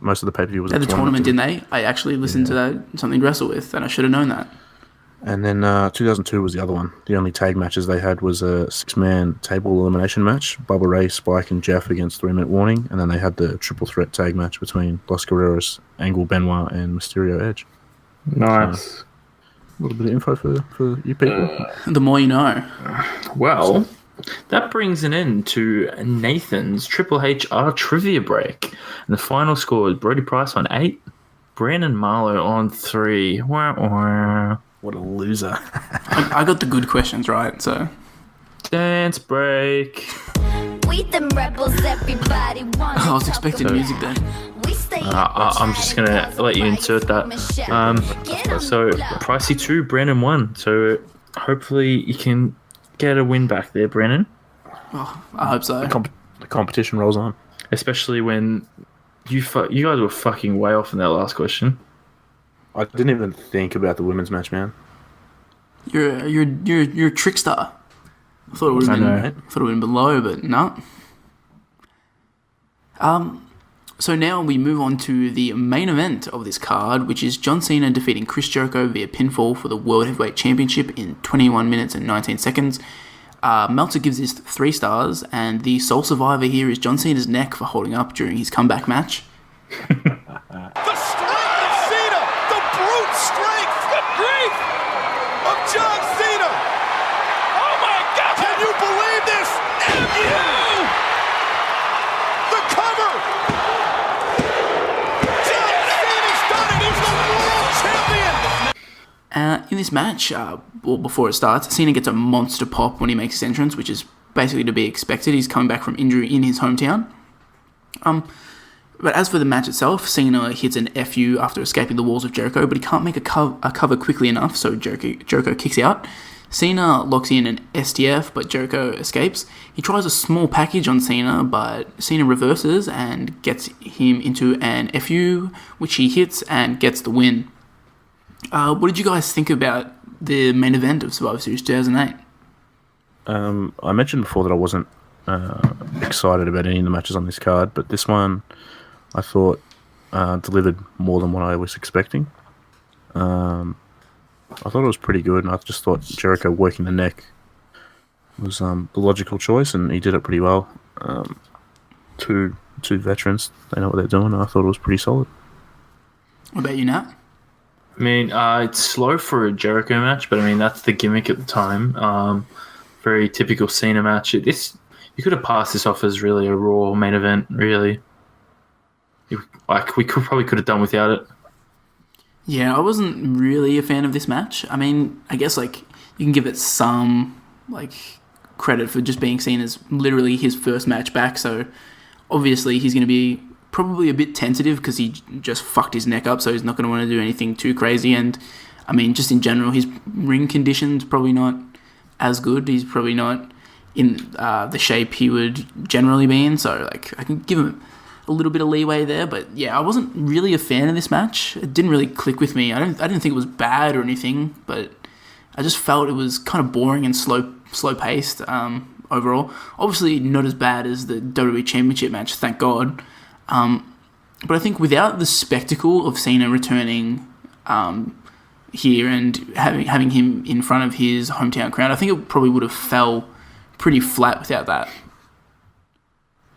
most of the pay-per-view was They had the tournament, didn't they? I actually listened to that Something to Wrestle With, and I should have known that. And then 2002 was the other one. The only tag matches they had was a 6-man table elimination match. Bubba Ray, Spike, and Jeff against 3-minute warning. And then they had the triple threat tag match between Los Guerreros, Angle, Benoit, and Mysterio Edge. Nice. A little bit of info for you people. The more you know. Well, that brings an end to Nathan's Triple HR trivia break. And the final score is Brody Price on 8, Brandon Marlowe on 3. Wah, wah. What a loser. I got the good questions right, so. Dance break. We them rebels, everybody wants. I was expecting music then. I'm just going to let you insert that. So, Pricey 2, Brandon 1. So, hopefully you can get a win back there, Brandon. Oh, I hope so. The competition rolls on. Especially when you guys were fucking way off in that last question. I didn't even think about the women's match, man. You're a trickster. I thought it would have been below, but no. So now we move on to the main event of this card, which is John Cena defeating Chris Jericho via pinfall for the World Heavyweight Championship in 21 minutes and 19 seconds. Meltzer gives this 3 stars, and the sole survivor here is John Cena's neck for holding up during his comeback match. The strength of Cena! The brute strength! Good grief! Of John Cena! Oh my God! Can you believe this? The cover! John Cena's done it! He's the world champion! In this match, before it starts, Cena gets a monster pop when he makes his entrance, which is basically to be expected. He's coming back from injury in his hometown. But as for the match itself, Cena hits an FU after escaping the walls of Jericho, but he can't make a cover quickly enough, so Jericho kicks out. Cena locks in an STF, but Jericho escapes. He tries a small package on Cena, but Cena reverses and gets him into an FU, which he hits and gets the win. What did you guys think about the main event of Survivor Series 2008? I mentioned before that I wasn't excited about any of the matches on this card, but this one I thought delivered more than what I was expecting. I thought it was pretty good, and I just thought Jericho working the neck was the logical choice, and he did it pretty well. Two veterans, they know what they're doing, and I thought it was pretty solid. What about you, Nat? I mean, it's slow for a Jericho match, but I mean, that's the gimmick at the time. Very typical Cena match. You could have passed this off as really a Raw main event, really. We probably could have done without it. Yeah, I wasn't really a fan of this match. I mean, I guess you can give it some credit for just being seen as literally his first match back. So obviously he's going to be probably a bit tentative because he just fucked his neck up. So he's not going to want to do anything too crazy. And I mean, just in general, his ring condition's probably not as good. He's probably not in the shape he would generally be in. So I can give him a little bit of leeway there, but yeah, I wasn't really a fan of this match. It didn't really click with me. I didn't think it was bad or anything, but I just felt it was kind of boring and slow paced overall. Obviously, not as bad as the WWE Championship match, thank God. But I think without the spectacle of Cena returning here and having him in front of his hometown crowd, I think it probably would have fell pretty flat without that.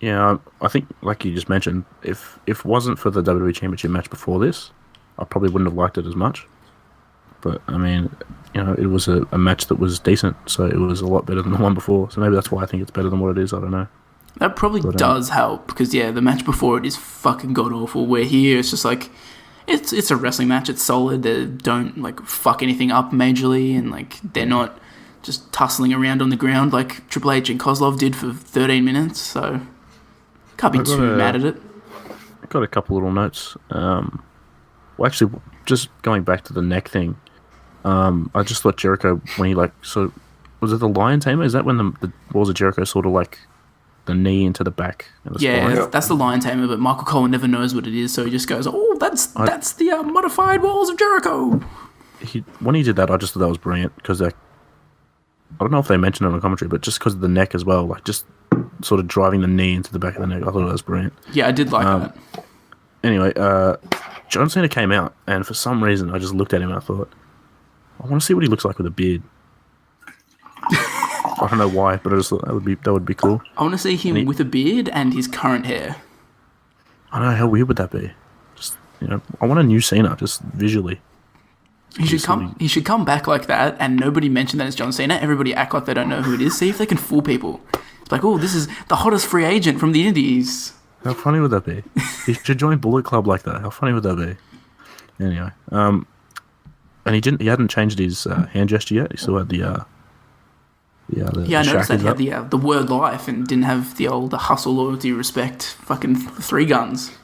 Yeah, I think, like you just mentioned, if it wasn't for the WWE Championship match before this, I probably wouldn't have liked it as much. But, I mean, you know, it was a match that was decent, so it was a lot better than the one before. So maybe that's why I think it's better than what it is, I don't know. That probably does help, because, yeah, the match before it is fucking god-awful, where here it's just like, it's a wrestling match, it's solid, they don't, like, fuck anything up majorly, and, like, they're not just tussling around on the ground like Triple H and Kozlov did for 13 minutes, so can't be too mad at it. I got a couple little notes. Well, actually, just going back to the neck thing, I just thought Jericho, when he, like, so was it the Lion Tamer? Is that when the Walls of Jericho sort of, like, the knee into the back of the spine? That's the Lion Tamer, but Michael Cole never knows what it is, so he just goes, "Oh, that's the modified Walls of Jericho." When he did that, I just thought that was brilliant, because I don't know if they mentioned it on the commentary, but just because of the neck as well, like just sort of driving the knee into the back of the neck, I thought that was brilliant. Yeah, I did like that. Anyway, John Cena came out, and for some reason, I just looked at him and I thought, I want to see what he looks like with a beard. I don't know why, but I just thought that would be cool. I want to see him with a beard and his current hair. I know, how weird would that be? Just, you know, I want a new Cena, just visually. He should come back like that, and nobody mention that it's John Cena. Everybody act like they don't know who it is. See if they can fool people. It's like, oh, this is the hottest free agent from the Indies. How funny would that be? He should join Bullet Club like that. How funny would that be? Anyway, and he hadn't changed his hand gesture yet. He still had the I noticed that he had the word life and didn't have the old hustle, loyalty, respect, fucking 3 guns.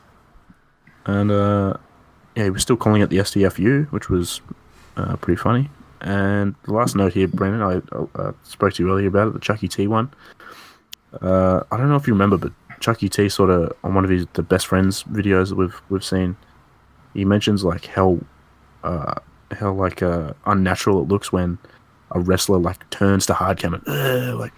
And he was still calling it the STFU, which was pretty funny. And the last note here, Brandon, I spoke to you earlier about it, the Chucky T one. I don't know if you remember, but Chucky T sort of, on one of the best friends videos that we've seen, he mentions like how unnatural it looks when a wrestler like turns to hard cam and like,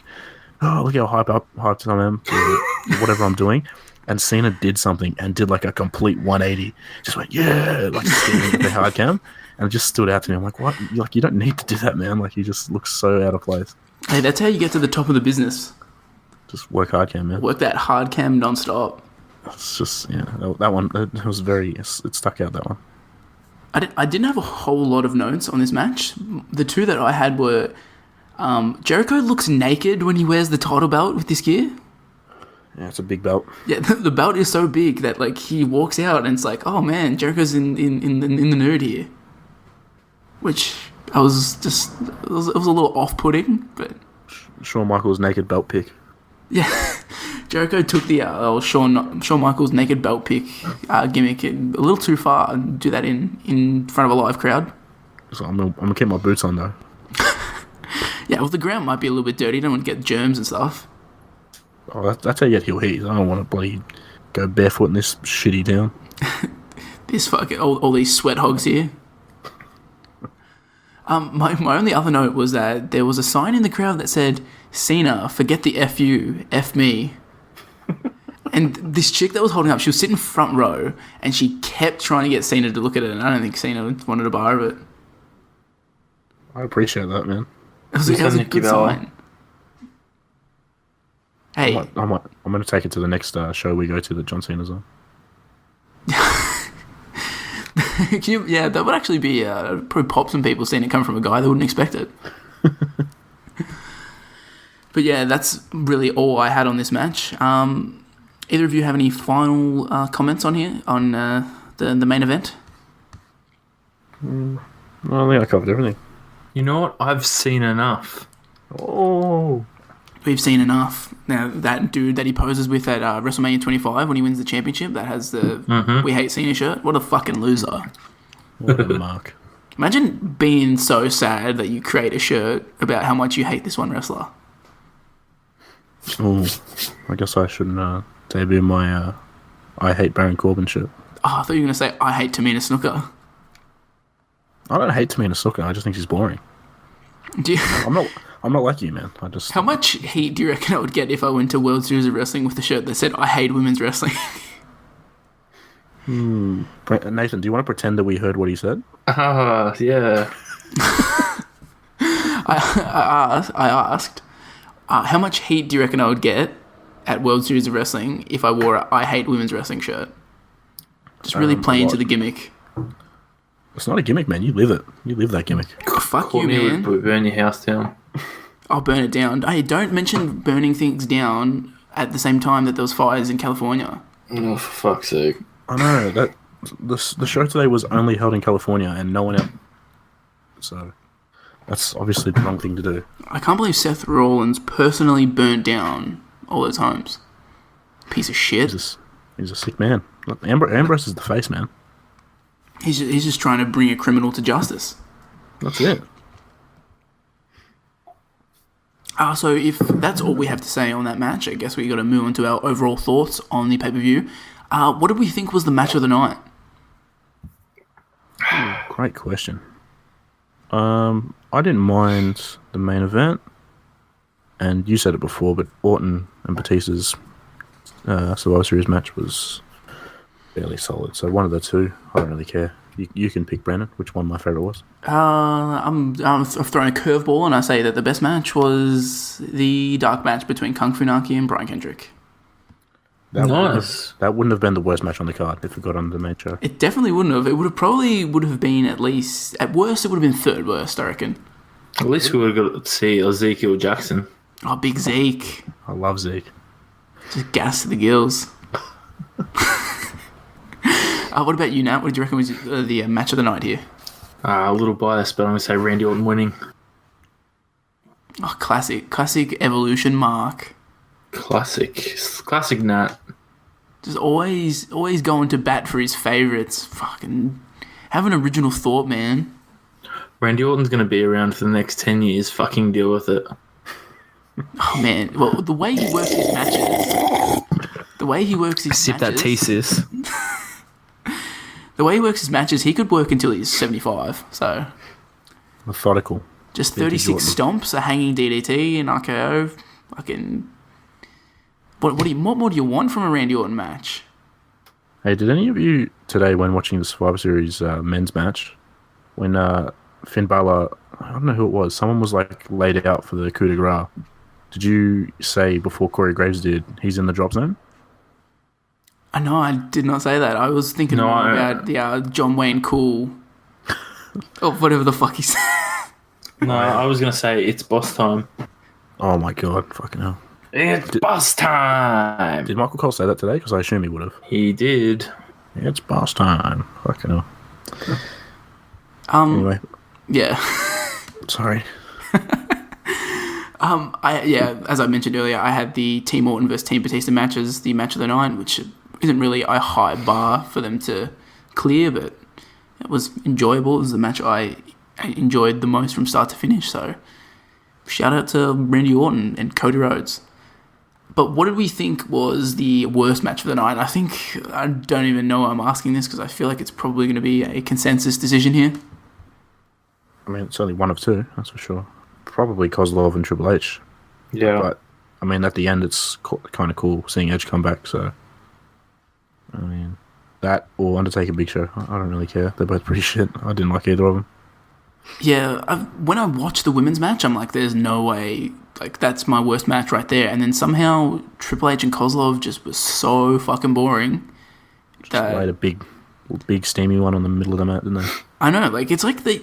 oh, look how hyped I am for whatever I'm doing. And Cena did something and did like a complete 180. Just went, yeah, like staring at the hard cam. And it just stood out to me. I'm like, what? Like, you don't need to do that, man. Like, he just looks so out of place. Hey, that's how you get to the top of the business. Just work hard cam, man. Work that hard cam non-stop. It's just, yeah, that one, it was it stuck out, that one. I didn't have a whole lot of notes on this match. The 2 that I had were, Jericho looks naked when he wears the title belt with this gear. Yeah, it's a big belt. Yeah, the belt is so big that like he walks out and it's like, oh man, Jericho's in the nude here. Which I was just, it was a little off-putting, but Shawn Michaels' naked belt pick. Yeah, Jericho took the Shawn Michaels naked belt pick gimmick a little too far and do that in front of a live crowd. So I'm gonna keep my boots on though. Yeah, well, the ground might be a little bit dirty. You don't want to get germs and stuff. Oh, that's how you get heel heat. I don't want to bloody go barefoot in this shitty town. This fucking all these sweat hogs here. My only other note was that there was a sign in the crowd that said, "Cena, forget the F you, F me." And this chick that was holding up, she was sitting front row, and she kept trying to get Cena to look at it, and I don't think Cena wanted to buy her of it. I appreciate that, man. It was a good sign. Hey, I'm going to take it to the next show we go to that John Cena's on. Yeah, that would actually be probably pop some people seeing it come from a guy that wouldn't expect it. But yeah, that's really all I had on this match. Either of you have any final comments on here on the main event? I think I covered everything. You know what? I've seen enough. Oh. We've seen enough. Now, that dude that he poses with at WrestleMania 25 when he wins the championship, that has the We Hate Cena shirt. What a fucking loser. What a mark. Imagine being so sad that you create a shirt about how much you hate this one wrestler. Oh, I guess I shouldn't debut my I Hate Baron Corbin shirt. Oh, I thought you were going to say, I hate Tamina Snuka. I don't hate Tamina Snuka, I just think she's boring. Do you, I'm not like you, man. I just. how much heat do you reckon I would get if I went to World Series of Wrestling with a shirt that said "I hate women's wrestling"? Nathan, do you want to pretend that we heard what he said? Yeah. I asked, how much heat do you reckon I would get at World Series of Wrestling if I wore a "I hate women's wrestling" shirt? Just really playing to the gimmick. It's not a gimmick, man. You live it. You live that gimmick. Fuck you, man. Would burn your house down. I'll burn it down. Hey, don't mention burning things down at the same time that there was fires in California. Oh, for fuck's sake. I know that the show today was only held in California and no one else. So that's obviously the wrong thing to do. I can't believe Seth Rollins personally burnt down all those homes. Piece of shit. He's a sick man. Look, Ambrose is the face, man. He's just trying to bring a criminal to justice. That's it. So if that's all we have to say on that match, I guess we got to move on to our overall thoughts on the pay-per-view. What did we think was the match of the night? Great question. I didn't mind the main event, and you said it before, but Orton and Batista's Survivor Series match was fairly solid. So one of the two, I don't really care. You can pick, Brandon, which one my favourite was. I'm throwing a curveball, and I say that the best match was the dark match between Kung Fu Naki and Brian Kendrick. That wouldn't have been the worst match on the card if it got on the main show. It definitely wouldn't have. It would have been at least, at worst, it would have been third worst, I reckon. At least we would have got to see Ezekiel Jackson. Oh, big Zeke. I love Zeke. Just gas to the gills. What about you, Nat? What did you reckon was the match of the night here? A little biased, but I'm going to say Randy Orton winning. Oh, classic Evolution Mark. Classic Nat. Just always going to bat for his favourites. Fucking have an original thought, man. Randy Orton's going to be around for the next 10 years. Fucking deal with it. Oh, man. Well, the way he works his matches... Sip that tea, sis. The way he works his matches, he could work until he's 75, so... Methodical. Just 36 stomps, a hanging DDT, an RKO. Fucking... What more do you want from a Randy Orton match? Hey, did any of you today, when watching the Survivor Series men's match, when Finn Balor, I don't know who it was, someone was like laid out for the coup de grace, did you say before Corey Graves did, he's in the drop zone? No, I did not say that. I was thinking more about the John Wayne Cool, or whatever the fuck he said. No, I was going to say it's boss time. Oh my god, fucking hell. It's boss time! Did Michael Cole say that today? Because I assume he would have. He did. It's boss time. Fucking hell. Anyway. Yeah. Sorry. As I mentioned earlier, I had the Team Orton versus Team Batista matches, the match of the night, which isn't really a high bar for them to clear, but it was enjoyable. It was the match I enjoyed the most from start to finish, so shout out to Randy Orton and Cody Rhodes. But what did we think was the worst match of the night? I don't even know why I'm asking this, because I feel like it's probably going to be a consensus decision here. I mean, it's only one of two, that's for sure. Probably Kozlov and Triple H. Yeah. But, I mean, at the end, it's kind of cool seeing Edge come back, so... I mean, that or Undertaker Big Show. I don't really care. They're both pretty shit. I didn't like either of them. Yeah, when I watched the women's match, I'm like, there's no way... Like, that's my worst match right there. And then somehow Triple H and Kozlov just was so fucking boring. Just laid a big steamy one on the middle of the mat, didn't they? I know. Like, it's like they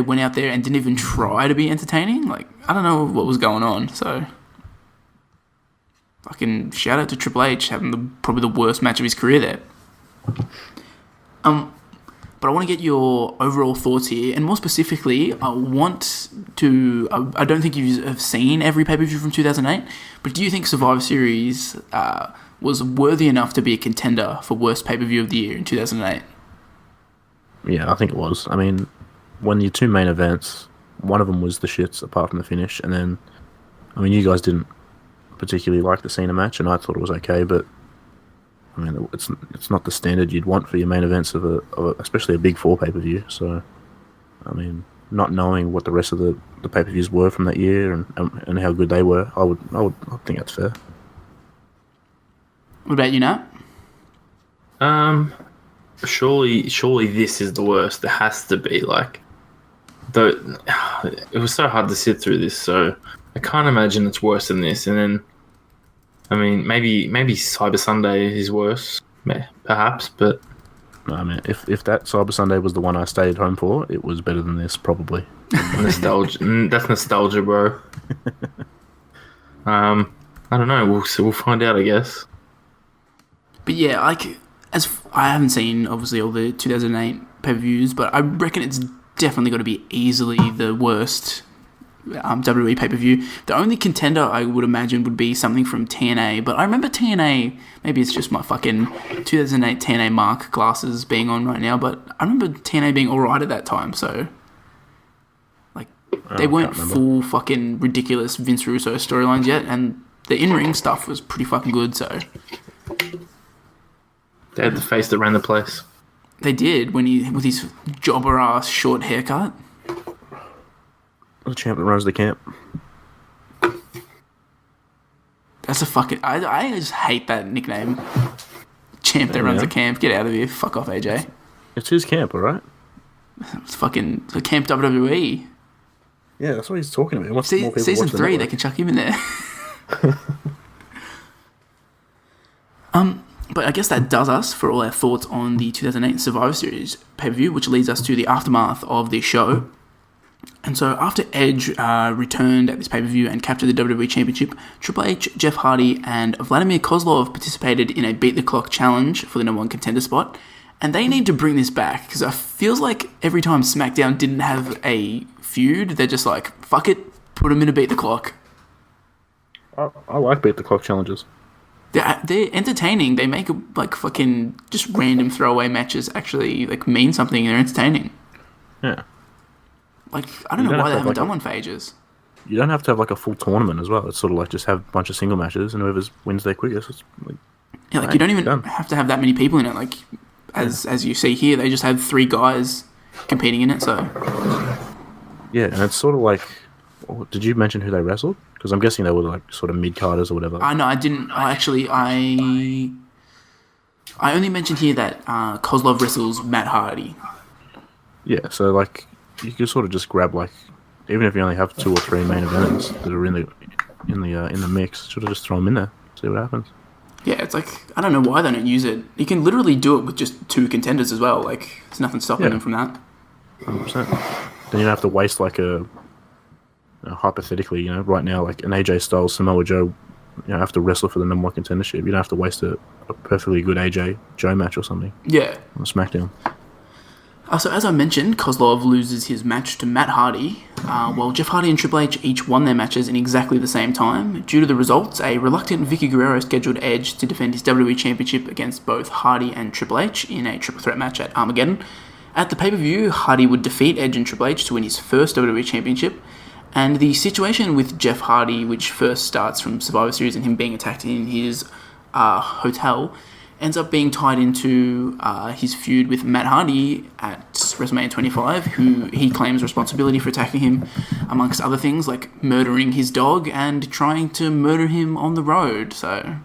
went out there and didn't even try to be entertaining. Like, I don't know what was going on, so... Fucking shout out to Triple H having probably the worst match of his career there. But I want to get your overall thoughts here, and more specifically, I don't think you have seen every pay-per-view from 2008, but do you think Survivor Series was worthy enough to be a contender for worst pay-per-view of the year in 2008? Yeah, I think it was. I mean, when your two main events, one of them was the shits apart from the finish, and then, I mean, you guys didn't particularly like the Cena match, and I thought it was okay, but I mean, it's not the standard you'd want for your main events of especially a Big Four pay-per-view. So, I mean, not knowing what the rest of the pay-per-views were from that year and how good they were, I think that's fair. What about you, Nat? Surely this is the worst. There has to be, like, though it was so hard to sit through this, so I can't imagine it's worse than this. And then, I mean, maybe Cyber Sunday is worse, perhaps, but No, I mean, if that Cyber Sunday was the one I stayed home for, it was better than this, probably. nostalgia. That's nostalgia, bro. I don't know. We'll find out, I guess. But yeah, like, as I haven't seen obviously all the 2008 pay-per-views, but I reckon it's definitely got to be easily the worst WWE pay-per-view. The only contender I would imagine would be something from TNA, but I remember TNA, maybe it's just my fucking 2008 TNA Mark glasses being on right now, but I remember TNA being alright at that time, so like they weren't full fucking ridiculous Vince Russo storylines yet, and the in-ring stuff was pretty fucking good, so they had the face that ran the place. They did, when he with his jobber ass short haircut. The champ that runs the camp. That's a fucking... I just hate that nickname. Champ that runs the camp. Get out of here. Fuck off, AJ. It's his camp, alright? It's fucking... The Camp WWE. Yeah, that's what he's talking about. He wants more people Season watch the 3, they network. can chuck him in there. But I guess that does us for all our thoughts on the 2008 Survivor Series pay-per-view, which leads us to the aftermath of the show. And so after Edge returned at this pay-per-view and captured the WWE Championship, Triple H, Jeff Hardy, and Vladimir Kozlov participated in a beat-the-clock challenge for the number one contender spot. And they need to bring this back, because it feels like every time SmackDown didn't have a feud, they're just like, fuck it, put them in a beat-the-clock. I like beat-the-clock challenges. They're entertaining. They make like fucking just random throwaway matches actually like mean something. They're entertaining. Yeah. Like, I don't know why they haven't done one for ages. You don't have to have like a full tournament as well. It's sort of like just have a bunch of single matches and whoever wins their quickest. It's like, yeah, like you don't even have to have that many people in it. Like, as you see here, they just had 3 guys competing in it. So yeah, and it's sort of like, did you mention who they wrestled? Because I'm guessing they were like sort of mid-carders or whatever. I know I didn't. I only mentioned here that Kozlov wrestles Matt Hardy. Yeah, so like you could sort of just grab like, even if you only have 2 or 3 main events that are in the mix, sort of just throw them in there, see what happens. Yeah, it's like, I don't know why they don't use it. You can literally do it with just 2 contenders as well. Like, there's nothing stopping them from that. 100%. Then you don't have to waste like hypothetically, right now, like an AJ Styles, Samoa Joe, have to wrestle for the number 1 contendership. You don't have to waste a perfectly good AJ Joe match or something. Yeah. On SmackDown. So as I mentioned, Kozlov loses his match to Matt Hardy, while Jeff Hardy and Triple H each won their matches in exactly the same time. Due to the results, a reluctant Vicky Guerrero scheduled Edge to defend his WWE Championship against both Hardy and Triple H in a triple threat match at Armageddon. At the pay-per-view, Hardy would defeat Edge and Triple H to win his first WWE Championship. And the situation with Jeff Hardy, which first starts from Survivor Series and him being attacked in his hotel, ends up being tied into his feud with Matt Hardy at WrestleMania 25, who he claims responsibility for attacking him, amongst other things, like murdering his dog and trying to murder him on the road. So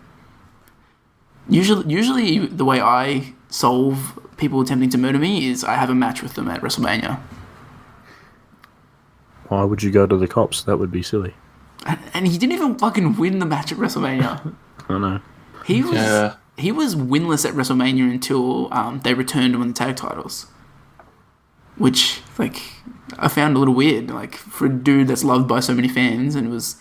usually the way I solve people attempting to murder me is I have a match with them at WrestleMania. Why would you go to the cops? That would be silly. And he didn't even fucking win the match at WrestleMania. I know. He was winless at WrestleMania until they returned to win the tag titles. Which, like, I found a little weird. Like, for a dude that's loved by so many fans and was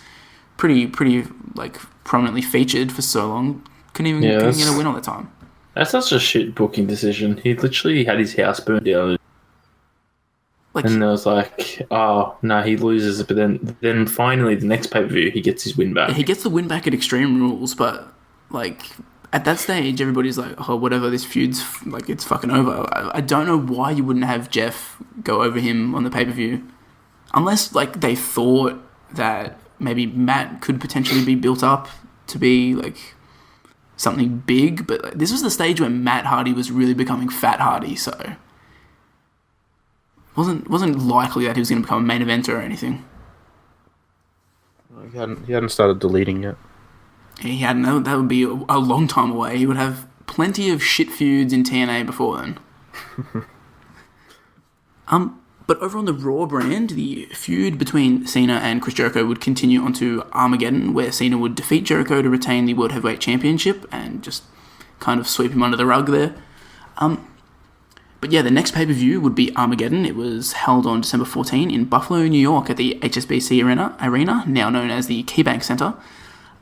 pretty, like, prominently featured for so long, couldn't get a win all the time. That's such a shit booking decision. He literally had his house burned down. And I was like, oh, no, he loses. But then finally, the next pay-per-view, he gets his win back. He gets the win back at Extreme Rules, but, like, at that stage, everybody's like, oh, whatever, this feud's, like, it's fucking over. I don't know why you wouldn't have Jeff go over him on the pay-per-view. Unless, like, they thought that maybe Matt could potentially be built up to be, like, something big. But like, this was the stage when Matt Hardy was really becoming Fat Hardy, so... Wasn't likely that he was going to become a main eventer or anything. He hadn't started deleting yet. He hadn't. That would be a long time away. He would have plenty of shit feuds in TNA before then. But over on the Raw brand, the feud between Cena and Chris Jericho would continue onto Armageddon, where Cena would defeat Jericho to retain the World Heavyweight Championship and just kind of sweep him under the rug there. But yeah, the next pay-per-view would be Armageddon. It was held on December 14 in Buffalo, New York at the HSBC Arena, now known as the KeyBank Center.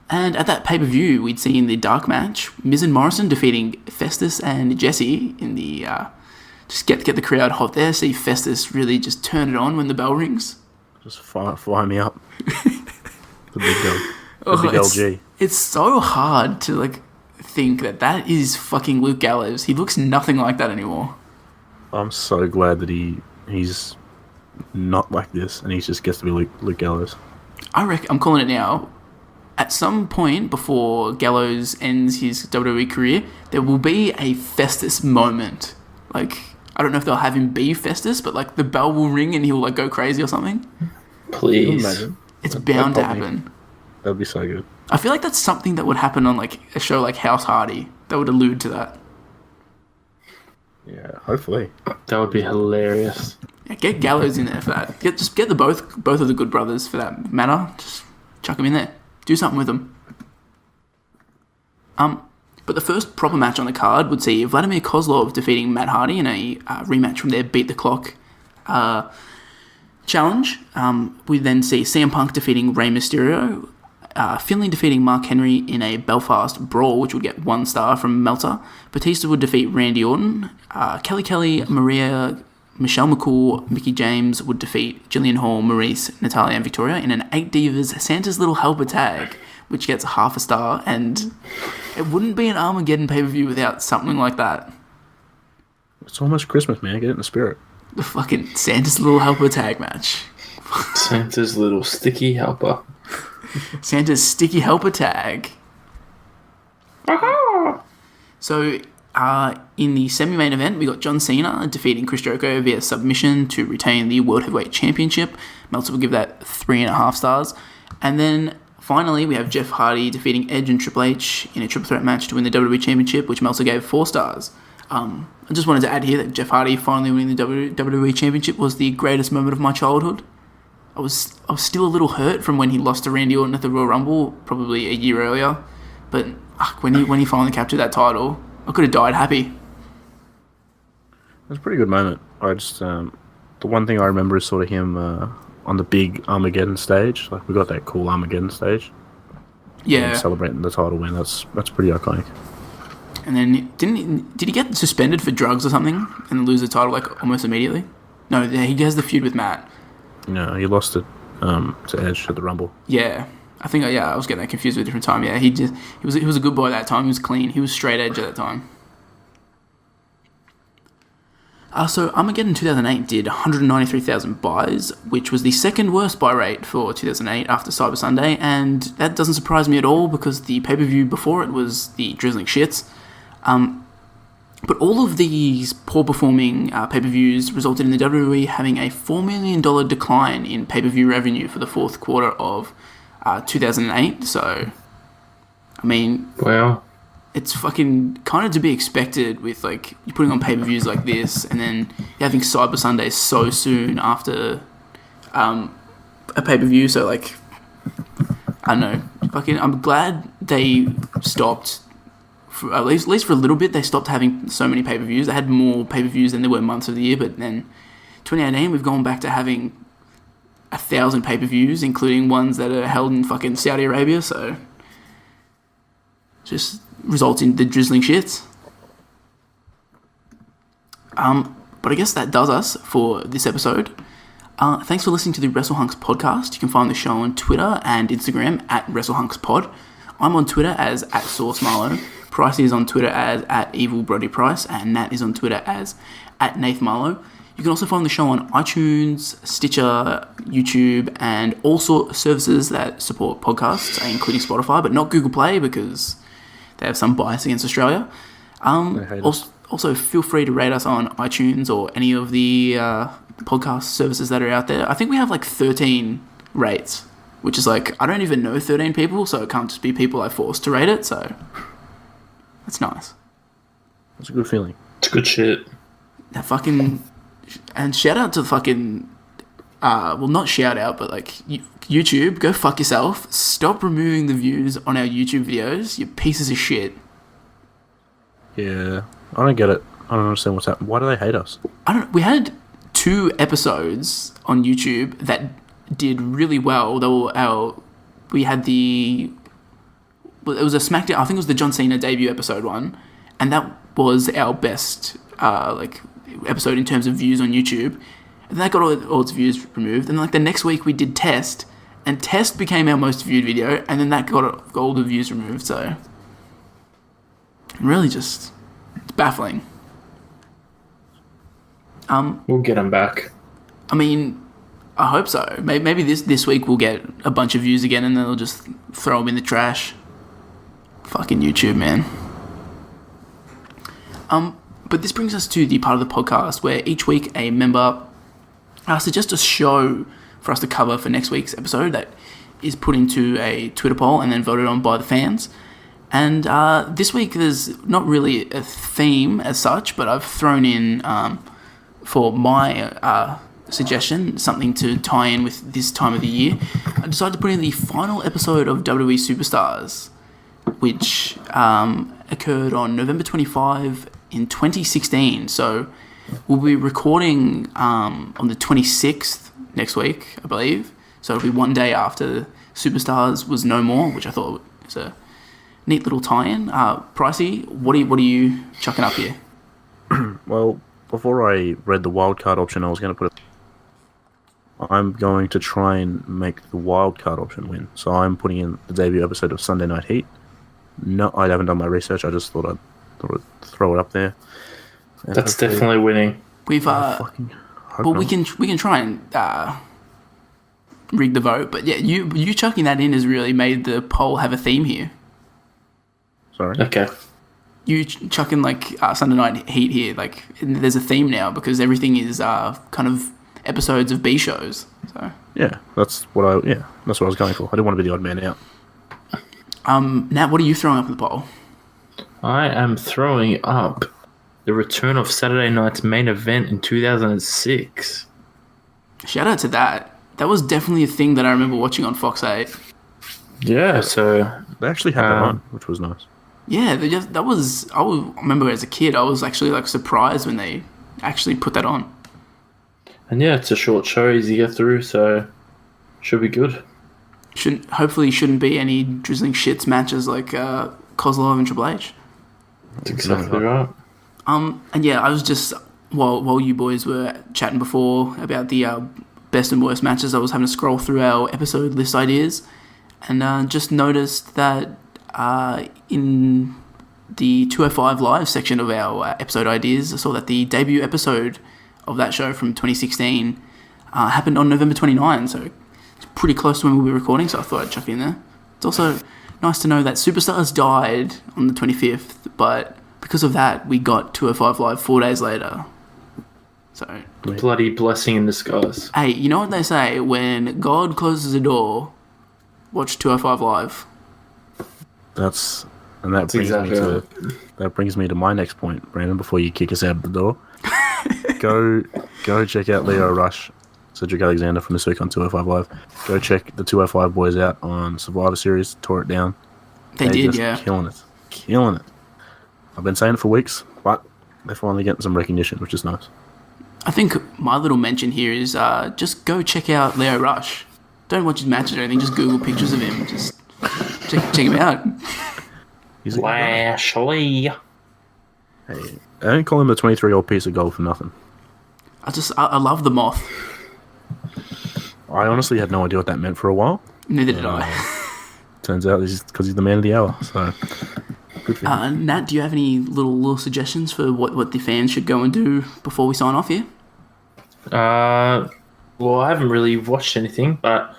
And at that pay-per-view, we'd seen the dark match, Miz and Morrison defeating Festus and Jesse in the... just get the crowd hot there, see Festus really just turn it on when the bell rings. Just fire me up. The big dog. The big LG. It's so hard to, like, think that is fucking Luke Gallows. He looks nothing like that anymore. I'm so glad that he's not like this and he just gets to be Luke Gallows. I'm calling it now. At some point before Gallows ends his WWE career, there will be a Festus moment. Like, I don't know if they'll have him be Festus, but like the bell will ring and he'll like go crazy or something. Please. Imagine. It's bound to happen. That'd be so good. I feel like that's something that would happen on like a show like House Hardy that would allude to that. Yeah, hopefully. That would be hilarious. Yeah, get Gallows in there for that. Just get the both of the Good Brothers for that matter. Just chuck them in there. Do something with them. But the first proper match on the card would see Vladimir Kozlov defeating Matt Hardy in a rematch from their Beat the Clock challenge. We then see CM Punk defeating Rey Mysterio, Finlay defeating Mark Henry in a Belfast brawl, which would get 1 star from Meltzer. Batista would defeat Randy Orton. Kelly, Michelle McCool, Mickey James would defeat Jillian Hall, Maurice, Natalia, and Victoria in an 8 Divas Santa's Little Helper tag, which gets 0.5 star, and it wouldn't be an Armageddon pay-per-view without something like that. It's almost Christmas, man. Get it in the spirit. The fucking Santa's Little Helper tag match. Santa's Little Sticky Helper. Santa's Sticky Helper tag. So, in the semi-main event, we got John Cena defeating Chris Jericho via submission to retain the World Heavyweight Championship. Meltzer will give that 3.5 stars. And then, finally, we have Jeff Hardy defeating Edge and Triple H in a triple threat match to win the WWE Championship, which Meltzer gave 4 stars. I just wanted to add here that Jeff Hardy finally winning the WWE Championship was the greatest moment of my childhood. I was still a little hurt from when he lost to Randy Orton at the Royal Rumble, probably a year earlier. But when he finally captured that title, I could have died happy. It was a pretty good moment. I just the one thing I remember is sort of him on the big Armageddon stage. Like, we got that cool Armageddon stage. Yeah, celebrating the title win. That's pretty iconic. And then did he get suspended for drugs or something and lose the title like almost immediately? No, he has the feud with Matt. No, he lost it to Edge at the Rumble. Yeah, I think I was getting that confused with a different time. Yeah, he was a good boy at that time. He was clean. He was straight edge at that time. So Armageddon 2008 did 193,000 buys, which was the second worst buy rate for 2008 after Cyber Sunday, and that doesn't surprise me at all because the pay-per-view before it was the Drizzling Shits. But all of these poor-performing pay-per-views resulted in the WWE having a $4 million decline in pay-per-view revenue for the fourth quarter of 2008. So, I mean, wow, it's fucking kind of to be expected with like you putting on pay-per-views like this, and then having Cyber Sunday so soon after a pay-per-view. So, like, I don't know. Fucking, I'm glad they stopped. At least for a little bit, they stopped having so many pay-per-views. They had more pay-per-views than there were months of the year, but then 2018, we've gone back to having 1,000 pay-per-views, including ones that are held in fucking Saudi Arabia, so just results in the drizzling shits. But I guess that does us for this episode. Thanks for listening to the Wrestle Hunks podcast. You can find the show on Twitter and Instagram at WrestleHunksPod. I'm on Twitter as @SauceMarlow. Pricey is on Twitter as @EvilBrodyPrice, and Nat is on Twitter as @NathMarlow. You can also find the show on iTunes, Stitcher, YouTube, and all sorts of services that support podcasts, including Spotify, but not Google Play because they have some bias against Australia. Also, feel free to rate us on iTunes or any of the podcast services that are out there. I think we have like 13 rates, which is like, I don't even know 13 people, so it can't just be people I forced to rate it, so that's nice. That's a good feeling. It's good shit. That fucking... And shout out to the fucking... well, not shout out, but like, YouTube, go fuck yourself. Stop removing the views on our YouTube videos, you pieces of shit. Yeah, I don't get it. I don't understand what's happening. Why do they hate us? We had 2 episodes on YouTube that did really well. We had it was a SmackDown, I think it was the John Cena debut episode one, and that was our best episode in terms of views on YouTube. And that got all its views removed. And like the next week we did Test, and Test became our most viewed video, and then that got all the views removed. So really just, it's baffling. We'll get them back. I mean, I hope so. Maybe this week we'll get a bunch of views again, and then they'll just throw them in the trash. Fucking YouTube, man. But this brings us to the part of the podcast where each week a member suggests a show for us to cover for next week's episode that is put into a Twitter poll and then voted on by the fans. And this week there's not really a theme as such, but I've thrown in, for my suggestion, something to tie in with this time of the year. I decided to put in the final episode of WWE Superstars, which occurred on November 25 in 2016. So we'll be recording on the 26th next week, I believe. So it'll be one day after Superstars was no more, which I thought was a neat little tie-in. Pricey, what are you chucking up here? Well, before I read the wildcard option, I was going to put I'm going to try and make the wildcard option win. So I'm putting in the debut episode of Sunday Night Heat. No, I haven't done my research. I just thought I'd throw it up there. And that's definitely winning. We've well, we can try and rig the vote, but yeah, you chucking that in has really made the poll have a theme here. Sorry. Okay. You chucking like Sunday Night Heat here, like there's a theme now because everything is kind of episodes of B shows. So yeah, that's what I was going for. I didn't want to be the odd man out. Nat, what are you throwing up in the poll? I am throwing up the return of Saturday Night's main event in 2006. Shout out to that. That was definitely a thing that I remember watching on Fox 8. Yeah, so they actually had that on, which was nice. Yeah, that was. I remember as a kid, I was actually like surprised when they actually put that on. And yeah, it's a short show, easy to get through, so should be good. Hopefully shouldn't be any drizzling shits matches like Kozlov and Triple H. That's exactly right. And yeah, I was just while you boys were chatting before about the best and worst matches, I was having to scroll through our episode list ideas, and just noticed that in the 205 Live section of our episode ideas, I saw that the debut episode of that show from 2016 happened on November 29, so it's pretty close to when we'll be recording, so I thought I'd chuck it in there. It's also nice to know that Superstars died on the 25th, but because of that, we got 205 Live 4 days later. So bloody blessing in disguise. Hey, you know what they say? When God closes a door, watch 205 Live. That brings me to my next point, Brandon. Before you kick us out of the door, go check out Leo Rush, Cedric Alexander from this week on 205 Live. Go check the 205 boys out on Survivor Series. Tore it down. They did, yeah. Killing it. I've been saying it for weeks, but they're finally getting some recognition, which is nice. I think my little mention here is just go check out Leo Rush. Don't watch his matches or anything. Just Google pictures of him. Just check him out. He's Lashley. Hey, I don't call him a 23-year-old piece of gold for nothing. I love the moth. I honestly had no idea what that meant for a while. Neither did I. Turns out it's because he's the man of the hour. So, good for him. Nat, do you have any little suggestions for what the fans should go and do before we sign off here? Well, I haven't really watched anything, but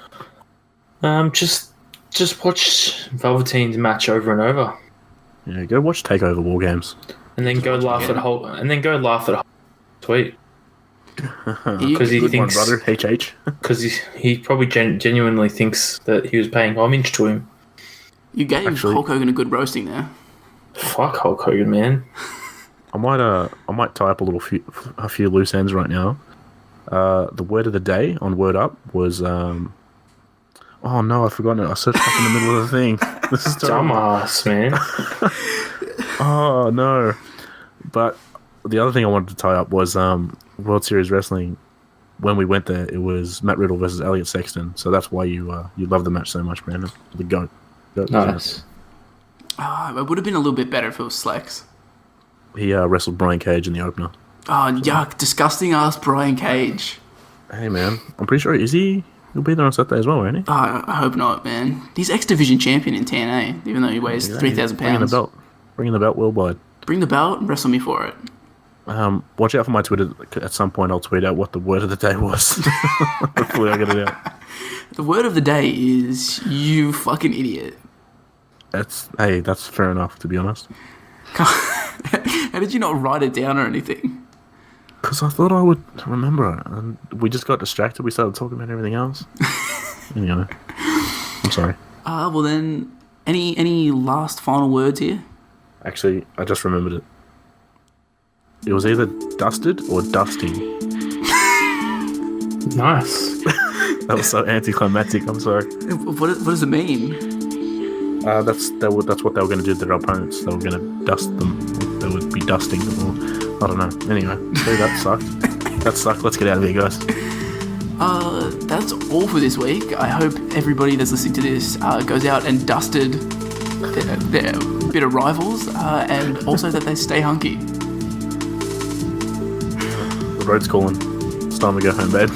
just watch Velveteen's match over and over. Yeah, go watch Takeover War Games. And then go laugh at Hulk. And then go laugh at Hulk tweet. Because he Good one, thinks, brother. HH. because he probably genuinely thinks that he was paying homage to him. You gave Actually- Hulk Hogan a good roasting there. Fuck Hulk Hogan, man. I might tie up a few loose ends right now. The word of the day on Word Up was oh no, I've forgotten it. I searched up in the middle of the thing. This is terrible. Dumbass, man. Oh no. But the other thing I wanted to tie up was World Series Wrestling. When we went there, it was Matt Riddle versus Elliot Sexton. So that's why you love the match so much, Brandon. The GOAT. Nice. It would have been a little bit better if it was Slex. He wrestled Brian Cage in the opener. Oh, yuck. Disgusting ass Brian Cage. Hey man, I'm pretty sure he'll be there on Saturday as well, won't he? Oh, I hope not, man. He's X Division champion in TNA, even though he weighs 3,000 pounds. Bringing the belt worldwide. Bring the belt and wrestle me for it. Watch out for my Twitter. At some point, I'll tweet out what the word of the day was. Hopefully, I get it out. The word of the day is you fucking idiot. That's fair enough, to be honest. How did you not write it down or anything? Because I thought I would remember it, and we just got distracted. We started talking about everything else. Anyway, I'm sorry. Well then, any last final words here? Actually, I just remembered it. It was either dusted or dusting. Nice. That was so anticlimactic. I'm sorry. What does it mean? That's what they were going to do to their opponents. They were going to dust them. They would be dusting them, or I don't know. Anyway, see, that sucked. That sucked. Let's get out of here, guys. That's all for this week. I hope everybody that's listening to this goes out and dusted their bitter rivals, and also that they stay hunky. The road's calling. It's time to go home, babe.